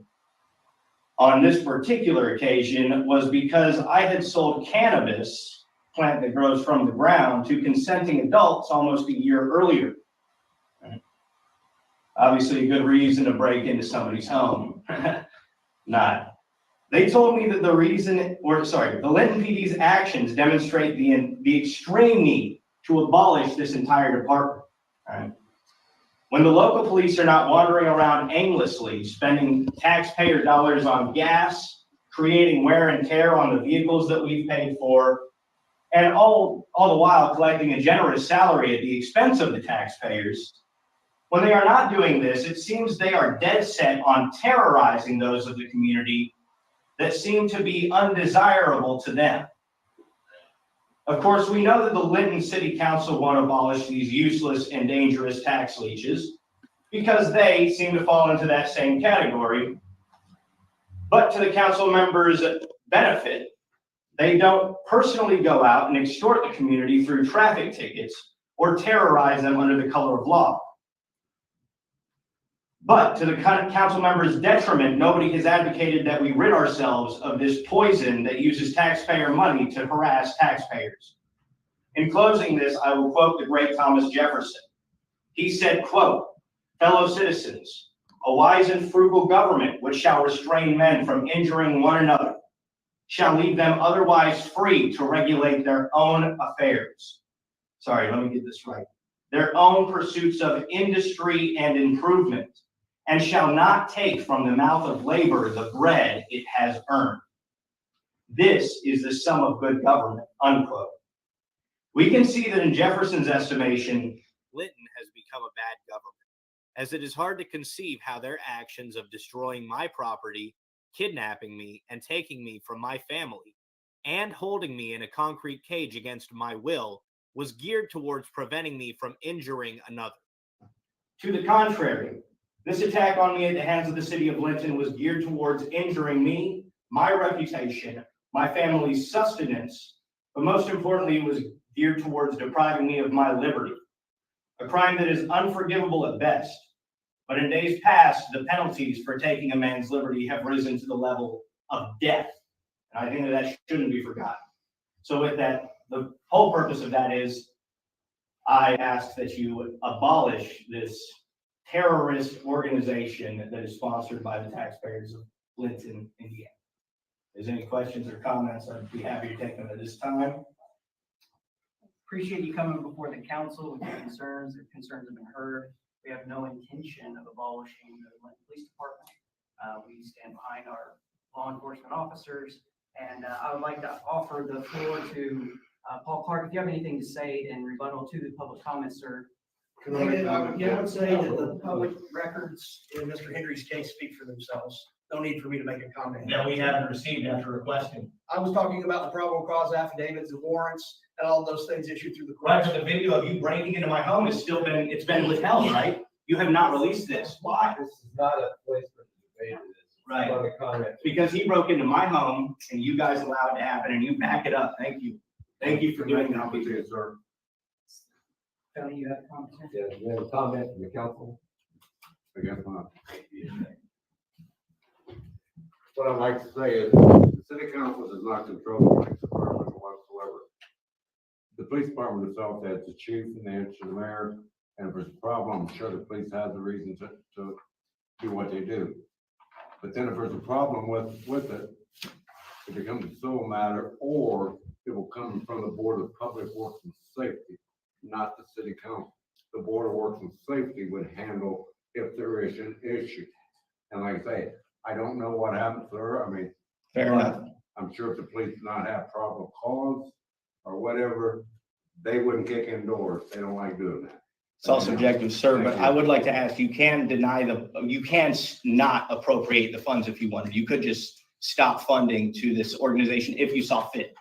on this particular occasion was because I had sold cannabis, plant that grows from the ground, to consenting adults almost a year earlier. Obviously a good reason to break into somebody's home. Not. They told me that the Linton PD's actions demonstrate the extreme need to abolish this entire department. Right? When the local police are not wandering around aimlessly, spending taxpayer dollars on gas, creating wear and tear on the vehicles that we've paid for, and all the while collecting a generous salary at the expense of the taxpayers, when they are not doing this, it seems they are dead set on terrorizing those of the community that seem to be undesirable to them. Of course, we know that the Linton City Council won't abolish these useless and dangerous tax leeches because they seem to fall into that same category. But to the council members' benefit, they don't personally go out and extort the community through traffic tickets or terrorize them under the color of law. But to the council members' detriment, nobody has advocated that we rid ourselves of this poison that uses taxpayer money to harass taxpayers. In closing this, I will quote the great Thomas Jefferson. He said, quote, "Fellow citizens, a wise and frugal government which shall restrain men from injuring one another shall leave them otherwise free to regulate their own affairs." Sorry, let me get this right. Their own pursuits of industry and improvement, and shall not take from the mouth of labor the bread it has earned. This is the sum of good government, unquote. We can see that in Jefferson's estimation, Linton has become a bad government, as it is hard to conceive how their actions of destroying my property kidnapping me and taking me from my family and holding me in a concrete cage against my will was geared towards preventing me from injuring another. To the contrary, this attack on me at the hands of the city of Linton was geared towards injuring me, my reputation, my family's sustenance, but most importantly, it was geared towards depriving me of my liberty, a crime that is unforgivable at best. But in days past, the penalties for taking a man's liberty have risen to the level of death. And I think that shouldn't be forgotten. So with that, the whole purpose of that is I ask that you abolish this terrorist organization that is sponsored by the taxpayers of Linton, Indiana. If there's any questions or comments, I'd be happy to take them at this time. Appreciate you coming before the council with your concerns. Your concerns have been heard. We have no intention of abolishing the Linton Police Department. We stand behind our law enforcement officers. And I would like to offer the floor to Paul Clark. If you have anything to say in rebuttal to the public comments, sir. I would say that the public records in Mr. Hendry's case speak for themselves. No need for me to make a comment. That we haven't received after requesting. I was talking about the probable cause affidavits, the warrants, and all those things issued through the Right, courts. but the video of you breaking into my home has still been, it's been withheld, right? You have not released this. Why? This is not a place for debate. Right. Not a comment. Because he broke into my home and you guys allowed it to happen and you back it up. Thank you. Thank you for doing that. Sir. Tony, you have a comment? Yeah, you have a comment from the council? I guess not. What I'd like to say is, the city council does not control the police department whatsoever. The police department itself has the chief and the answer to the mayor, and if there's a problem, I'm sure the police has a reason to do what they do. But then if there's a problem with it, it becomes a civil matter, or it will come from the Board of Public Works and Safety, not the city council. The Board of Works and Safety would handle if there is an issue. And like I say, I don't know what happened, sir. I mean, Fair enough. I'm sure if the police did not have probable cause or whatever, they wouldn't kick in doors. They don't like doing that. It's all subjective, sir, but I would like to ask, you can not appropriate the funds if you wanted. You could just stop funding to this organization if you saw fit.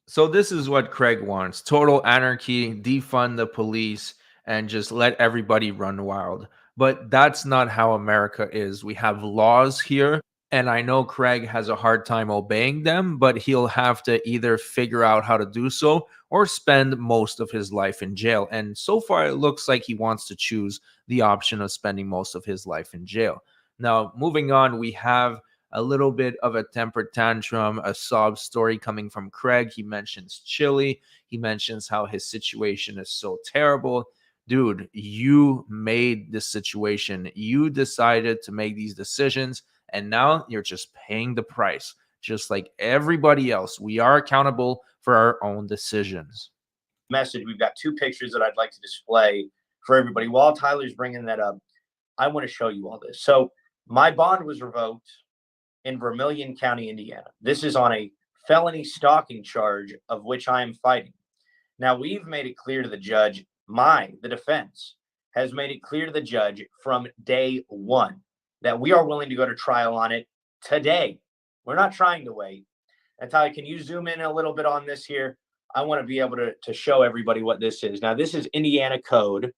So this is what Craig wants: total anarchy, defund the police, and just let everybody run wild. But that's not how America is. We have laws here, and I know Craig has a hard time obeying them, but he'll have to either figure out how to do so or spend most of his life in jail. And so far, it looks like he wants to choose the option of spending most of his life in jail. Now, moving on, we have a little bit of a temper tantrum, a sob story coming from Craig. He mentions Chile. He mentions how his situation is so terrible. Dude, you made this situation. You decided to make these decisions, and now you're just paying the price. Just like everybody else, we are accountable for our own decisions. Message, we've got two pictures that I'd like to display for everybody. While Tyler's bringing that up, I want to show you all this. So my bond was revoked in Vermilion County, Indiana. This is on a felony stalking charge of which I am fighting. Now, we've made it clear to the judge, the defense has made it clear to the judge from day one that we are willing to go to trial on it today. We're not trying to wait. And Tyler, can you zoom in a little bit on this here? I want to be able to show everybody what this is. Now, this is Indiana Code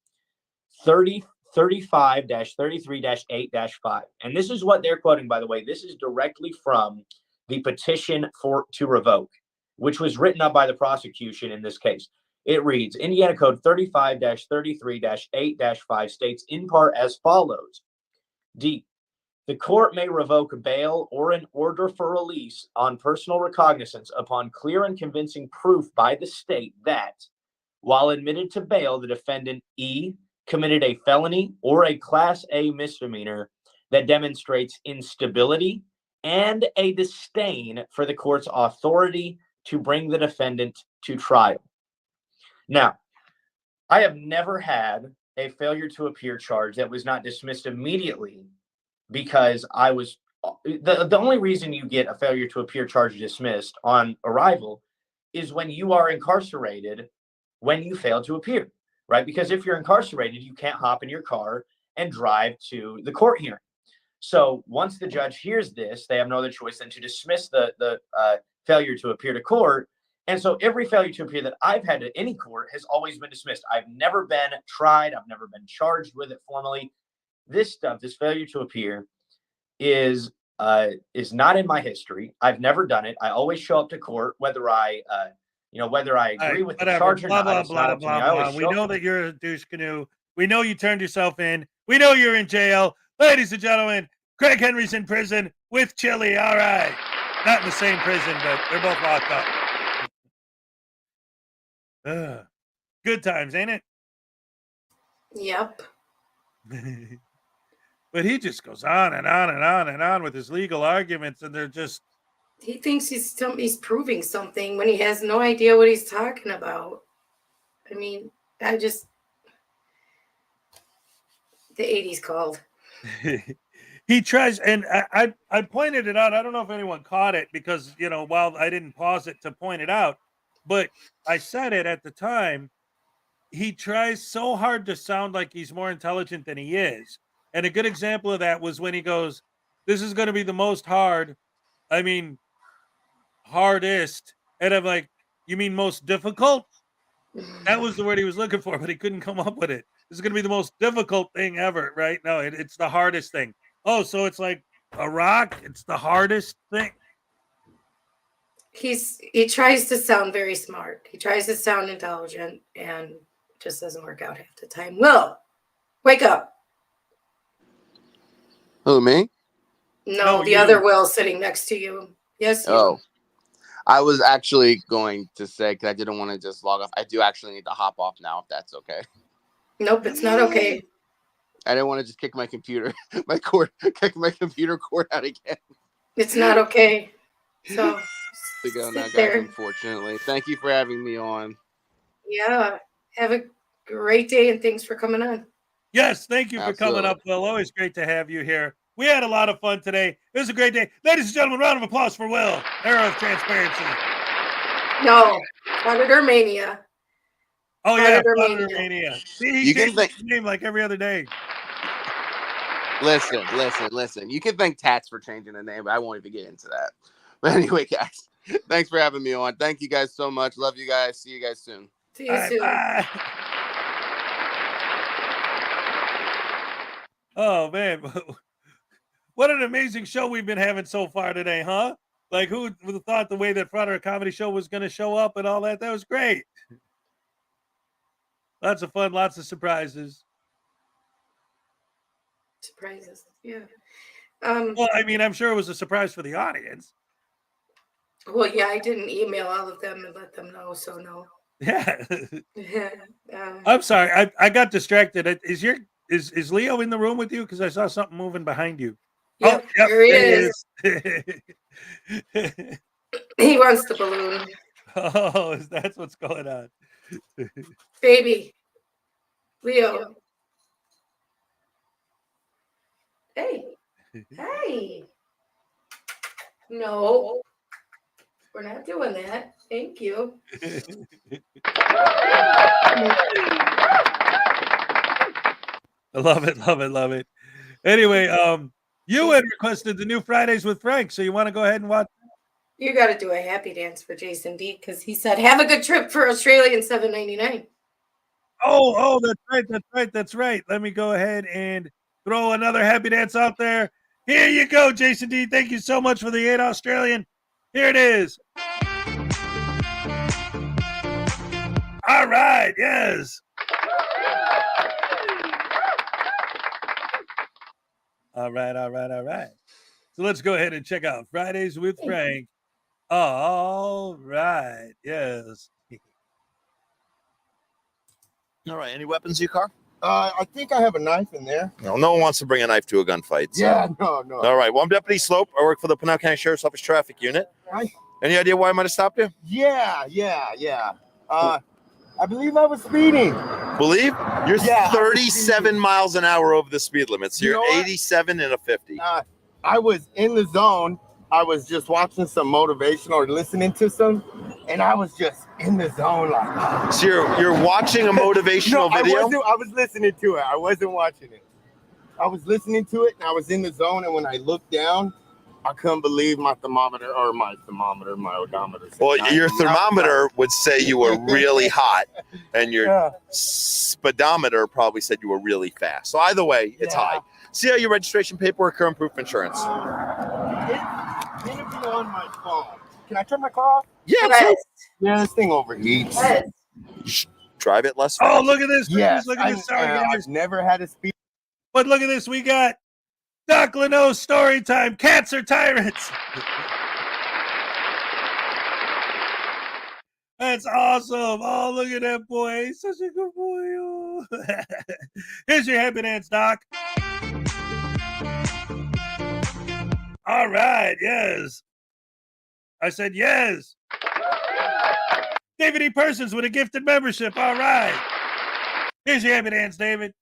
35-33-8-5. And this is what they're quoting, by the way. This is directly from the petition to revoke, which was written up by the prosecution in this case. It reads, Indiana Code 35-33-8-5 states in part as follows. D, the court may revoke bail or an order for release on personal recognizance upon clear and convincing proof by the state that, while admitted to bail, the defendant E, committed a felony or a Class A misdemeanor that demonstrates instability and a disdain for the court's authority to bring the defendant to trial. Now, I have never had a failure to appear charge that was not dismissed immediately because I was the only reason you get a failure to appear charge dismissed on arrival is when you are incarcerated when you fail to appear, right? Because if you're incarcerated, you can't hop in your car and drive to the court hearing. So once the judge hears this, they have no other choice than to dismiss the failure to appear to court. And so every failure to appear that I've had at any court has always been dismissed. I've never been tried. I've never been charged with it formally. This stuff, this failure to appear, is not in my history. I've never done it. I always show up to court, whether I agree with the charge or not. It's not up to me. I always We show up know that you're a douche canoe. We know you turned yourself in. We know you're in jail. Ladies and gentlemen, Craig Henry's in prison with Chili. All right. Not in the same prison, but they're both locked up. Good times, ain't it? Yep. But he just goes on and on and on and on with his legal arguments, and they're just. He thinks he's proving something when he has no idea what he's talking about. I mean, the 80s called. He tries, and I pointed it out. I don't know if anyone caught it because, while I didn't pause it to point it out, but I said it at the time. He tries so hard to sound like he's more intelligent than he is. And a good example of that was when he goes, this is going to be the most hardest. And I'm like, you mean most difficult? That was the word he was looking for, but he couldn't come up with it. This is going to be the most difficult thing ever, right? No, it's the hardest thing. Oh, so it's like a rock? It's the hardest thing? He tries to sound very smart. He tries to sound intelligent, and it just doesn't work out half the time. Will, wake up. Who, me? No, the other Will sitting next to you. Yes. Oh, I was actually going to say, because I didn't want to just log off. I do actually need to hop off now, if that's okay. Nope, it's not okay. I didn't want to just kick my computer, kick my computer cord out again. It's not okay. So To go now, guys, there. unfortunately. Thank you for having me on. Yeah. Have a great day, and thanks for coming on. Yes, thank you for Absolutely. coming up, Will. Always great to have you here. We had a lot of fun today. It was a great day. Ladies and gentlemen, round of applause for Will. Era of transparency. No, Auditor Mania. Oh, yeah, Frauditor Frauditor Mania. See, he You can changed his name like every other day. Listen. You can thank Tats for changing the name, but I won't even get into that. But anyway, guys, thanks for having me on. Thank you guys so much. Love you guys. See you guys soon. See you soon. Bye. Oh, man. What an amazing show we've been having so far today, huh? Like, who would have thought the way that Frauditor Comedy Show was going to show up and all that? That was great. Lots of fun, lots of surprises. Surprises. Yeah. Well, I'm sure it was a surprise for the audience. Well, yeah, I didn't email all of them and let them know, so no. Yeah. Yeah. I'm sorry. I got distracted. Is Leo in the room with you? Because I saw something moving behind you. Yep, There he he is. is. He wants the balloon. Oh, that's what's going on. Baby. Leo. Hey. Hey. No. We're not doing that. Thank you. I love it. Anyway, you had requested the new Fridays with Frank, so you want to go ahead and watch? You got to do a happy dance for Jason D because he said, "Have a good trip for Australia in $7.99." Oh, that's right. Let me go ahead and throw another happy dance out there. Here you go, Jason D. Thank you so much for the 8 Australian. Here it is. All right, yes. All right. So let's go ahead and check out Fridays with Frank. All right, yes. All right. Any weapons in your car? I think I have a knife in there. No one wants to bring a knife to a gunfight. So. Yeah, no. All right. Well, I'm Deputy Slope. I work for the Pinal County Sheriff's Office Traffic Unit. Right. Any idea why I might have stopped you? Yeah. I believe I was speeding. Believe? You're Yeah, 37 miles an hour over the speed limit. So You you're know what? 87 and a 50. I was in the zone. I was just watching some motivational or listening to some, and I was just in the zone. Like, So you're watching a motivational video? I was listening to it. I wasn't watching it. I was listening to it and I was in the zone, and when I looked down, I couldn't believe my odometer. Well, said your 90. thermometer would say you were really hot, and your speedometer probably said you were really fast. So either way, it's high. See how your registration paperwork, current proof of insurance. It's gonna be on my phone. Can I turn my car off? Yeah, Yes. Yeah, this thing overheats. Yes. Drive it less Oh, fast. look at this. Yes, Look at this. Sorry, guys. I've never had a speed. But look at this. We got Doc Leno's story time. Cats are tyrants. That's awesome. Oh, look at that boy. He's such a good boy. Oh. Here's your happy dance, Doc. All right. Yes. I said yes. David E. Persons with a gifted membership. All right. Here's your happy dance, David.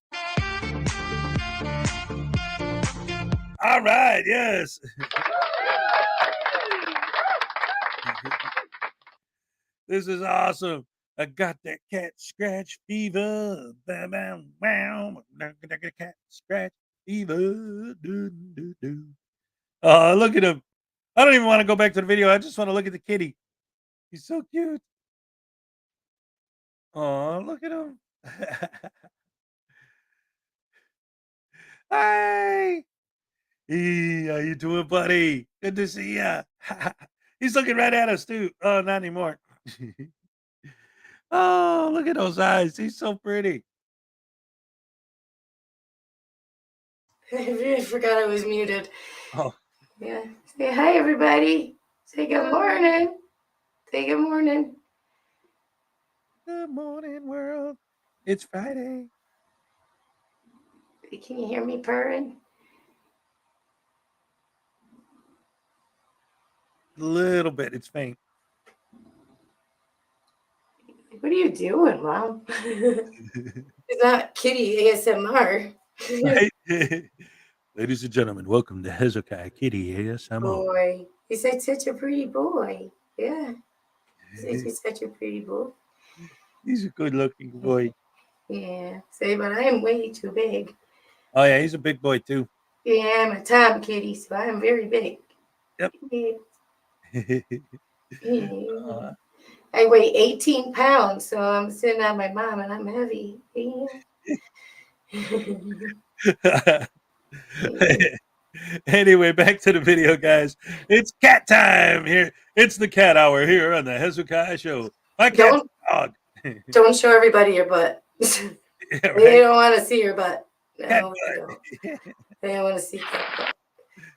All right. Yes. This is awesome. I got that cat scratch fever. Bam, bam, bam. Cat scratch fever. Do, do, do. Look at him. I don't even want to go back to the video. I just want to look at the kitty. He's so cute. Oh, look at him. Hi. Hey, how you doing, buddy? Good to see ya. He's looking right at us, too. Oh, not anymore. Oh, look at those eyes. He's so pretty. I forgot I was muted. Oh. Yeah. Say hi, everybody. Say good morning. Say good morning. Good morning, world. It's Friday. Can you hear me purring? A little bit. It's faint. What are you doing, Mom? It's not kitty ASMR. Ladies and gentlemen, welcome to Hezokuai Kitty ASMR. Boy, you said such a pretty boy. Yeah. You said you're such a pretty boy. He's a good-looking boy. Yeah. Say, but I am way too big. Oh, yeah, he's a big boy, too. Yeah, I'm a Tom kitty, so I'm very big. Yep. Yeah. I weigh 18 pounds, so I'm sitting on my mom and I'm heavy. Yeah. Anyway, back to the video, guys. It's cat time here. It's the cat hour here on the Hezokuai Show. My cat's dog. Don't show everybody your butt. Yeah, right. They don't want to see your butt. Cat No, they butt. don't. They don't want to see cat butt.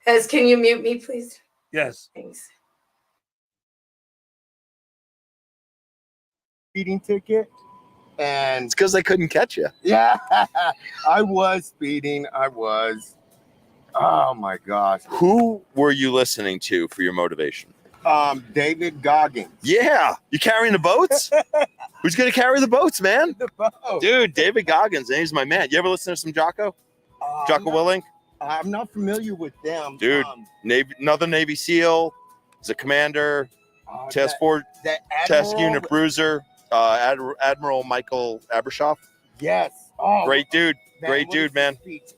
Hez, can you mute me, please? Yes. Thanks. Speeding ticket, and It's because they couldn't catch you. yeah, I was speeding. Oh my gosh. Who were you listening to for your motivation? David Goggins. Yeah, you carrying the boats? Who's gonna carry the boats, man? The boat. Dude, David Goggins, he's my man. You ever listen to some Jocko? Jocko Willing? I'm not familiar with them. Dude, Navy, another Navy SEAL. He's a commander. Task Force, Task Admiral- Unit Bruiser. Admiral Michael Abershoff. Yes. Oh, Great dude. man, Great what dude, is man. his speech?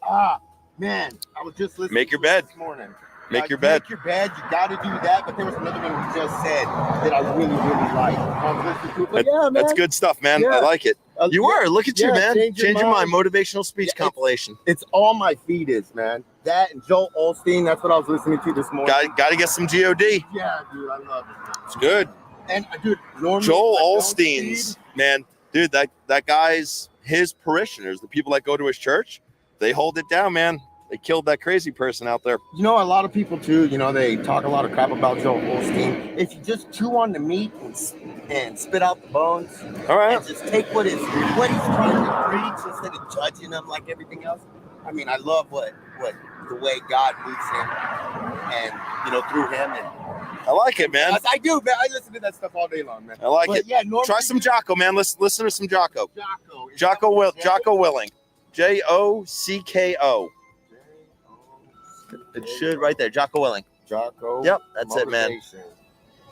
Man, I was just listening. Make your to it bed. this morning. Make your bed. Make your bed. You got to do that. But there was another one he just said that I really, really liked. I was listening to it. But yeah, man. That's good stuff, man. Yeah. I like it. You yeah, are. Look at you, yeah, man. change your Changing my mind. motivational speech compilation. It's all my feed is, man. That and Joel Osteen. That's what I was listening to this morning. Got to get some God. Yeah, dude, I love it. Man. It's good. And dude, normally Joel I don't Osteen's, speed. man, dude, that guy's, his parishioners, the people that go to his church, they hold it down, man. They killed that crazy person out there. You know, a lot of people too, you know, they talk a lot of crap about Joel Osteen. If you just chew on the meat and spit out the bones, all right, and just take what he's trying to preach instead of judging him like everything else. I mean, I love what the way God moves him, and you know, through him, and I like it, man. I do, man. I listen to that stuff all day long, man. I like But it. Yeah, normally try some Jocko, man. Let's listen to some Jocko. Jocko Willing. Jocko. It should right there. Jocko Willing. Jocko. Yep, that's it, man. Motivation.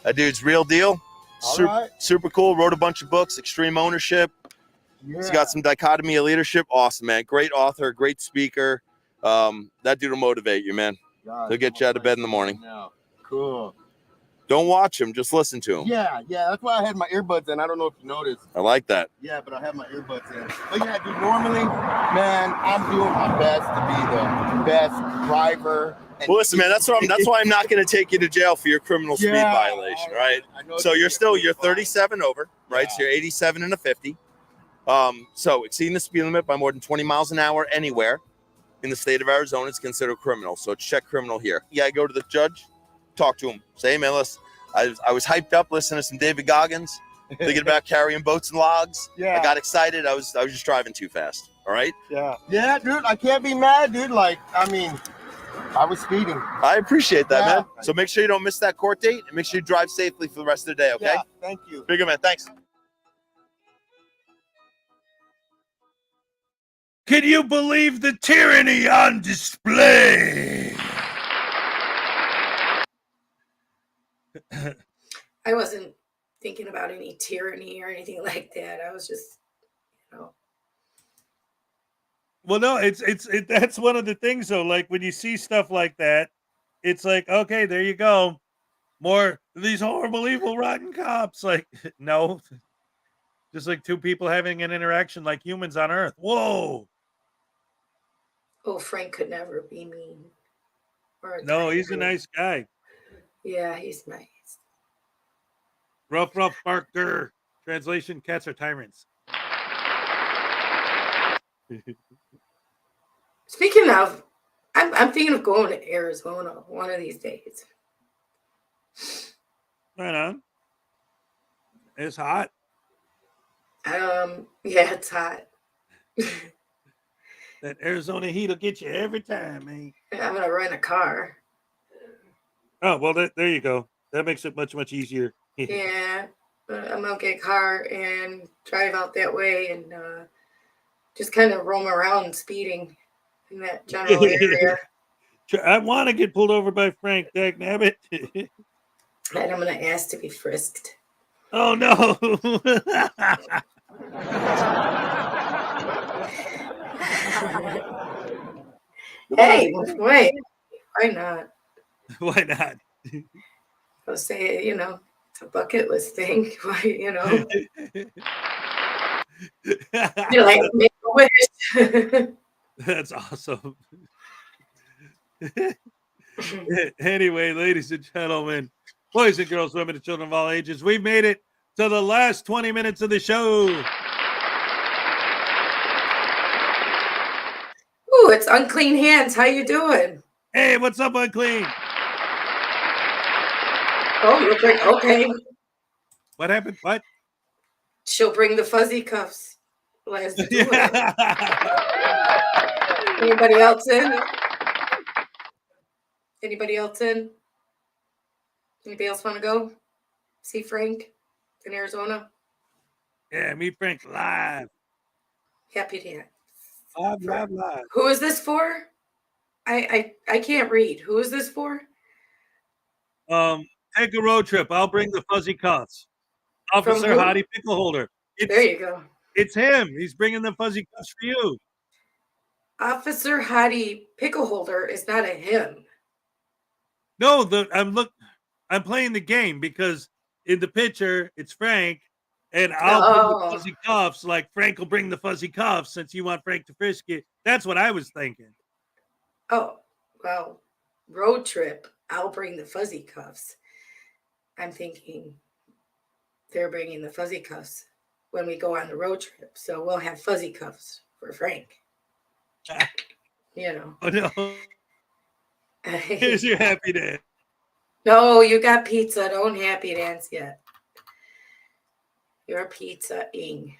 That dude's real deal. All right. Super cool. Wrote a bunch of books. Extreme Ownership. Yeah. He's got some Dichotomy of Leadership. Awesome, man. Great author. Great speaker. That dude will motivate you, man. God, He'll get you out of bed in the morning. No. Cool. Don't watch him, just listen to him. Yeah, that's why I had my earbuds in. I don't know if you noticed. I like that. Yeah, but I have my earbuds in. But yeah, dude, normally, man, I'm doing my best to be the best driver. Well, listen, man, that's why I'm not going to take you to jail for your criminal speed violation, right? So you're 37 over, right? So you're 87 and a 50. So exceeding the speed limit by more than 20 miles an hour anywhere in the state of Arizona is considered criminal. So it's check criminal here. Yeah, go to the judge, talk to him. Say, hey, man, listen, I was hyped up listening to some David Goggins, thinking about carrying boats and logs. Yeah. I got excited. I was just driving too fast. All right. Yeah, dude, I can't be mad, dude. Like, I mean, I was speeding. I appreciate that, man. So make sure you don't miss that court date and make sure you drive safely for the rest of the day. Okay. Yeah, thank you. Bigger man. Thanks. Can you believe the tyranny on display? I wasn't thinking about any tyranny or anything like that. I was just, Well, no, it's that's one of the things though. Like when you see stuff like that, it's like, okay, there you go. More of these horrible, evil, rotten cops. Like, no. Just like two people having an interaction like humans on Earth. Whoa. Oh, Frank could never be mean. No, he's a nice guy. Yeah, he's nice. Rough barker. Translation, cats are tyrants. Speaking of, I'm thinking of going to Arizona one of these days. Right on. It's hot. Yeah, it's hot. That Arizona heat will get you every time, man. I'm gonna rent a car. Oh, well, there you go. That makes it much, much easier. Yeah, I'm gonna get a car and drive out that way and just kind of roam around speeding in that general area. I want to get pulled over by Frank Dagnabbit. And I'm gonna ask to be frisked. Oh no. Hey, wait. Why not? Why not? I'll say, it's a bucket list thing. Why, You like make a wish. That's awesome. Anyway, ladies and gentlemen, boys and girls, women and children of all ages, we've made it to the last 20 minutes of the show. Ooh, it's Unclean Hands. How you doing? Hey, what's up, Unclean? Oh, you're great. Okay. What happened? What? She'll bring the fuzzy cuffs. Let's do it. Anybody else in? Anybody else in? Anybody else want to go see Frank in Arizona? Yeah, meet Frank live. Happy to. Live. Who is this for? I can't read. Who is this for? Take a road trip. I'll bring the fuzzy cuffs. Officer Hottie Pickle Holder. There you go. It's him. He's bringing the fuzzy cuffs for you. Officer Hottie Pickle Holder is not a him. No, I'm playing the game because in the picture it's Frank, and I'll bring the fuzzy cuffs. Like Frank will bring the fuzzy cuffs since you want Frank to frisk it. That's what I was thinking. Oh, well, road trip. I'll bring the fuzzy cuffs. I'm thinking they're bringing the fuzzy cuffs when we go on the road trip. So we'll have fuzzy cuffs for Frank. Oh, no. Here's your happy dance. No, you got pizza. Don't happy dance yet. You're pizza-ing.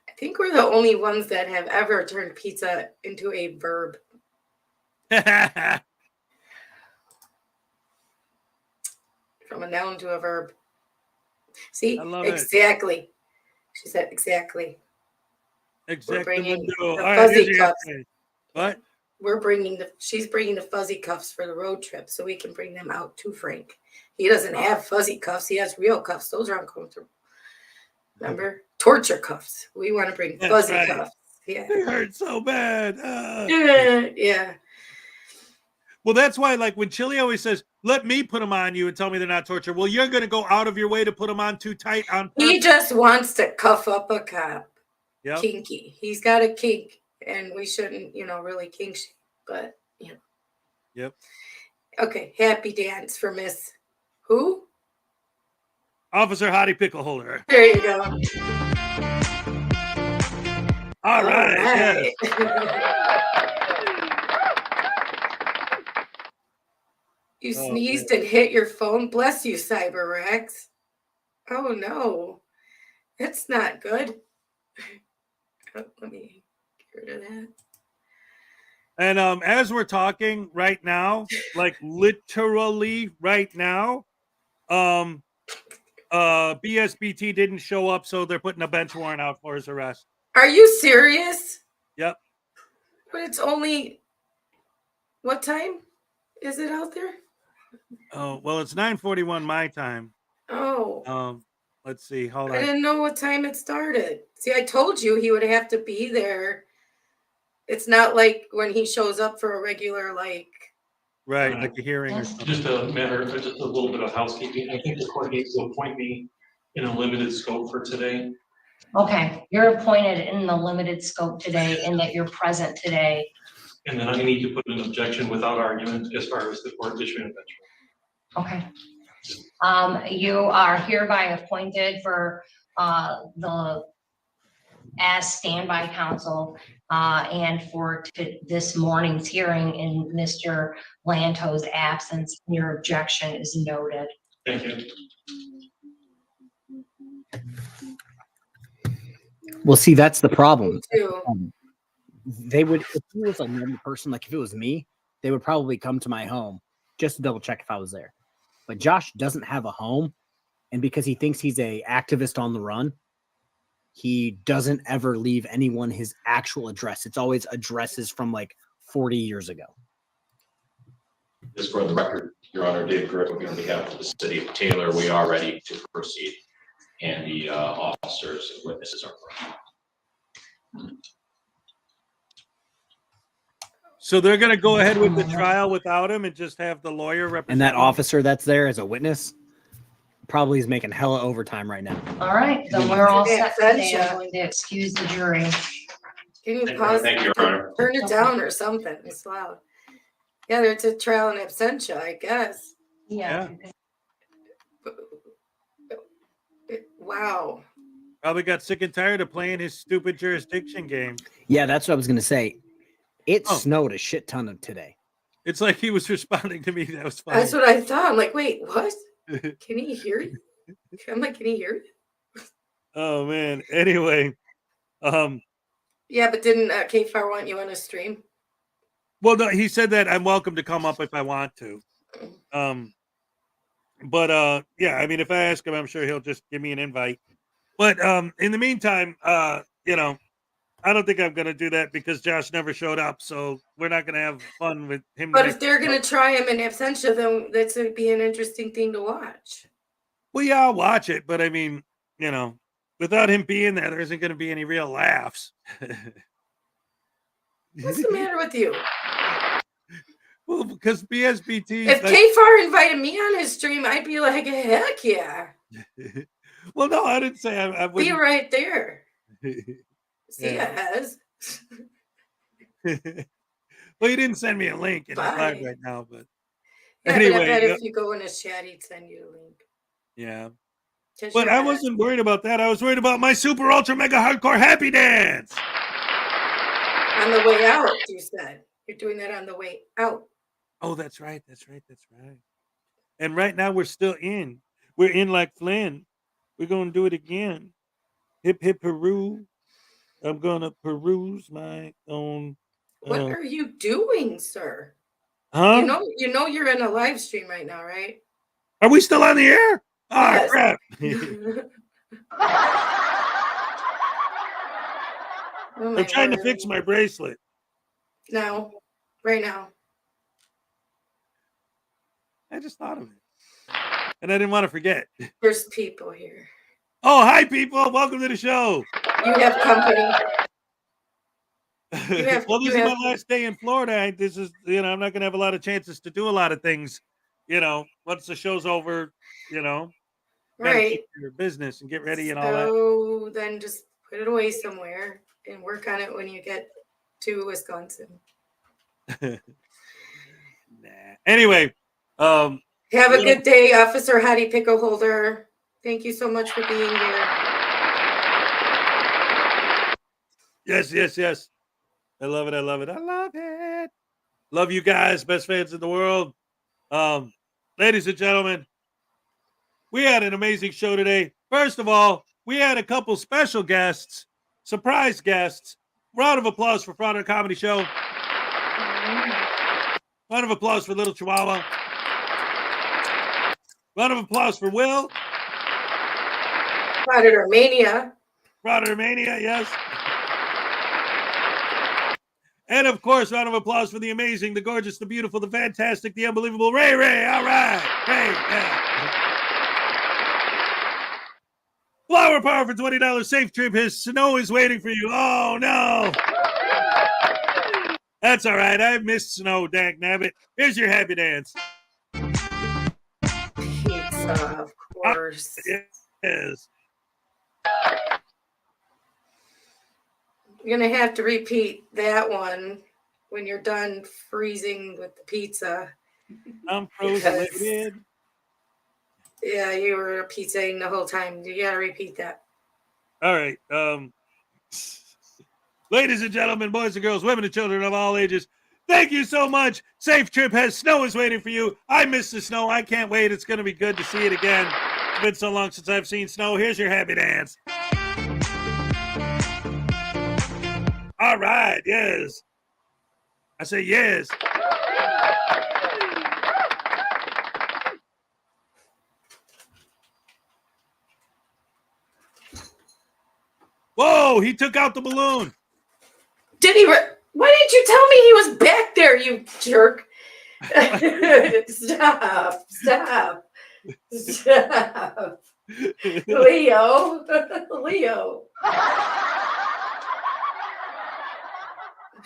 I think we're the only ones that have ever turned pizza into a verb. From a noun to a verb. See? Exactly. She said exactly. Exactly. We're bringing the All right, fuzzy cuffs. What? She's bringing the fuzzy cuffs for the road trip so we can bring them out to Frank. He doesn't have fuzzy cuffs. He has real cuffs. Those are uncomfortable. Remember? Torture cuffs. We want to bring fuzzy cuffs. Yeah. They hurt so bad. Yeah. Well, that's why, like, when Chili always says, let me put them on you and tell me they're not torture. Well, you're going to go out of your way to put them on too tight on purpose. He just wants to cuff up a cop. Yep. Kinky. He's got a kink, and we shouldn't, really kink shame, but, Yep. Okay, happy dance for Miss who? Officer Hottie Pickleholder. There you go. All right. You sneezed and hit your phone. Bless you, Cyber Rex. Oh no, that's not good. Let me get rid of that. And as we're talking right now, like literally right now, BSBT didn't show up, so they're putting a bench warrant out for his arrest. Are you serious? Yep. But it's only what time is it out there? Oh, well, it's 9:41 my time. Oh. Let's see. Hold I on. didn't know what time it started. See, I told you he would have to be there. It's not like when he shows up for a regular, like a hearing or something. Just a matter of just a little bit of housekeeping. I think the court needs to appoint me in a limited scope for today. Okay, you're appointed in the limited scope today and that you're present today. And then I need to put an objection without argument as far as the court issuing a bench warrant. Okay. You are hereby appointed for as standby counsel and for this morning's hearing in Mr. Lanto's absence. Your objection is noted. Thank you. Well, see, that's the problem. too. They would, if he was a normal person, like if it was me, they would probably come to my home just to double check if I was there. But Josh doesn't have a home, and because he thinks he's a activist on the run, he doesn't ever leave anyone his actual address. It's always addresses from like 40 years ago. Just for the record, Your Honor, Dave Griffin on behalf of the city of Taylor, we are ready to proceed, and the officers and witnesses are ready. So they're going to go ahead with the trial without him and just have the lawyer represent. And that him? officer that's there as a witness probably is making hella overtime right now. All right, then we're all set for today. I'm going to excuse the jury. Can you pause? Thank you, Your Honor. Turn it down or something. It's loud. Yeah, there's a trial in absentia, I guess. Yeah. Wow. Probably got sick and tired of playing his stupid jurisdiction game. Yeah, that's what I was going to say. It snowed a shit ton of today. It's like he was responding to me. That was funny. That's what I thought. I'm like, wait, what? Can he hear you? I'm like, can he hear you? Oh man. Anyway, Yeah, but didn't K-Far want you on a stream? well, no, he said that I'm welcome to come up if I want to. But yeah, I mean, if I ask him, I'm sure he'll just give me an invite. But in the meantime, I don't think I'm going to do that because Josh never showed up. So we're not going to have fun with him. But if they're going to try him in absentia, then that's going to be an interesting thing to watch. Well, yeah, I'll watch it. But I mean, without him being there, there isn't going to be any real laughs. What's the matter with you? Well, because BSBT. If K-Far invited me on his stream, I'd be like, heck yeah. Well, no, I didn't say I would Be right there. See, Yeah. Hez. Well, you didn't send me a link in live Fine. right now, but Yeah, anyway, but I bet if you go in his chat, he'd send you a link. yeah. 'Cause But you're I Hez. wasn't worried about that. I was worried about my super ultra mega hardcore happy dance. On the way out, you said. You're doing that on the way out. Oh, that's right. That's right. That's right. And right now we're still in. We're in like Flynn. We're gonna do it again. Hip hip Peru. I'm gonna peruse my own. What are you doing, sir? Huh? You know you're in a live stream right now, right? Are we still on the air? Ah, Yes. crap. Oh my I'm trying to word. fix my bracelet. Now, right now. I just thought of it. And I didn't want to forget. There's people here. Oh, hi, people. Welcome to the show. You have company. Well, this is my last day in Florida. This is, I'm not going to have a lot of chances to do a lot of things, once the show's over, gotta Right. keep your business and get ready and all that. So then just put it away somewhere and work on it when you get to Wisconsin. Anyway, have a good day, Officer Hattie Pickle Holder. Thank you so much for being here. Yes. I love it. I love it. Love you guys, best fans in the world. Ladies and gentlemen, we had an amazing show today. First of all, we had a couple special guests, surprise guests. Round of applause for Frauditor Comedy Show. Round of applause for Little Chihuahua. Round of applause for Will. Frauditor Mania. Frauditor Mania, yes. And of course, round of applause for the amazing, the gorgeous, the beautiful, the fantastic, the unbelievable Ray. All right. Ray, yeah. Flower Power for $20 safe trip. His snow is waiting for you. Oh, no. That's all right. I missed snow, dag nabbit. Here's your happy dance. Pizza, of course. Yes. You're going to have to repeat that one when you're done freezing with the pizza. I'm frozen. Yeah, you were pizzaing the whole time. You got to repeat that. All right. Ladies and gentlemen, boys and girls, women and children of all ages, thank you so much. Safe trip. Snow is waiting for you. I miss the snow. I can't wait. It's going to be good to see it again. It's been so long since I've seen snow. Here's your happy dance. All right. Yes. I say yes. Whoa, he took out the balloon. Did he? Why didn't you tell me he was back there, you jerk? Stop. Leo.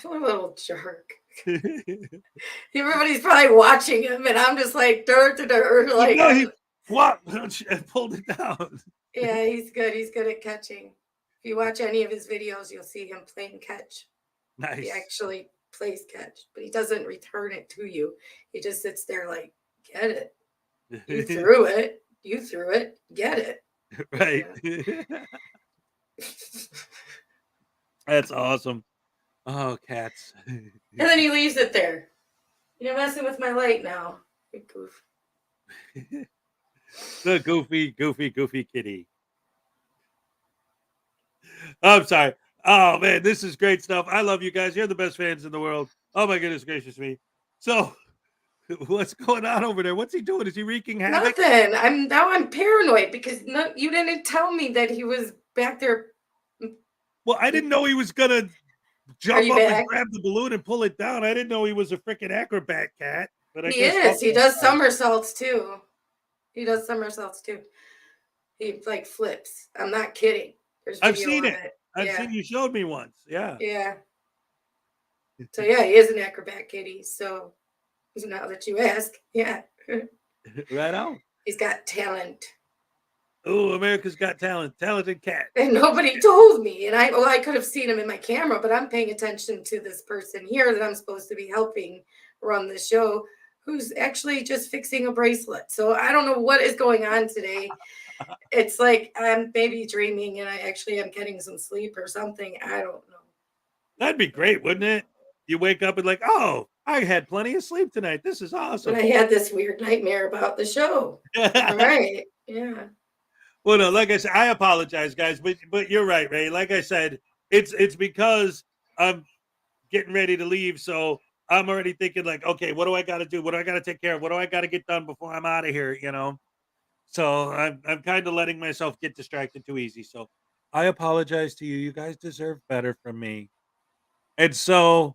What a little jerk. Everybody's probably watching him, and I'm just like, like. No, he pulled it down. Yeah, he's good. He's good at catching. If you watch any of his videos, you'll see him playing catch. Nice. He actually plays catch, but he doesn't return it to you. He just sits there like, get it. You threw it. Get it. Right. Yeah. That's awesome. Oh, cats. And then he leaves it there. You're messing with my light now. Big goof. The goofy kitty. I'm sorry. Oh, man, this is great stuff. I love you guys. You're the best fans in the world. Oh, my goodness gracious me. So, what's going on over there? What's he doing? Is he wreaking havoc? Nothing. I'm paranoid because you didn't tell me that he was back there. Well, I didn't know he was going to jump up back? and grab the balloon and pull it down. I didn't know he was a freaking acrobat cat. But He is. He does somersaults too. He like flips. I'm not kidding. I've seen it. I've seen you showed me once. Yeah. Yeah. So yeah, he is an acrobat kitty. So now that you ask, yeah. Right on. He's got talent. Oh, America's Got Talent. Talented cat. And nobody told me. And I could have seen him in my camera, but I'm paying attention to this person here that I'm supposed to be helping run the show, who's actually just fixing a bracelet. So I don't know what is going on today. It's like I'm maybe dreaming and I actually am getting some sleep or something. I don't know. That'd be great, wouldn't it? You wake up and like, oh, I had plenty of sleep tonight. This is awesome. But I had this weird nightmare about the show. All right. Yeah. Well, no, like I said, I apologize, guys, but you're right, Ray. Like I said, it's because I'm getting ready to leave, so I'm already thinking like, okay, what do I got to do? What do I got to take care of? What do I got to get done before I'm out of here? So I'm kind of letting myself get distracted too easy. So I apologize to you. You guys deserve better from me. And so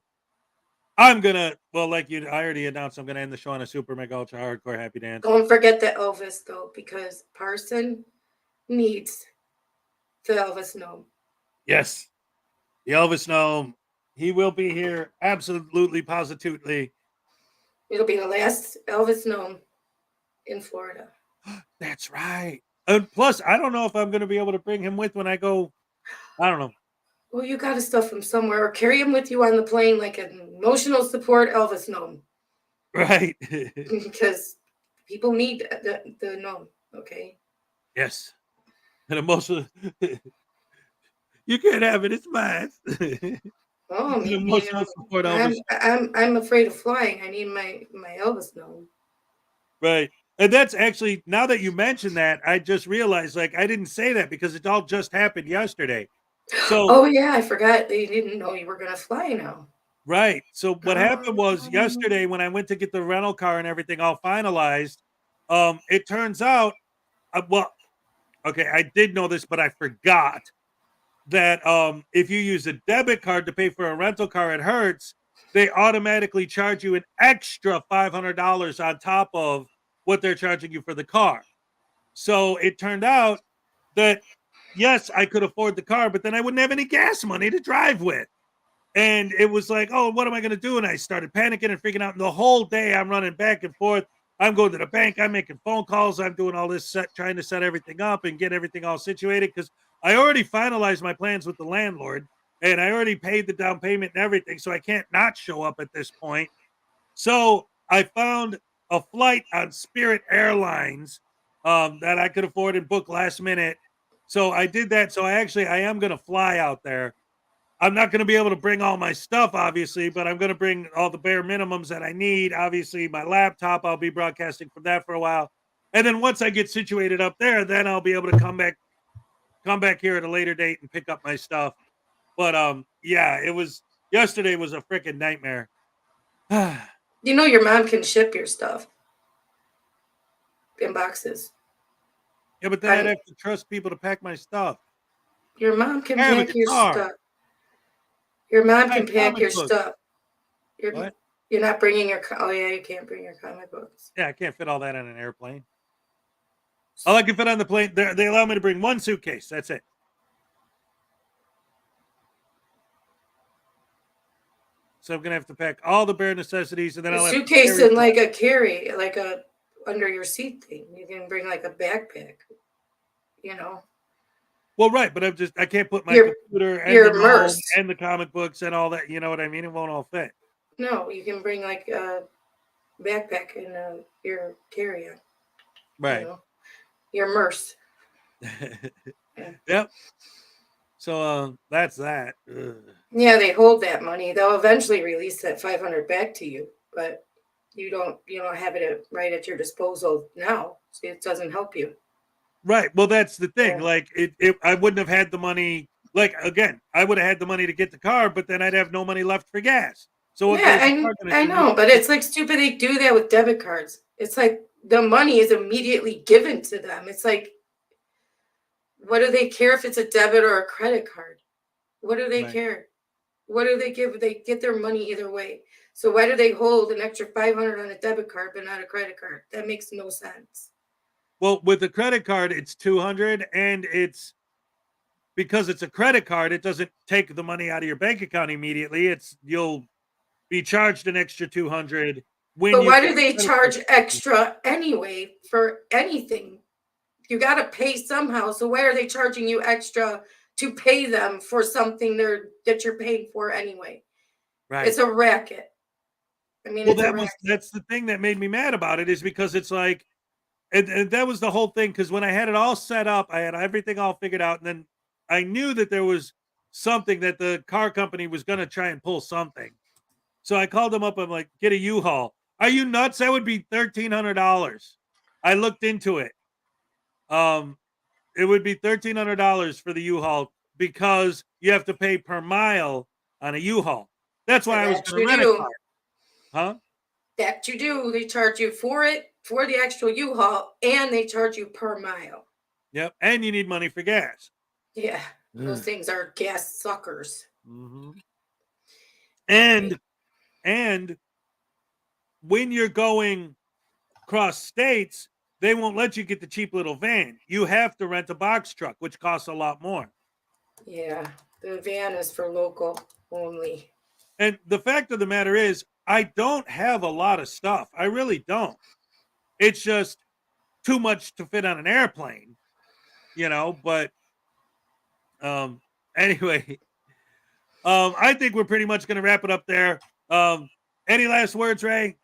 I'm gonna, I already announced, I'm gonna end the show on a super mega ultra hardcore happy dance. Don't forget the Elvis though, because Parson needs the Elvis gnome. Yes, the Elvis gnome. He will be here. Absolutely, positively. It'll be the last Elvis known in Florida. That's right. And plus, I don't know if I'm going to be able to bring him with when I go. I don't know. Well, you got to stuff him somewhere or carry him with you on the plane like an emotional support Elvis gnome. Right. Because people need the gnome, okay? Yes. And emotional. You can't have it. It's mine. Oh, An emotional support Elvis. I'm afraid of flying. I need my Elvis gnome. Right. And that's actually, now that you mention that, I just realized, like, I didn't say that because it all just happened yesterday. So, Oh yeah, I forgot they didn't know you were gonna fly now. right. So what happened was yesterday when I went to get the rental car and everything all finalized, it turns out, well, okay, I did know this, but I forgot that if you use a debit card to pay for a rental car at Hertz, they automatically charge you an extra $500 on top of what they're charging you for the car. So it turned out that yes, I could afford the car, but then I wouldn't have any gas money to drive with. And it was like, oh, what am I going to do? And I started panicking and freaking out. And the whole day I'm running back and forth. I'm going to the bank. I'm making phone calls. I'm doing all this, trying to set everything up and get everything all situated because I already finalized my plans with the landlord and I already paid the down payment and everything. So I can't not show up at this point. So I found a flight on Spirit Airlines that I could afford and book last minute. So I did that. So I am going to fly out there. I'm not going to be able to bring all my stuff, obviously, but I'm going to bring all the bare minimums that I need. Obviously, my laptop, I'll be broadcasting from that for a while. And then once I get situated up there, then I'll be able to come back here at a later date and pick up my stuff. But yeah, yesterday was a freaking nightmare. You know your mom can ship your stuff in boxes. Yeah, but then I'd have to trust people to pack my stuff. Your mom can pack your stuff. Your mom can pack your stuff. What? You're not bringing your. Oh yeah, you can't bring your comic books. Yeah, I can't fit all that on an airplane. All I can fit on the plane, they allow me to bring one suitcase. That's it. So I'm gonna have to pack all the bare necessities, and then I'll have suitcase and like a carry, like a under your seat thing. You can bring like a backpack. You know. Well, right, but I can't put my computer and the phone and the comic books and all that. You know what I mean? It won't all fit. No, you can bring like a backpack and your carry-on. Right. You know? Your MERS. Yep. So that's that. Ugh. Yeah, they hold that money. They'll eventually release that $500 back to you, but you don't have it right at your disposal now. So it doesn't help you. Right. Well, that's the thing. Like I wouldn't have had the money. Like again, I would have had the money to get the car, but then I'd have no money left for gas. So yeah, I know, but it's like stupid. They do that with debit cards. It's like the money is immediately given to them. It's like, what do they care if it's a debit or a credit card? What do they care? What do they give? They get their money either way. So why do they hold an extra $500 on a debit card but not a credit card? That makes no sense. Well, with the credit card, it's $200, and it's because it's a credit card. It doesn't take the money out of your bank account immediately. You'll be charged an extra $200 when. But why do they charge extra anyway for anything? You got to pay somehow. So why are they charging you extra to pay them for something that you're paying for anyway? Right. It's a racket. I mean, well, that's the thing that made me mad about it, is because it's like, and that was the whole thing. Because when I had it all set up, I had everything all figured out, and then I knew that there was something that the car company was going to try and pull something. So I called them up. I'm like, get a U-Haul. Are you nuts? That would be $1,300. I looked into it. It would be $1,300 for the U-Haul because you have to pay per mile on a U-Haul. That's why I was going to rent a car. Huh? That you do. They charge you for it, for the actual U-Haul, and they charge you per mile. Yep. And you need money for gas. Yeah. Those things are gas suckers. Mm-hmm. And when you're going cross states, they won't let you get the cheap little van. You have to rent a box truck, which costs a lot more. Yeah. The van is for local only. And the fact of the matter is, I don't have a lot of stuff. I really don't. It's just too much to fit on an airplane, but anyway, I think we're pretty much going to wrap it up there. Any last words, Ray?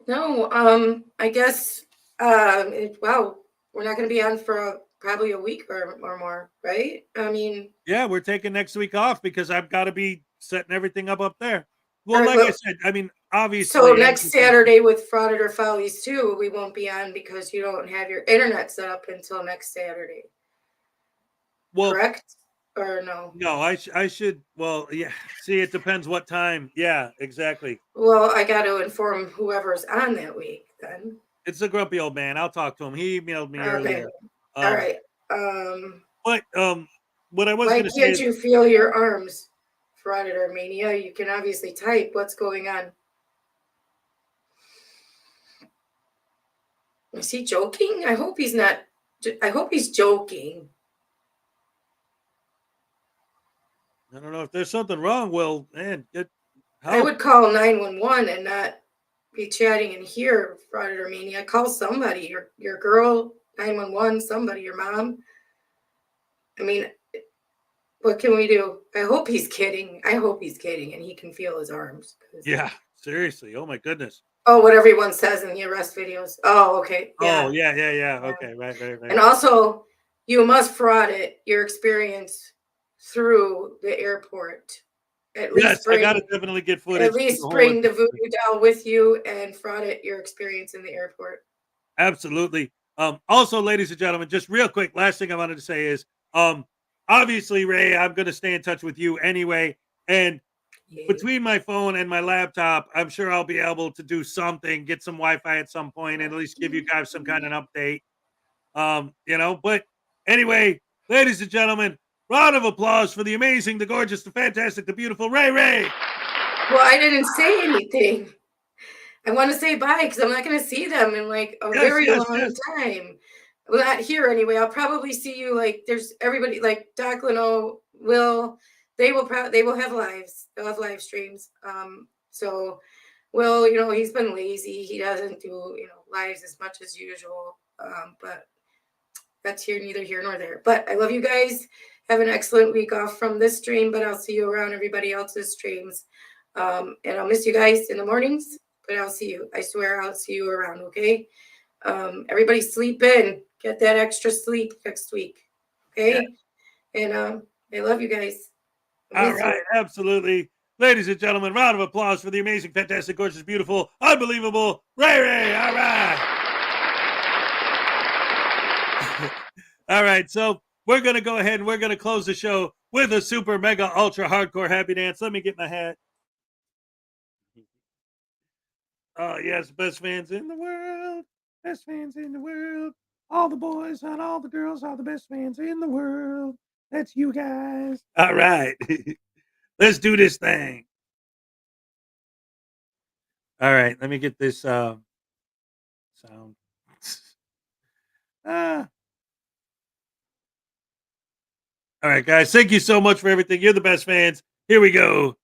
No, I guess, wow, we're not going to be on for probably a week or more, right? I mean, yeah, we're taking next week off because I've got to be setting everything up there. Well, All right, like I well, said, I mean, obviously. so next Saturday with Frauditor Follies too, we won't be on because you don't have your internet set up until next Saturday. Well, correct or no? No, I should. Well, yeah. See, it depends what time. Yeah, exactly. Well, I got to inform whoever's on that week then. It's a grumpy old man. I'll talk to him. He emailed me earlier. All right. But what I was Why going to say can't is, you feel your arms, Frauditor Mania? You can obviously type. What's going on? Is he joking? I hope he's not. I hope he's joking. I don't know if there's something wrong. Well, man, I would call 911 and not be chatting in here, Frauditor Mania. Call somebody, your girl, 911, somebody, your mom. I mean, what can we do? I hope he's kidding. I hope he's kidding and he can feel his arms. Yeah, seriously. Oh my goodness. Oh, what everyone says in the arrest videos. Oh, okay. Yeah. Oh, yeah. Okay, right. And also, you must fraud it, your experience through the airport. At least Yes, I got to definitely get footage. At least bring the voodoo doll with you and fraud it, your experience in the airport. Absolutely. Also, ladies and gentlemen, just real quick, last thing I wanted to say is, obviously, Ray, I'm going to stay in touch with you anyway. And between my phone and my laptop, I'm sure I'll be able to do something, get some Wi-Fi at some point, and at least give you guys some kind of an update. But anyway, ladies and gentlemen, round of applause for the amazing, the gorgeous, the fantastic, the beautiful Ray. Well, I didn't say anything. I want to say bye because I'm not going to see them in like a very long time. Well, not here anyway. I'll probably see you like there's everybody like Doc Leno, Will. They will have lives. They'll have live streams. So Will, he's been lazy. He doesn't do lives as much as usual. But that's neither here nor there. But I love you guys. Have an excellent week off from this stream, but I'll see you around everybody else's streams. And I'll miss you guys in the mornings, but I'll see you. I swear I'll see you around, okay? Everybody sleep in. Get that extra sleep next week, okay? Yeah. And I love you guys. All right, absolutely. Ladies and gentlemen, round of applause for the amazing, fantastic, gorgeous, beautiful, unbelievable Ray. All right. All right, so we're going to go ahead and we're going to close the show with a super, mega, ultra, hardcore happy dance. Let me get my hat. Oh, yes, best fans in the world. Best fans in the world. All the boys and all the girls are the best fans in the world. That's you guys. All right. Let's do this thing. All right, let me get this sound. All right, guys. Thank you so much for everything. You're the best fans. Here we go.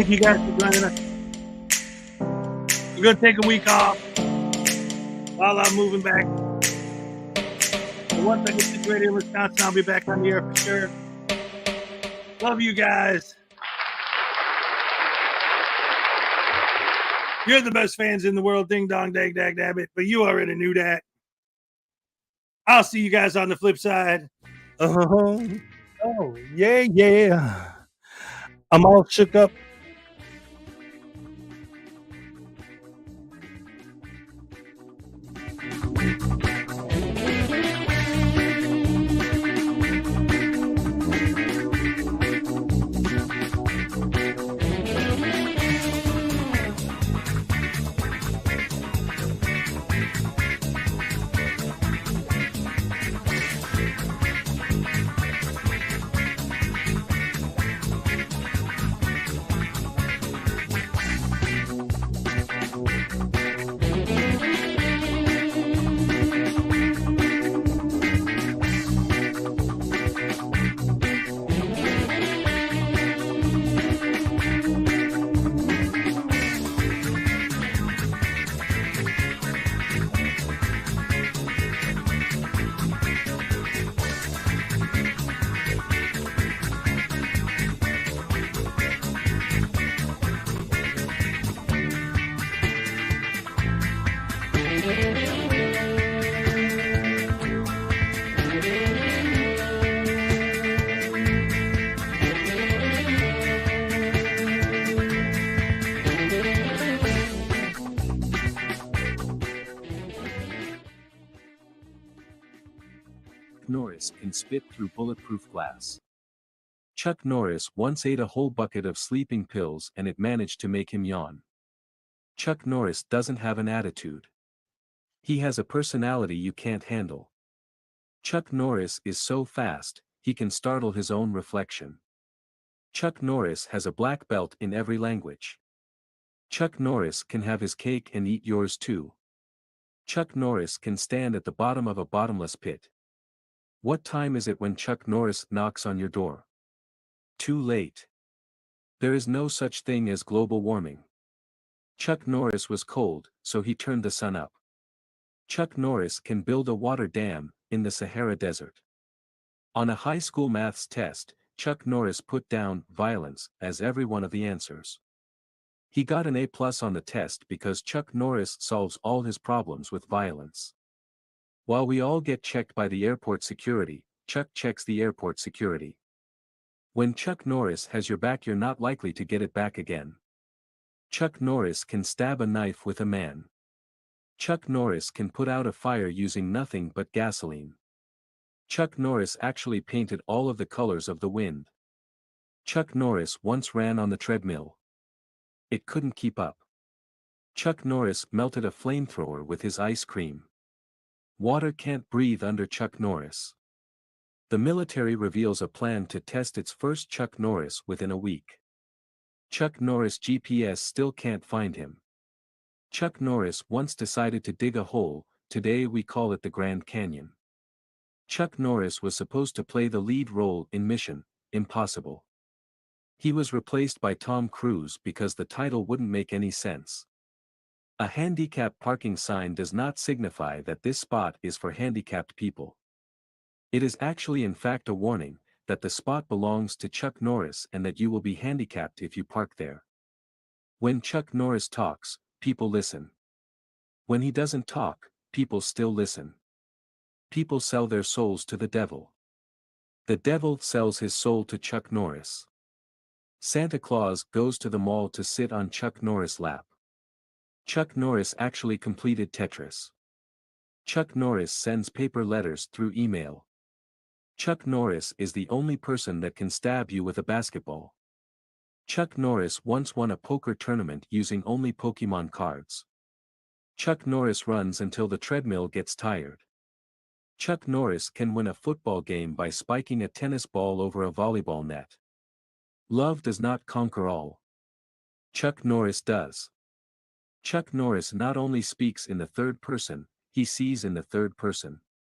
Thank you guys for joining us. We're gonna take a week off while I'm moving back. But once I get situated in Wisconsin, I'll be back on the air for sure. Love you guys. You're the best fans in the world. Ding dong, dag, dag, dabbit. But you already knew that. I'll see you guys on the flip side. Oh, yeah. I'm all shook up. Norris can spit through bulletproof glass. Chuck Norris once ate a whole bucket of sleeping pills and it managed to make him yawn. Chuck Norris doesn't have an attitude. He has a personality you can't handle. Chuck Norris is so fast, he can startle his own reflection. Chuck Norris has a black belt in every language. Chuck Norris can have his cake and eat yours too. Chuck Norris can stand at the bottom of a bottomless pit. What time is it when Chuck Norris knocks on your door? Too late. There is no such thing as global warming. Chuck Norris was cold, so he turned the sun up. Chuck Norris can build a water dam in the Sahara Desert. On a high school maths test, Chuck Norris put down violence as every one of the answers. He got an A+ on the test because Chuck Norris solves all his problems with violence. While we all get checked by the airport security, Chuck checks the airport security. When Chuck Norris has your back, you're not likely to get it back again. Chuck Norris can stab a knife with a man. Chuck Norris can put out a fire using nothing but gasoline. Chuck Norris actually painted all of the colors of the wind. Chuck Norris once ran on the treadmill. It couldn't keep up. Chuck Norris melted a flamethrower with his ice cream. Water can't breathe under Chuck Norris. The military reveals a plan to test its first Chuck Norris within a week. Chuck Norris GPS still can't find him. Chuck Norris once decided to dig a hole, today we call it the Grand Canyon. Chuck Norris was supposed to play the lead role in Mission Impossible. He was replaced by Tom Cruise because the title wouldn't make any sense. A handicap parking sign does not signify that this spot is for handicapped people. It is actually in fact a warning that the spot belongs to Chuck Norris and that you will be handicapped if you park there. When Chuck Norris talks, people listen. When he doesn't talk, people still listen. People sell their souls to the devil. The devil sells his soul to Chuck Norris. Santa Claus goes to the mall to sit on Chuck Norris' lap. Chuck Norris actually completed Tetris. Chuck Norris sends paper letters through email. Chuck Norris is the only person that can stab you with a basketball. Chuck Norris once won a poker tournament using only Pokemon cards. Chuck Norris runs until the treadmill gets tired. Chuck Norris can win a football game by spiking a tennis ball over a volleyball net. Love does not conquer all. Chuck Norris does. Chuck Norris not only speaks in the third person, he sees in the third person.